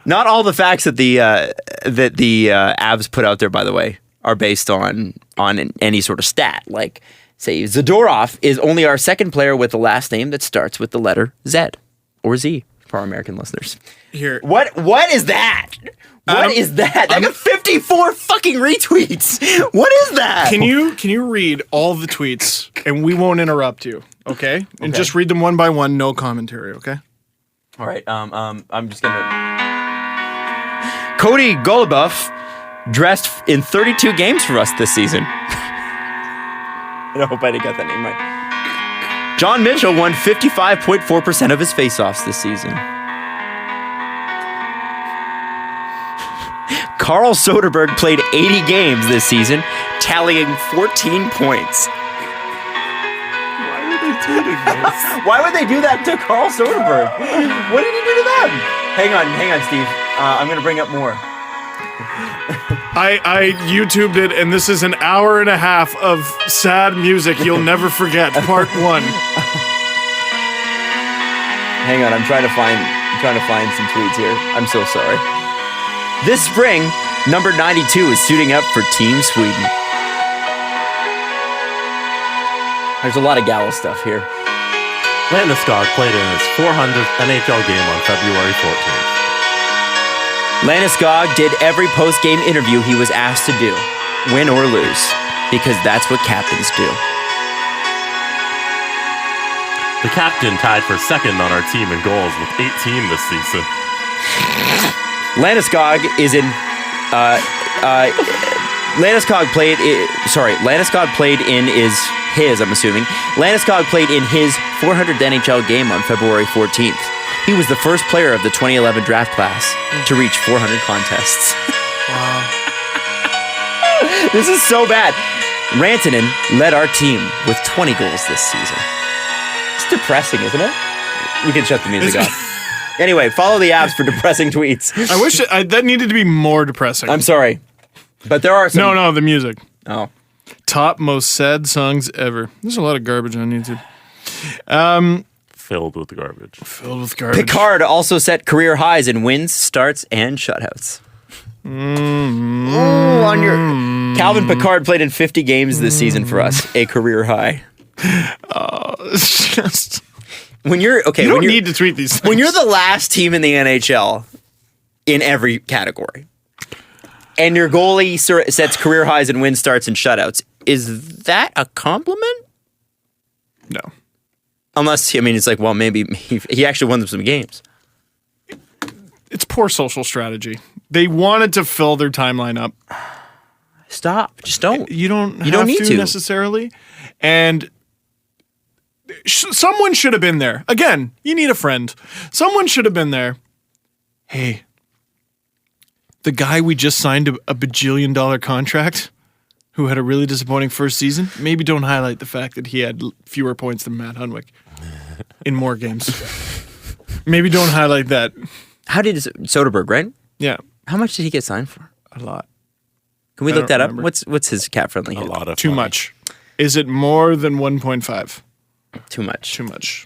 Not all the facts that the Avs put out there, by the way, are based on any sort of stat. Like, say, Zadorov is only our second player with a last name that starts with the letter Z or Z for our American listeners. Here, what is that? What is that? That got 54 fucking retweets. What is that? Can you read all the tweets and we won't interrupt you, okay? And just read them one by one, no commentary, okay? All right. I'm just gonna. Cody Goluboff dressed in 32 games for us this season. I hope I didn't get that name right. John Mitchell won 55.4% of his faceoffs this season. Carl Soderberg played 80 games this season, tallying 14 points. Why are they tweeting this? Why would they do that to Carl Soderberg? What did he do to them? Hang on, Steve. I'm going to bring up more. I YouTubed it, and this is an hour and a half of sad music you'll never forget, part 1. Hang on, I'm trying to find some tweets here. I'm so sorry. This spring, number 92 is suiting up for Team Sweden. There's a lot of Gallo stuff here. Landeskog played in his 400th NHL game on February 14th. Landeskog did every post-game interview he was asked to do, win or lose, because that's what captains do. The captain tied for second on our team in goals with 18 this season. Landeskog is in. Landeskog played in his. I'm assuming Landeskog played in his 400th NHL game on February 14th. He was the first player of the 2011 draft class to reach 400 contests. Wow. This is so bad. Rantanen led our team with 20 goals this season. It's depressing, isn't it? We can shut the music off. Anyway, follow the Avs for depressing tweets. I wish that needed to be more depressing. I'm sorry, but there are some. No, the music. Oh. Top most sad songs ever. There's a lot of garbage on YouTube. Filled with garbage. Picard also set career highs in wins, starts, and shutouts. On your Calvin Picard played in 50 games this season for us, a career high. It's just. When you're you don't need to tweet these things. When you're the last team in the NHL in every category, and your goalie sets career highs in win starts and shutouts, is that a compliment? No. Unless, it's like, well, maybe he actually won them some games. It's poor social strategy. They wanted to fill their timeline up. Stop. Just don't. You don't need to necessarily. And someone should have been there. Again, you need a friend. Someone should have been there. Hey, the guy we just signed a bajillion-dollar contract, who had a really disappointing first season, maybe don't highlight the fact that he had fewer points than Matt Hunwick in more games. Maybe don't highlight that. How did Soderberg, right? Yeah. How much did he get signed for? A lot. Can we look that up? What's his cap friendly? A lot of too money. much. Is it more than 1.5? Too much.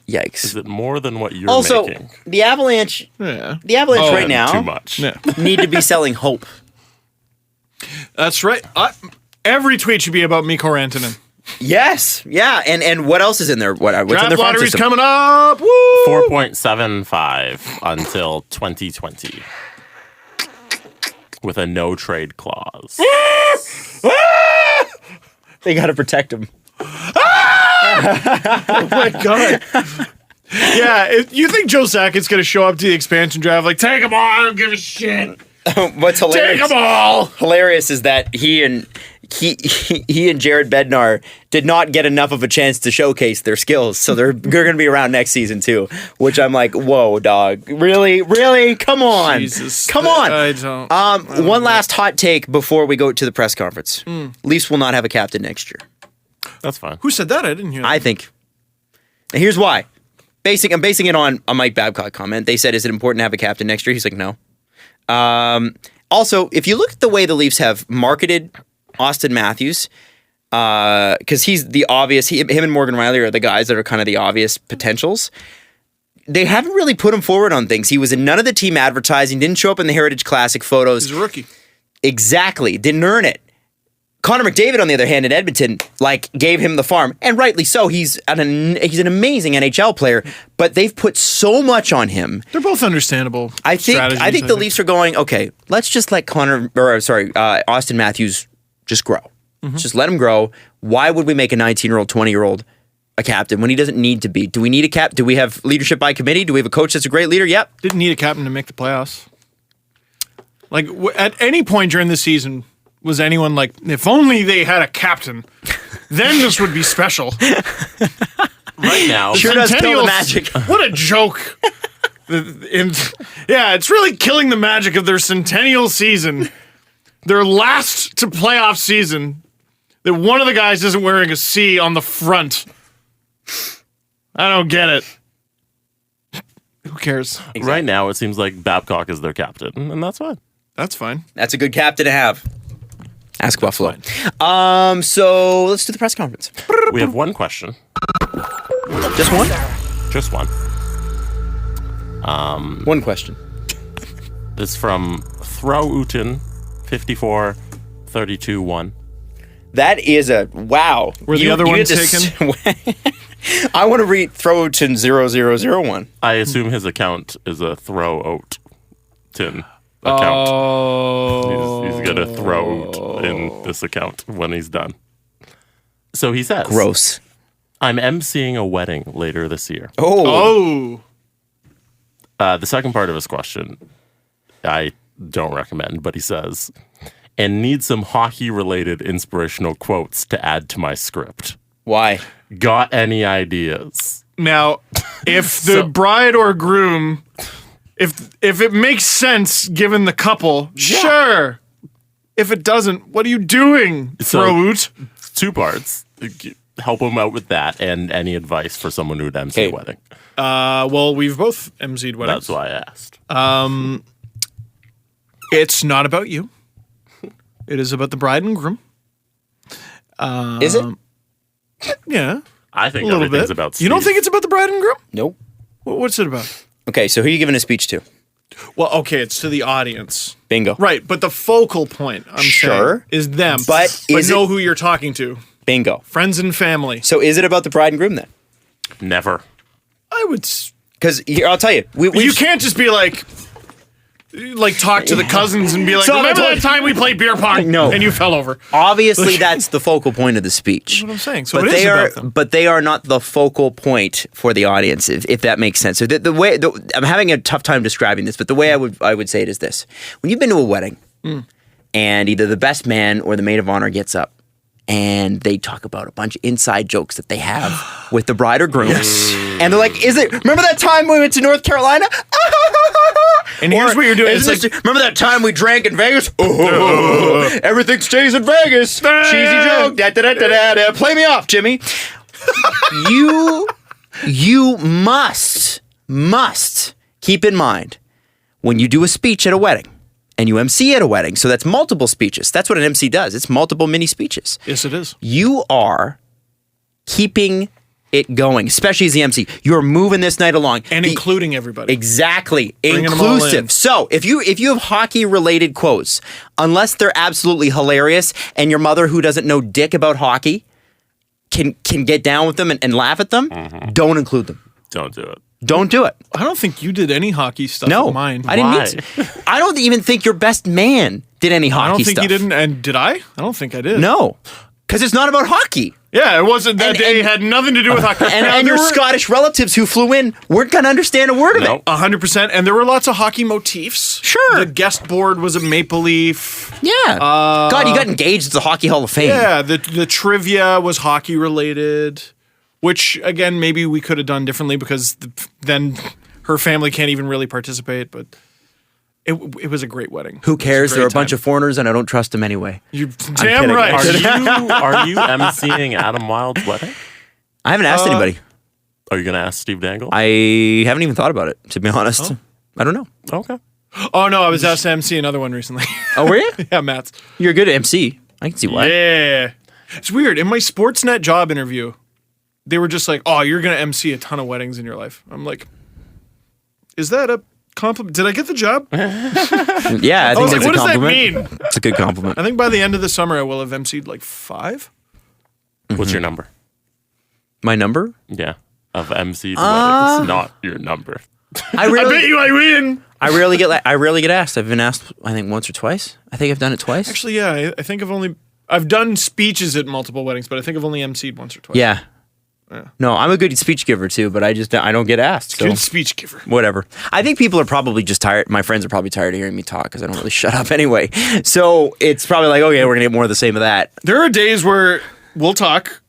Yikes. Is it more than what you're also, making? The Avalanche. Yeah. The Avalanche right now. Too much. Yeah. Need to be selling hope. That's right. Every tweet should be about Mikko Rantanen. Yes. Yeah. And what else is in there? What's in their Draft farm lottery's system? coming up. Woo! 4.75 until 2020. With a no trade clause. They got to protect him. Oh my God. Yeah, if you think Joe Sackett's going to show up to the expansion draft like, take them all, I don't give a shit. What's hilarious? Take them all. Hilarious is that he and Jared Bednar did not get enough of a chance to showcase their skills, so they're going to be around next season too. Which I'm like, whoa, dog, really? Come on, Jesus. come on. I don't. One last hot take before we go to the press conference. Leafs will not have a captain next year. That's fine. Who said that? I didn't hear that. I think. And here's why. I'm basing it on a Mike Babcock comment. They said, "Is it important to have a captain next year?" He's like, "No." Also, if you look at the way the Leafs have marketed Austin Matthews, because he's the obvious, him and Morgan Riley are the guys that are kind of the obvious potentials. They haven't really put him forward on things. He was in none of the team advertising, didn't show up in the Heritage Classic photos. He's a rookie. Exactly. Didn't earn it. Connor McDavid, on the other hand, in Edmonton, gave him the farm, and rightly so. He's an amazing NHL player, but they've put so much on him. They're both understandable. I think the Leafs are going, okay, let's just let Austin Matthews just grow. Just let him grow. Why would we make a 19-year-old, 20-year-old a captain when he doesn't need to be? Do we need a cap? Do we have leadership by committee? Do we have a coach that's a great leader? Yep. Didn't need a captain to make the playoffs. At any point during the season, was anyone like, if only they had a captain, then this would be special. Right now. Sure does kill the magic. What a joke. It's really killing the magic of their centennial season. Their last to playoff season, that one of the guys isn't wearing a C on the front. I don't get it. Who cares? Exactly. Right now, it seems like Babcock is their captain, and that's fine. That's fine. That's a good captain to have. Ask Buffalo. So let's do the press conference. We have one question. Just one? Just one. One question. This is from Throwutin 5432-1. That is a wow. Were the other ones taken? I want to read Throwutin 0001. I assume his account is a Throwotin account. Oh. He's going to throw in this account when he's done. So he says, Gross. I'm emceeing a wedding later this year. Oh. The second part of his question, I don't recommend, but he says, and need some hockey-related inspirational quotes to add to my script. Why? Got any ideas? Now, if the bride or groom, if it makes sense given the couple, sure. If it doesn't, what are you doing, Throwoot? Two parts. Help him out with that, and any advice for someone who'd MC a wedding. Well, we've both MC'd weddings. That's why I asked. It's not about you. It is about the bride and groom. Is it? Yeah. I think a little everything's bit. about Steve. You don't think it's about the bride and groom? Nope. What's it about? Okay, so who are you giving a speech to? Well, okay, it's to the audience. Bingo. Right, but the focal point, I'm saying, is them. But know who you're talking to. Bingo. Friends and family. So is it about the bride and groom then? Never. I would... Because I'll tell you. You can't just be like talk to the cousins and be like, remember that time we played beer pong and you fell over? Obviously, that's the focal point of the speech. That's what I'm saying. So it is about them. But they are not the focal point for the audience, if that makes sense. So the way I'm having a tough time describing this, but the way I would say it is this: when you've been to a wedding, and either the best man or the maid of honor gets up, and they talk about a bunch of inside jokes that they have with the bride or groom. Yes. And they're like, remember that time we went to North Carolina? And here's what you're doing. It's like, remember that time we drank in Vegas? Everything stays in Vegas. Cheesy joke. Da-da-da-da-da. Play me off, Jimmy. You must keep in mind when you do a speech at a wedding, and you MC at a wedding, so that's multiple speeches. That's what an MC does. It's multiple mini speeches. Yes, it is. You are keeping it going, especially as the MC. You're moving this night along. And including everybody. Exactly. Bringing them all in. Inclusive. So if you have hockey-related quotes, unless they're absolutely hilarious, and your mother who doesn't know dick about hockey can get down with them and laugh at them, don't include them. Don't do it. Don't do it. I don't think you did any hockey stuff No, with mine. I didn't need to. I don't even think your best man did any hockey I don't think stuff. you didn't. And did I? I don't think I did. No, because it's not about hockey. Yeah, it wasn't. That day had nothing to do with hockey. And your Scottish relatives who flew in weren't going to understand a word of it. 100%. And there were lots of hockey motifs. Sure. The guest board was a maple leaf. Yeah. God, you got engaged at the Hockey Hall of Fame. Yeah, the trivia was hockey related, which, again, maybe we could have done differently because then her family can't even really participate, but it was a great wedding. Who cares? There are a bunch of foreigners, and I don't trust them anyway. You're damn right. Are you emceeing Adam Wild's wedding? I haven't asked anybody. Are you going to ask Steve Dangle? I haven't even thought about it, to be honest. I don't know. Okay. Oh, no, I was asked to MC another one recently. Oh, were you? Yeah, Matt's. You're a good MC. I can see why. Yeah. It's weird. In my Sportsnet job interview, they were just like, oh, you're going to MC a ton of weddings in your life. I'm like, is that a compliment? Did I get the job? Yeah, I think that's a compliment. What does that mean? It's a good compliment. I think by the end of the summer, I will have MC'd like 5. What's your number? My number? Yeah. Of MC weddings, not your number. I bet you I win. I rarely get asked. I've been asked, I think, once or twice. I think I've done it twice. Actually, yeah, I think I've done speeches at multiple weddings, but I think I've only MC'd once or twice. Yeah. No, I'm a good speech giver too, but I don't get asked. So. Good speech giver. Whatever. I think people are probably just tired. My friends are probably tired of hearing me talk because I don't really shut up anyway. So it's probably like, okay, we're gonna get more of the same of that. There are days where we'll talk,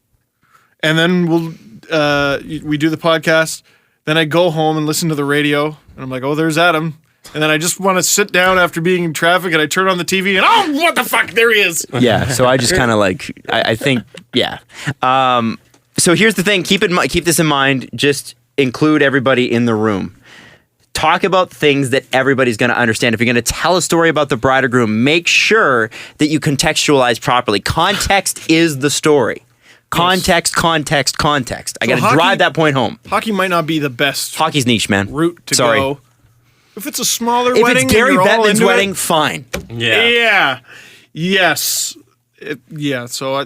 and then we do the podcast. Then I go home and listen to the radio, and I'm like, oh, there's Adam. And then I just want to sit down after being in traffic, and I turn on the TV, and oh, what the fuck, there he is. Yeah. So I just kind of like, I think, yeah. So here's the thing. Keep this in mind. Just include everybody in the room. Talk about things that everybody's going to understand. If you're going to tell a story about the bride or groom, make sure that you contextualize properly. Context is the story. Context. I got to drive that point home. Hockey might not be the best. Hockey's niche, man. Route to go. If it's a smaller if wedding, it's Gary Bettman's wedding, fine. Yeah. Yes. So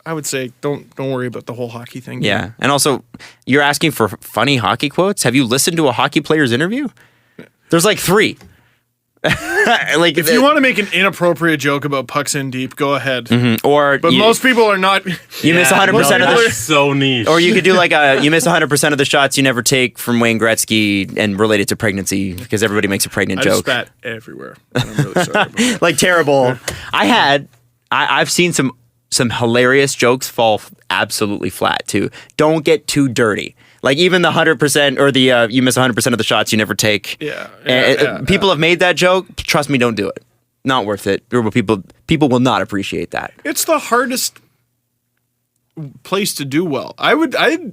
I would say don't worry about the whole hockey thing. Yeah. And also, you're asking for funny hockey quotes? Have you listened to a hockey player's interview? There's like 3. Like if you want to make an inappropriate joke about pucks in deep, go ahead. Mm-hmm. But most people are not. You miss 100% of the so niche. Or you could do like you miss 100% of the shots you never take from Wayne Gretzky and relate it to pregnancy because everybody makes a pregnant joke. I just spat everywhere. I'm really sorry about that. Like terrible. I've seen some hilarious jokes fall absolutely flat too. Don't get too dirty. Like even the 100% or the you miss 100% of the shots you never take. People have made that joke. Trust me, don't do it. Not worth it. People will not appreciate that. It's the hardest place to do well. I'm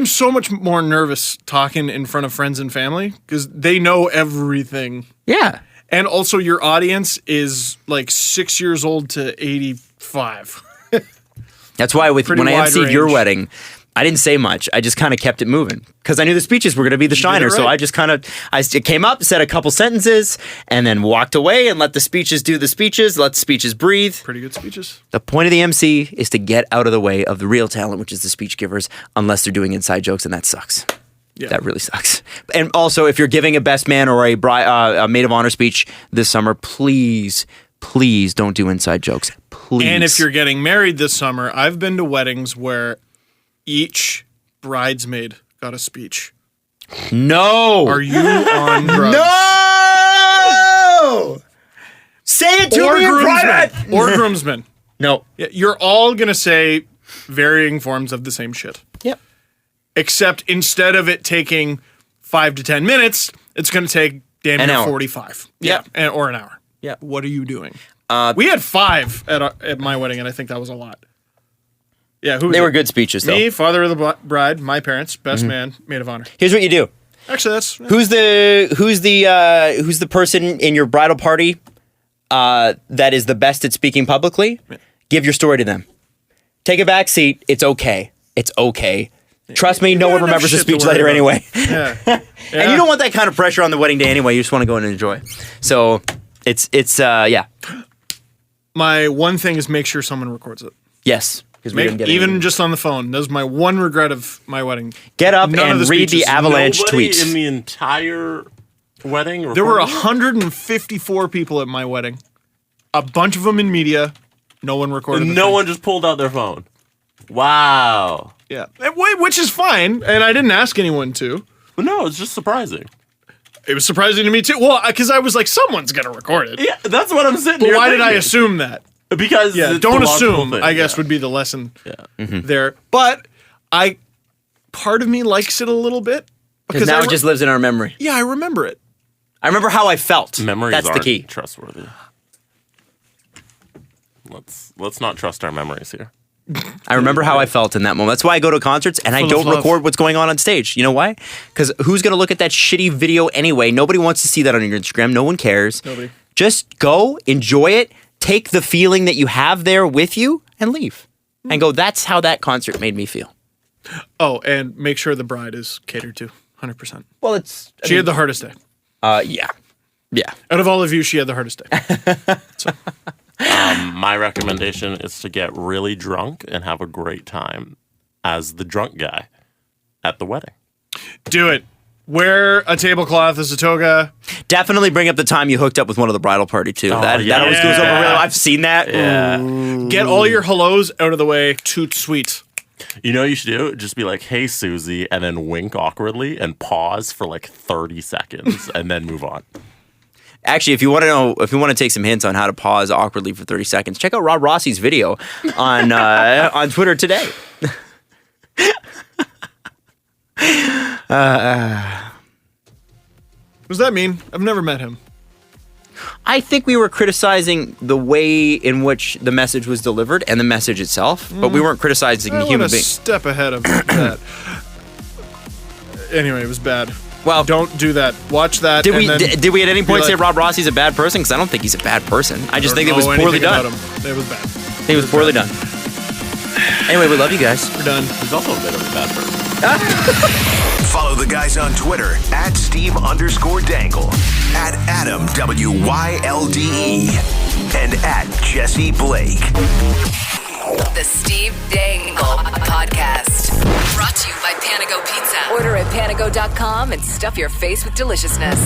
so much more nervous talking in front of friends and family because they know everything. Yeah. And also your audience is like 6 years old to 85. That's why when I emceed your range. wedding, I didn't say much. I just kind of kept it moving because I knew the speeches were going to be the shiner. Right. So I just I came up, said a couple sentences, and then walked away and let the speeches do the speeches, let the speeches breathe. Pretty good speeches. The point of the MC is to get out of the way of the real talent, which is the speech givers, unless they're doing inside jokes, and that sucks. Yeah. That really sucks. And also, if you're giving a best man or a maid of honor speech this summer, please don't do inside jokes. Please. And if you're getting married this summer, I've been to weddings where each bridesmaid got a speech. No. Are you on drugs? No. Say it to me in private. Or groomsmen. No. You're all going to say varying forms of the same shit. Yep. Except instead of it taking 5 to 10 minutes, it's going to take damn near 45. Yeah. Or an hour. Yeah. What are you doing? We had 5 at my wedding, and I think that was a lot. Yeah, they were good speeches, though. Me, father of the bride, my parents, best man, maid of honor. Here's what you do. Actually, that's who's the person in your bridal party that is the best at speaking publicly? Yeah. Give your story to them. Take a back seat. It's okay. It's okay. Trust me, no one remembers the speech later anyway. Yeah. And you don't want that kind of pressure on the wedding day anyway. You just want to go in and enjoy. So it's yeah. My one thing is make sure someone records it. Yes. because we didn't get even any. just on the phone. That was my one regret of my wedding. Get up None and of read the speeches. avalanche Nobody tweets. in the entire wedding. There were recorded? 154 people at my wedding. A bunch of them in media. No one recorded. No one just pulled out their phone. Wow. Yeah, which is fine, and I didn't ask anyone to. But no, it's just surprising. It was surprising to me too. Well, because I was like, someone's gonna record it. Yeah, that's what I'm sitting But here why did I thinking. assume that? Because Yeah, it's don't the logical assume. thing. I guess Yeah. would be the lesson Yeah. there. But part of me likes it a little bit Because now it just lives in our memory. Yeah, I remember it. I remember how I felt. Memories That's the aren't key. trustworthy. Let's not trust our memories here. I remember how I felt in that moment. That's why I go to concerts and I Full of don't love. record what's going on stage. You know why? Because who's going to look at that shitty video anyway? Nobody wants to see that on your Instagram. No one cares. Nobody. Just go, enjoy it, take the feeling that you have there with you, and leave. And go, that's how that concert made me feel. Oh, and make sure the bride is catered to, 100%. Well, She had the hardest day. yeah. Yeah. Out of all of you, she had the hardest day. My recommendation is to get really drunk and have a great time as the drunk guy at the wedding. Do it. Wear a tablecloth as a toga. Definitely bring up the time you hooked up with one of the bridal party, too. Oh, that yeah. always goes over really well. I've seen that. Yeah. Get all your hellos out of the way. Toot sweet. You know what you should do? Just be like, hey, Susie, and then wink awkwardly and pause for like 30 seconds and then move on. Actually, if you want to take some hints on how to pause awkwardly for 30 seconds, check out Rob Rossi's video on Twitter today. What does that mean? I've never met him. I think we were criticizing the way in which the message was delivered and the message itself, but we weren't criticizing I the went human a being. step ahead of that. Anyway, it was bad. Well, Don't do that. Watch that. did and we then did we at any point be say like, Rob Rossi's a bad person? Because I don't think he's a bad person. I just don't think it was know poorly anything done. about him. It was bad. It was poorly done. Anyway, we love you guys. We're done. He's also a bit of a bad person. Follow the guys on Twitter at Steve_Dangle, at Adam WYLDE, and at Jesse Blake. The Steve Dangle Podcast. Brought to you by Panago Pizza. Order at panago.com and stuff your face with deliciousness.